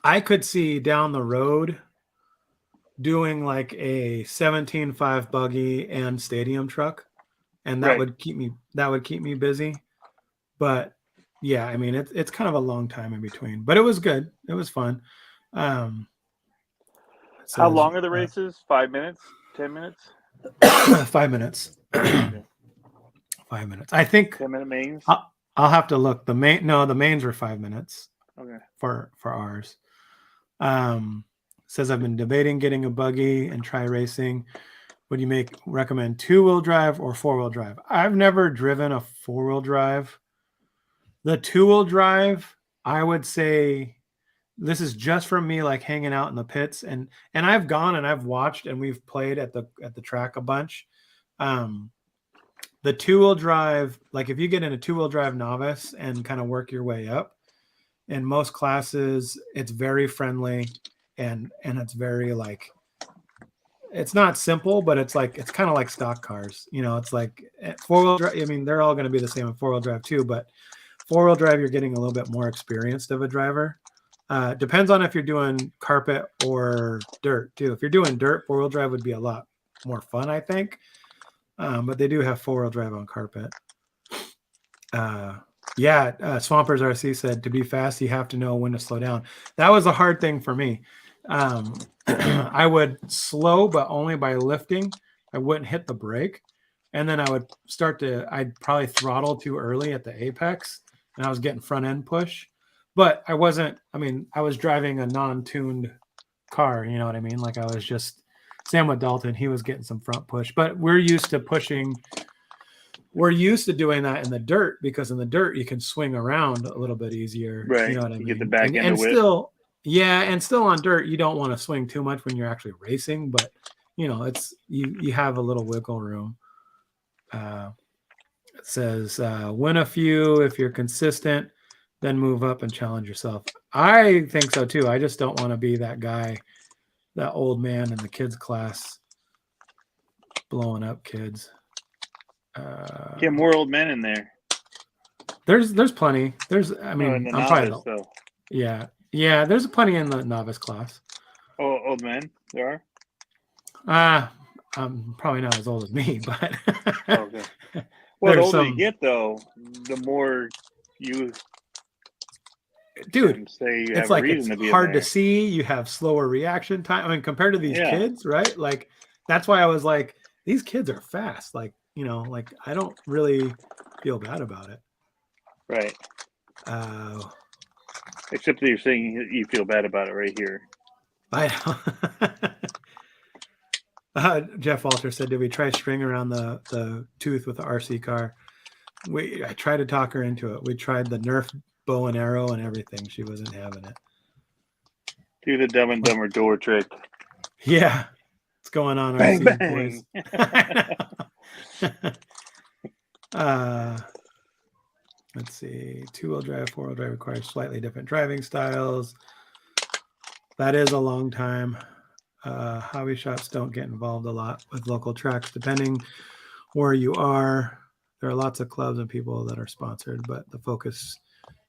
I could see down the road doing like a 17.5 buggy and stadium truck, and that would keep me busy. But yeah, I mean, it's kind of a long time in between, but it was good. It was fun. How long are the races? 5 minutes? 10 minutes? 5 minutes. 5 minutes. I think 10-minute mains. I'll have to look. The mains were 5 minutes. Okay. For ours. Says I've been debating getting a buggy and try racing. Would you recommend 2-wheel drive or 4-wheel drive? I've never driven a 4-wheel drive. The 2-wheel drive, I would say, this is just from me like hanging out in the pits, and I've gone and I've watched and we've played at the track a bunch. The 2-wheel drive, like if you get in a 2-wheel drive novice and kind of work your way up, in most classes, it's very friendly and it's very like, it's not simple, but it's kind of like stock cars. It's like 4-wheel drive. I mean, they're all going to be the same in 4-wheel drive too, but 4-wheel drive, you're getting a little bit more experienced of a driver. Depends on if you're doing carpet or dirt too. If you're doing dirt, 4-wheel drive would be a lot more fun, I think. But they do have 4-wheel drive on carpet. Swampers RC said to be fast, you have to know when to slow down. That was a hard thing for me. I would slow, but only by lifting. I wouldn't hit the brake. And then I'd probably throttle too early at the apex, and I was getting front end push. But I was driving a non-tuned car, you know what I mean? Like I was just, same with Dalton, he was getting some front push. But we're used to doing that in the dirt, because in the dirt you can swing around a little bit easier. Right. You know what I mean? You get the back end and whip. Still on dirt, you don't want to swing too much when you're actually racing, but it's you have a little wiggle room. It says win a few if you're consistent, then move up and challenge yourself. I think so too. I just don't want to be that guy, that old man in the kids class blowing up kids. Get more old men in there. There's plenty. I'm novice, probably though. Yeah. There's plenty in the novice class. Oh, old men there are. I'm probably not as old as me, but okay. Well, the older you get, though, the more you. Dude, say it's like it's hard to see. You have slower reaction time. I mean, compared to these kids, right? Like that's why I was like, these kids are fast. Like, like I don't really feel bad about it. Right. Except that you're saying you feel bad about it right here. I know. Jeff Walter said, did we try string around the tooth with the RC car? I tried to talk her into it. We tried the Nerf bow and arrow and everything. She wasn't having it. Do the Dumb and Dumber door trick. Yeah. What's going on, Bang, RC bang. boys? Let's see. 2-wheel drive, 4-wheel drive requires slightly different driving styles. That is a long time. Hobby shops don't get involved a lot with local tracks, depending where you are. There are lots of clubs and people that are sponsored, but the focus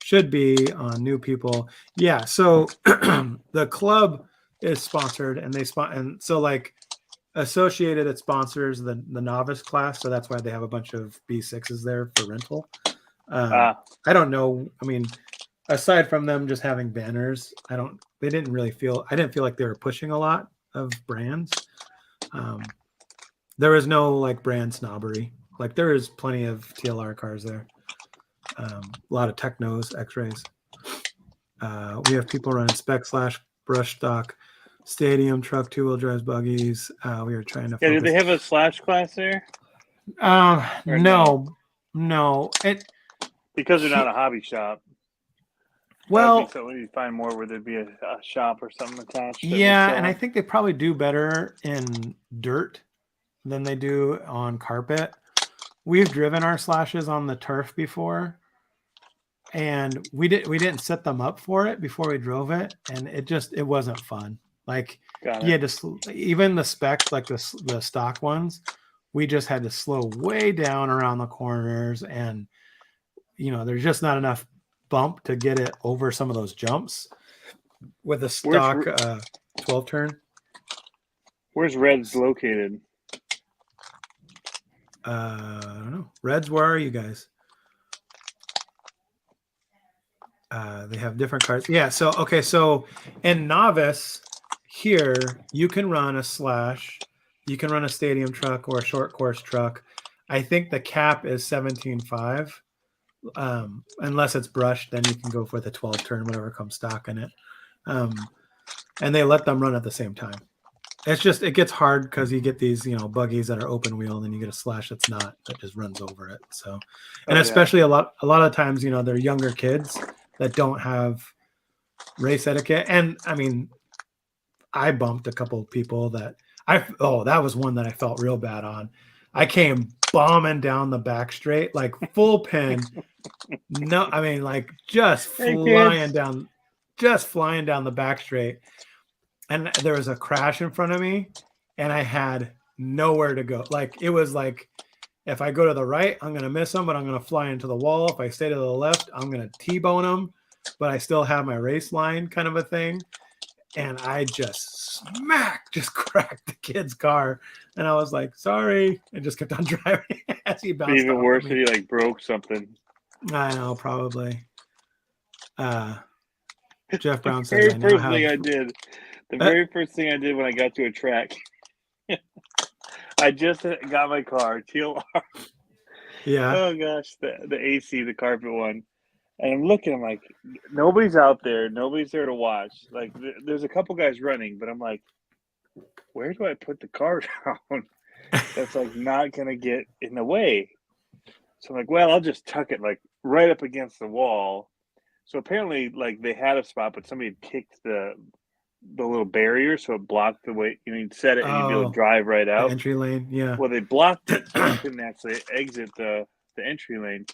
should be on new people. Yeah. So the club is sponsored, and and so like Associated, it sponsors the novice class, so that's why they have a bunch of B6s there for rental. I don't know. I mean, aside from them just having banners, I didn't feel like they were pushing a lot of brands. There was no like brand snobbery. Like there is plenty of TLR cars there. A lot of Technos, X-Rays. We have people running spec / brush stock, stadium truck, 2-wheel drives, buggies. We are trying to. Yeah, do they have a slash class there? No. Because they're not a hobby shop. Well, so you find more where there'd be a shop or something attached. Yeah, and I think they probably do better in dirt than they do on carpet. We've driven our slashes on the turf before, and we didn't set them up for it before we drove it, and it wasn't fun. Like you had to even the specs, like the stock ones, we just had to slow way down around the corners, and there's just not enough bump to get it over some of those jumps with a stock 12 turn. Where's Reds located? I don't know. Reds, where are you guys? They have different cars. Yeah. So in novice here, you can run a slash, you can run a stadium truck or a short course truck. I think the cap is 17.5. Unless it's brushed, then you can go for the 12 turn, whatever comes stock in it. And they let them run at the same time. It gets hard because you get these, buggies that are open wheel, and then you get a slash that's not, that just runs over it. So, and especially a lot of times, they're younger kids that don't have race etiquette. And I mean, I bumped a couple of people that that was one that I felt real bad on. I came bombing down the back straight, like full pin. No, I mean, like just flying down the back straight. And there was a crash in front of me, and I had nowhere to go. Like it was like, if I go to the right, I'm going to miss them, but I'm going to fly into the wall. If I stay to the left, I'm going to T-bone them, but I still have my race line, kind of a thing. And I just cracked the kid's car. And I was like, sorry. And just kept on driving as he bounced. Even worse if he like broke something. I know, probably. Jeff Brown says, The very first thing I did when I got to a track, I just got my car, TLR. Yeah. Oh gosh, the AC, the carpet one. And I'm looking, I'm like, nobody's out there. Nobody's there to watch. Like, there's a couple guys running, but I'm like, where do I put the car down? That's like not going to get in the way. So I'm like, well, I'll just tuck it like right up against the wall. So apparently, like, they had a spot, but somebody had kicked the little barrier, so it blocked the way. You'd set it and you'd be able to drive right out. Entry lane, yeah. Well, they blocked it, so I couldn't actually exit the entry lane.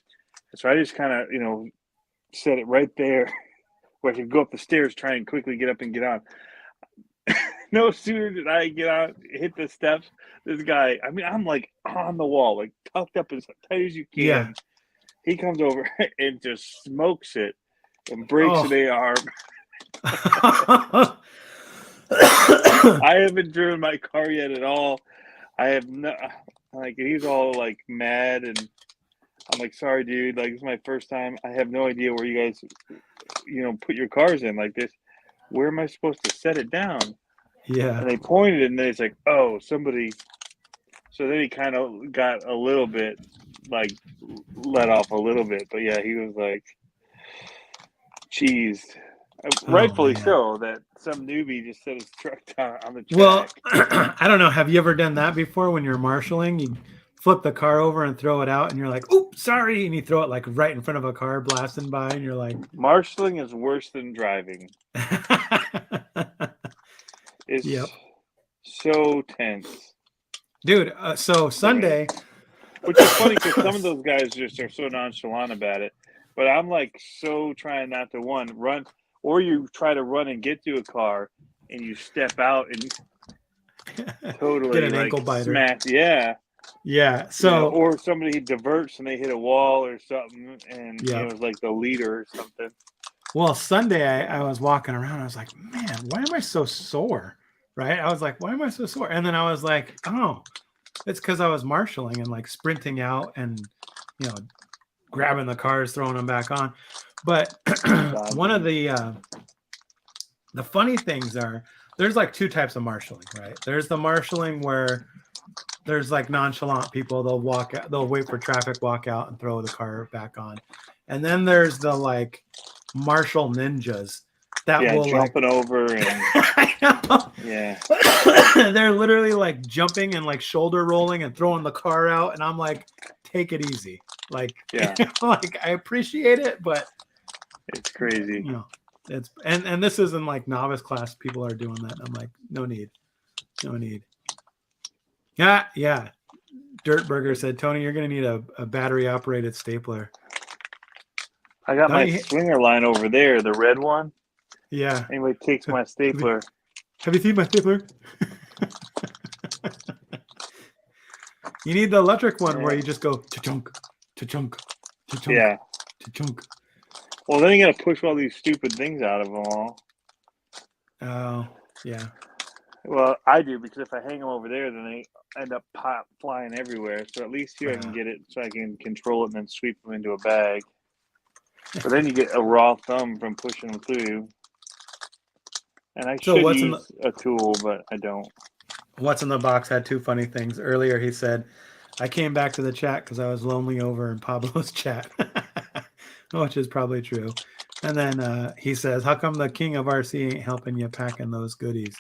So I just kind of, set it right there where I could go up the stairs, try and quickly get up and get on. No sooner did I get out, hit the steps, this guy, I mean, I'm like on the wall, like tucked up as tight as you can. Yeah. He comes over and just smokes it and breaks an arm. I haven't driven my car yet at all. I have no, like, he's all like mad, and I'm like, sorry, dude. Like, this is my first time. I have no idea where you guys, put your cars in like this. Where am I supposed to set it down? Yeah. And they pointed, and then it's like, oh, somebody. So then he kind of got a little bit, like, let off a little bit. But yeah, he was like, cheesed. Rightfully so, that some newbie just set his truck down on the track. Well, I don't know. Have you ever done that before when you're marshaling? You flip the car over and throw it out, and you're like, oops, sorry. And you throw it like right in front of a car blasting by, and you're like, marshaling is worse than driving. Yep. so tense. Dude, so Sunday, Which is funny because some of those guys just are so nonchalant about it. But I'm like so trying not to run, or you try to run and get to a car and you step out and totally get an like ankle biter. smack. Yeah. Yeah. You So know, or somebody diverts and they hit a wall or something, and Yeah. it was like the leader or something. well, Sunday I was walking around. I was like, man, why am I so sore? Right? I was like, why am I so sore? And then I was like, oh, it's because I was marshaling and like sprinting out and grabbing the cars, throwing them back on. But one of the funny things are there's like two types of marshaling, right? There's the marshaling where there's like nonchalant people. They'll wait for traffic, walk out, and throw the car back on. And then there's the like marshal ninjas that will jumping over and I know. yeah. They're literally like jumping and like shoulder rolling and throwing the car out, and I'm like, take it easy. Like, Yeah. like I appreciate it, but It's crazy. It's and this isn't like novice class. People are doing that. I'm like, no need. Yeah. Dirt Burger said, Tony, you're gonna need a battery operated stapler. I got my swinger line over there, the red one. Yeah. Anybody takes my stapler. Have you seen my stapler? You need the electric one where you just go cha-chunk, cha-chunk, cha-chunk, Yeah. cha-chunk. Well, then you got to push all these stupid things out of them all. Oh, yeah. Well, I do because if I hang them over there, then they end up flying everywhere. So at least here I can get it so I can control it and then sweep them into a bag. But then you get a raw thumb from pushing them through. And I should use a tool, but I don't. What's in the Box had two funny things. Earlier he said, I came back to the chat because I was lonely over in Pablo's chat, which is probably true. And then he says, how come the king of RC ain't helping you packing those goodies?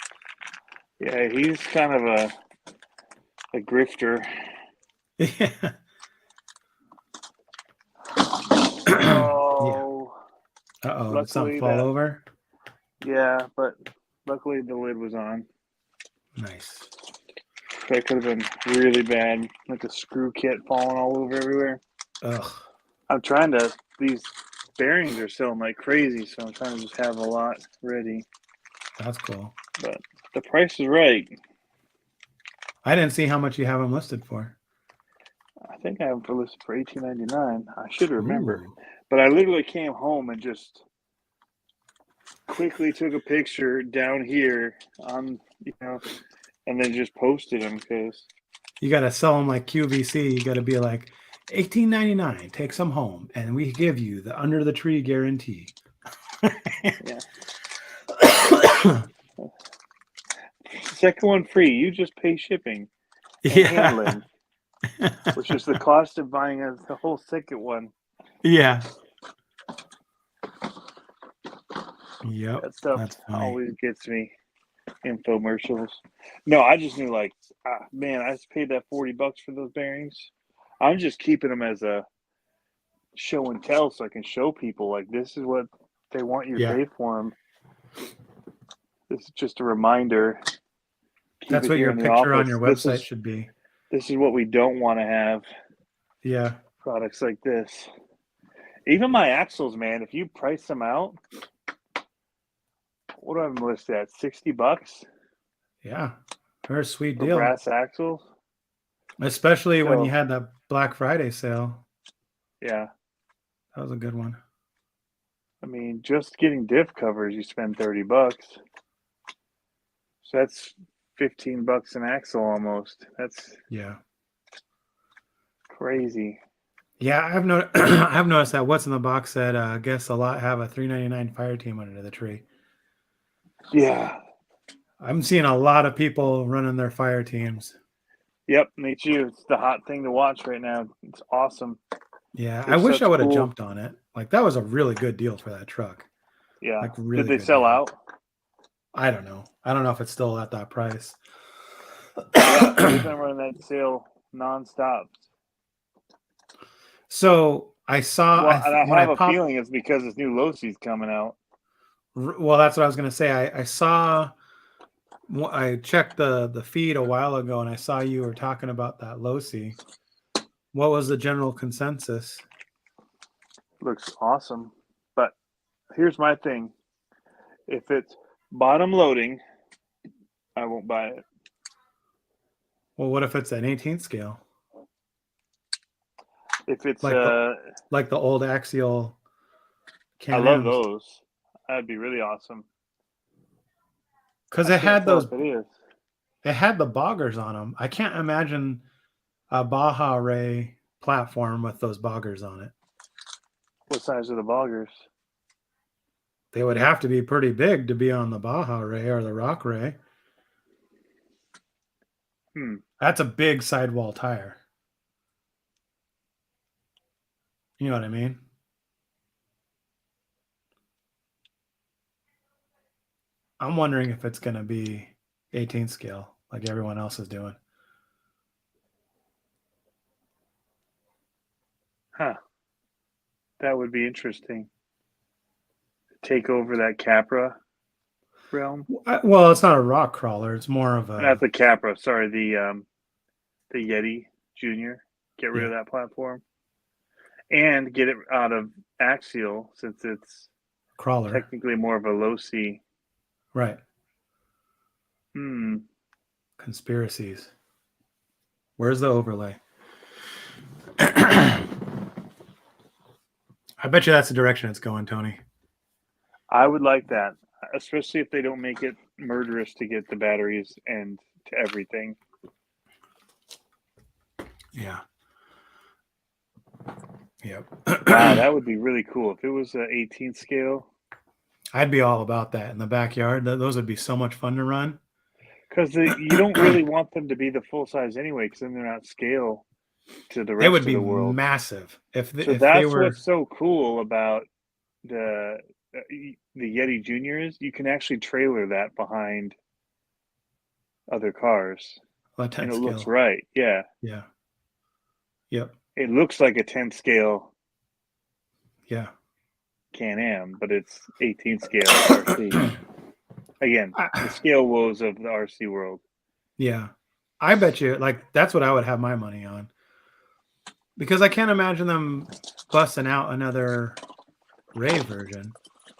Yeah, he's kind of a grifter. Yeah. Oh. Yeah. Uh-oh, did something fall over? Yeah, but luckily the lid was on. Nice. That could have been really bad, like a screw kit falling all over everywhere. Ugh. I'm trying to, these bearings are selling like crazy, so I'm trying to just have a lot ready. That's cool. But the price is right. I didn't see how much you have them listed for. I think I have them listed for $18.99. I should remember. Ooh. But I literally came home and just quickly took a picture down here on, and then just posted them because you got to sell them like QVC. You got to be like $18.99. Take some home, and we give you the under the tree guarantee. Yeah. Second one free. You just pay shipping and handling, which is the cost of buying the whole second one. Yeah. Yep. That stuff always gets me. Infomercials. No, I just knew man, I just paid that $40 for those bearings. I'm just keeping them as a show and tell so I can show people like this is what they want you to pay for them. This is just a reminder. That's what your picture on your website should be. This is what we don't want to have. Yeah. Products like this. Even my axles, man, if you price them out, what do I list at? $60? Yeah. They're a sweet deal. Brass axles. Especially when you had that Black Friday sale. Yeah. That was a good one. I mean, just getting diff covers, you spend $30. So that's $15 an axle almost. That's crazy. Yeah, I've noticed that What's in the Box said, I guess a lot have a $3.99 fire team under the tree. Yeah. I'm seeing a lot of people running their fire teams. Yep, me too. It's the hot thing to watch right now. It's awesome. Yeah, I wish I would have jumped on it. Like, that was a really good deal for that truck. Yeah. Like, really Did they sell out? I don't know. I don't know if it's still at that price. Yeah, they've been running that sale nonstop. So I saw. Well, I have a feeling it's because this new Losi's coming out. Well, that's what I was going to say. I saw I checked the feed a while ago and I saw you were talking about that Losi. What was the general consensus? Looks awesome. But here's my thing. If it's bottom loading, I won't buy it. Well, what if it's an 18th scale? If it's Like the old axial I love Can-Ams. those. That'd be really awesome. Because I it can't had tell those, if it is. it had the boggers on them. I can't imagine a Baja Ray platform with those boggers on it. What size are the boggers? They would have to be pretty big to be on the Baja Ray or the Rock Ray. That's a big sidewall tire. You know what I mean? I'm wondering if it's going to be 18 scale like everyone else is doing. Huh. That would be interesting. Take over that Capra realm. Well, it's not a rock crawler. It's more of a... Not the Capra. Sorry, the Yeti Junior. Get rid of that platform. And get it out of axial since it's crawler. technically more of a low C. Right. Hmm. Conspiracies. Where's the overlay? I bet you that's the direction it's going, Tony. I would like that, especially if they don't make it murderous to get the batteries and to everything. Yeah. Yep. Wow, that would be really cool. If it was an 18th scale. I'd be all about that in the backyard. Those would be so much fun to run. Because you don't really want them to be the full size anyway, because then they're not scale to the rest They would of be the world. massive. If So if that's they were... what's so cool about the Yeti Juniors. You can actually trailer that behind other cars, and it looks right. Yeah. Yeah. Yep. It looks like a 10 scale. Yeah. Can-Am, but it's 18 scale RC. Again, the scale woes of the RC world. Yeah. I bet you, like, that's what I would have my money on. Because I can't imagine them busting out another Ray version.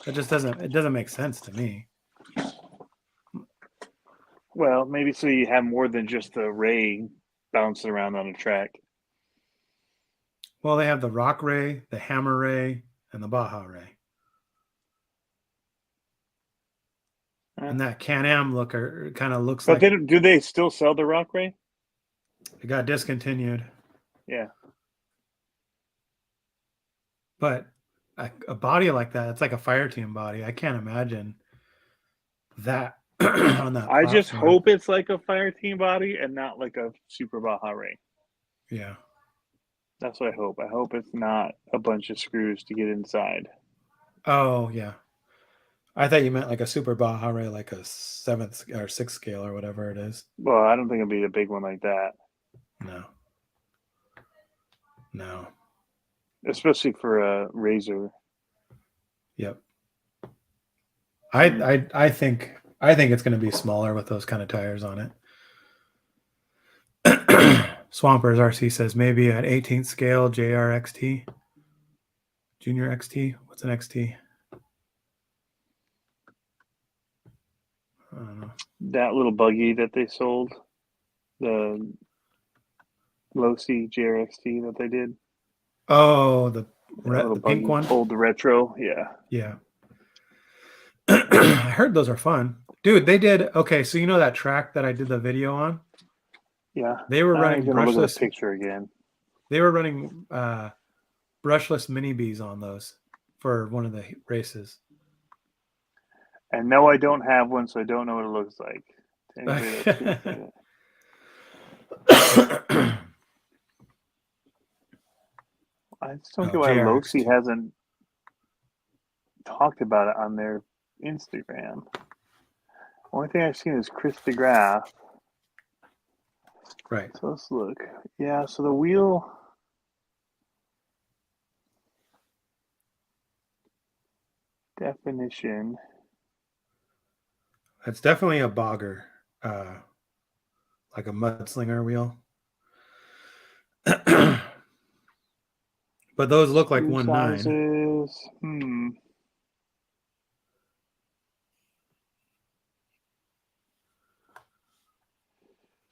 It doesn't make sense to me. Well, maybe so you have more than just the Ray bouncing around on a track. Well, they have the Rock Ray, the Hammer Ray, and the Baja Ray. And that Can-Am looker kind of looks but like... do they still sell the Rock Ray? It got discontinued. Yeah. But a body like that, it's like a fire team body. I can't imagine that on that. I just hope it's like a fire team body and not like a Super Baja Ray. Yeah. That's what I hope. I hope it's not a bunch of screws to get inside. Oh, yeah. I thought you meant like a Super Baja Ray, like a 7th or 6th scale or whatever it is. Well, I don't think it'll be a big one like that. No. Especially for a Razor. Yep. I think it's going to be smaller with those kind of tires on it. Swampers RC says maybe at 18th scale JRXT, Junior XT. What's an XT? I don't know. That little buggy that they sold, the Losi JRXT that they did. Oh, the buggy, pink one. Old retro, yeah. Yeah. I heard those are fun, dude. They did okay. So you know that track that I did the video on? Yeah. They were running brushless. Look at the picture again. They were running brushless mini Bs on those for one of the races. And no, I don't have one, so I don't know what it looks like. I just don't get why Losi hasn't talked about it on their Instagram. Only thing I've seen is Chris DeGraff. Right. So let's look. Yeah, so the wheel. Definition. That's definitely a bogger. like a mudslinger wheel. But those look like Screw 1.9. sizes.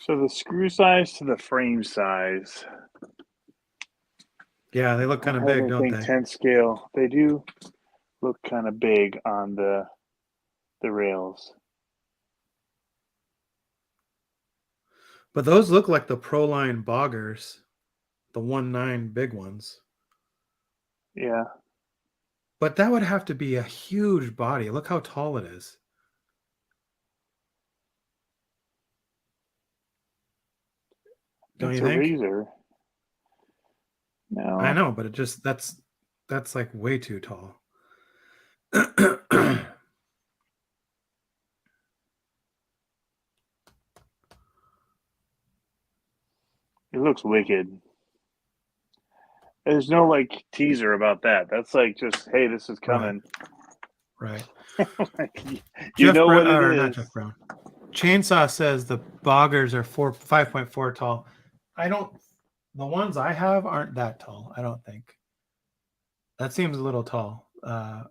So the screw size to the frame size. Yeah, they look kind of big, don't they? 10 scale. They do look kind of big on the rails. But those look like the Proline boggers, the 1.9 big ones. Yeah. But that would have to be a huge body. Look how tall it is. Don't It's you a think? razor. No. I know, but it just that's like way too tall. It looks wicked. There's no like teaser about that. That's like just, hey, this is coming. Right. Like, you Jeff know Brown, what it or is. not Jeff Brown. Chainsaw says the boggers are 5.4 tall. The ones I have aren't that tall, I don't think. That seems a little tall. Here,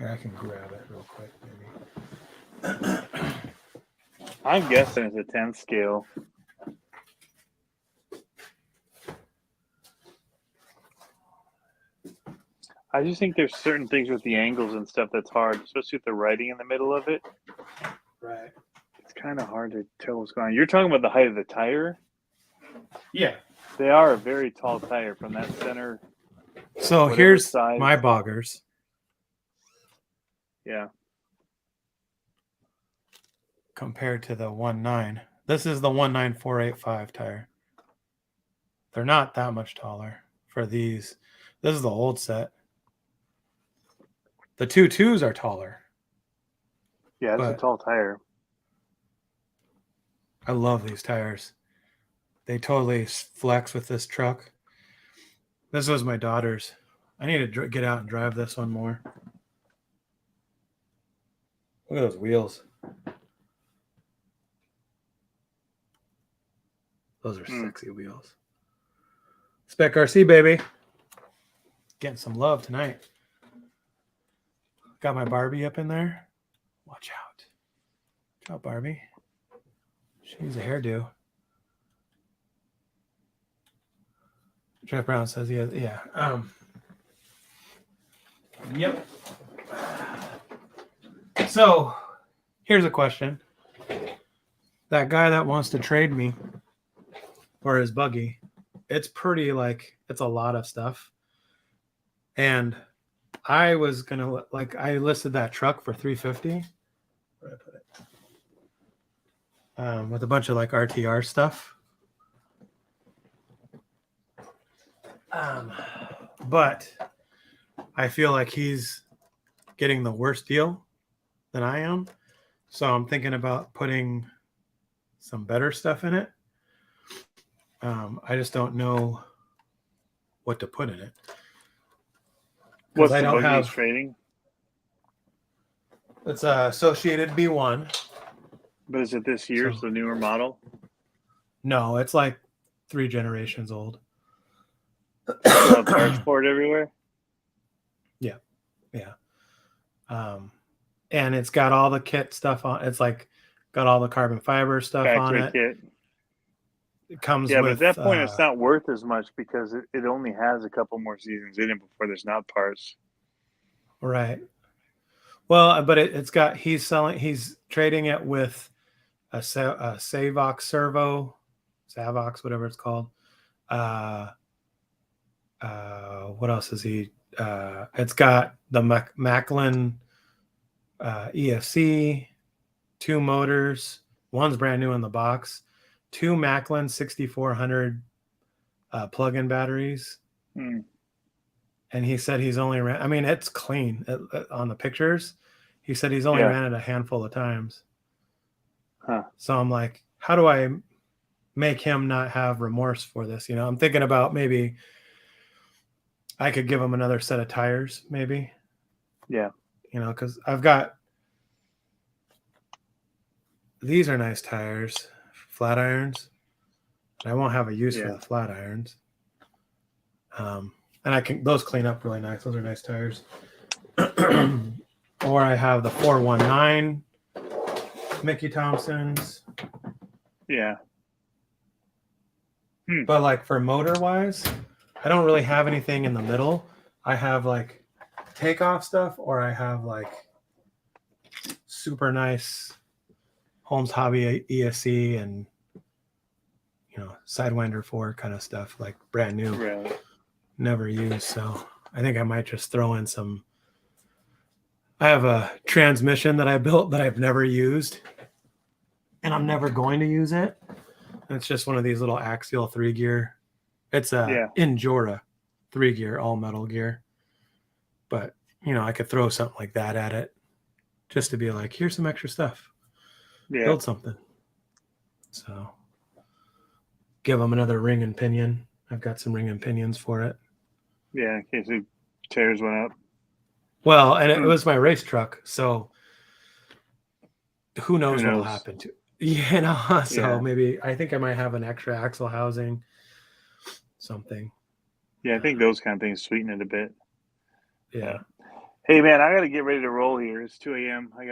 I can grab it real quick, maybe. I'm guessing it's a 10 scale. I just think there's certain things with the angles and stuff that's hard, especially with the writing in the middle of it. Right. It's kind of hard to tell what's going on. You're talking about the height of the tire? Yeah. They are a very tall tire from that center. So Whatever here's size. my boggers. Yeah. Compared to the 1.9. This is the 1.9485 tire. They're not that much taller for these. This is the old set. The 2.2s are taller. Yeah, it's a tall tire. I love these tires. They totally flex with this truck. This was my daughter's. I need to get out and drive this one more. Look at those wheels. Those are sexy wheels. Spec RC, baby. Getting some love tonight. Got my Barbie up in there. Watch out. Watch out, Barbie. She needs a hairdo. Jeff Brown says he has, yeah. Yep. So, here's a question. That guy that wants to trade me for his buggy, it's pretty it's a lot of stuff. And I was going to, I listed that truck for $350. Where did I put it? With a bunch of RTR stuff. But I feel like he's getting the worst deal than I am. So I'm thinking about putting some better stuff in it. I just don't know what to put in it. What's I the don't buggy have trading? It's a Associated B1. But is it this year's, the newer model? No, it's like 3 generations old. Parts for it everywhere? Yeah. And it's got all the kit stuff on. It's got all the carbon fiber stuff Factory on it. kit. It comes Yeah, with, but at that point, it's not worth as much because it only has a couple more seasons in it before there's not parts. Right. Well, but he's trading it with a Savox servo, Savox, whatever it's called. What else is he? It's got the Macklin EFC, 2 motors. One's brand new in the box. 2 Macklin 6400 plug-in batteries. And he said he's only ran. I mean, it's clean on the pictures. He said he's only ran it a handful of times. Huh. So I'm like, how do I make him not have remorse for this? I'm thinking about maybe I could give him another set of tires, maybe. Yeah. Because I've got these are nice tires, flat irons. I won't have a use for Yeah. the flat irons. And those clean up really nice. Those are nice tires. Or I have the 419 Mickey Thompsons. Yeah. But like for motor wise, I don't really have anything in the middle. I have like takeoff stuff, or I have like super nice Holmes Hobby ESC and Sidewinder 4 kind of stuff, like brand new, Really. never used. So I think I might just throw in some. I have a transmission that I built that I've never used, and I'm never going to use it. It's just one of these little axial 3-gear. It's a Injora 3-gear, all metal gear. But, I could throw something like that at it just to be like, here's some extra stuff. Yeah. Build something. So give them another ring and pinion. I've got some ring and pinions for it. Yeah, in case it tears one up. Well, and it was my race truck, so who knows what will happen to it. So maybe I think I might have an extra axle housing, something. Yeah, I think those kind of things sweeten it a bit. Yeah. Hey, man, I got to get ready to roll here. It's 2 a.m. I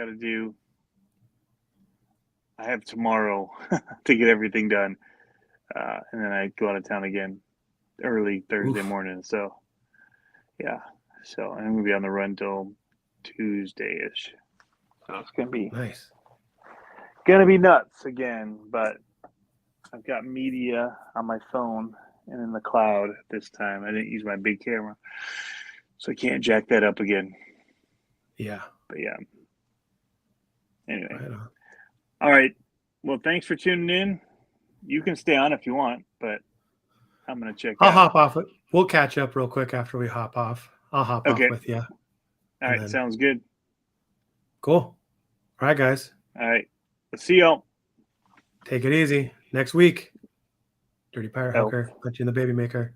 have tomorrow to get everything done. And then I go out of town again early Thursday morning. So, yeah. So I'm going to be on the run till Tuesday-ish. So it's going to be nice. Going to be nuts again. But I've got media on my phone and in the cloud this time. I didn't use my big camera. So I can't jack that up again. Yeah. But yeah. Anyway. Right on. All right. Well, thanks for tuning in. You can stay on if you want, but I'm going to check I'll out. hop off. We'll catch up real quick after we hop off. I'll hop off with you. All right. Sounds good. Cool. All right, guys. All right. Let's see y'all. Take it easy. Next week. Dirty Pirate Hooker. Punch you in the baby maker.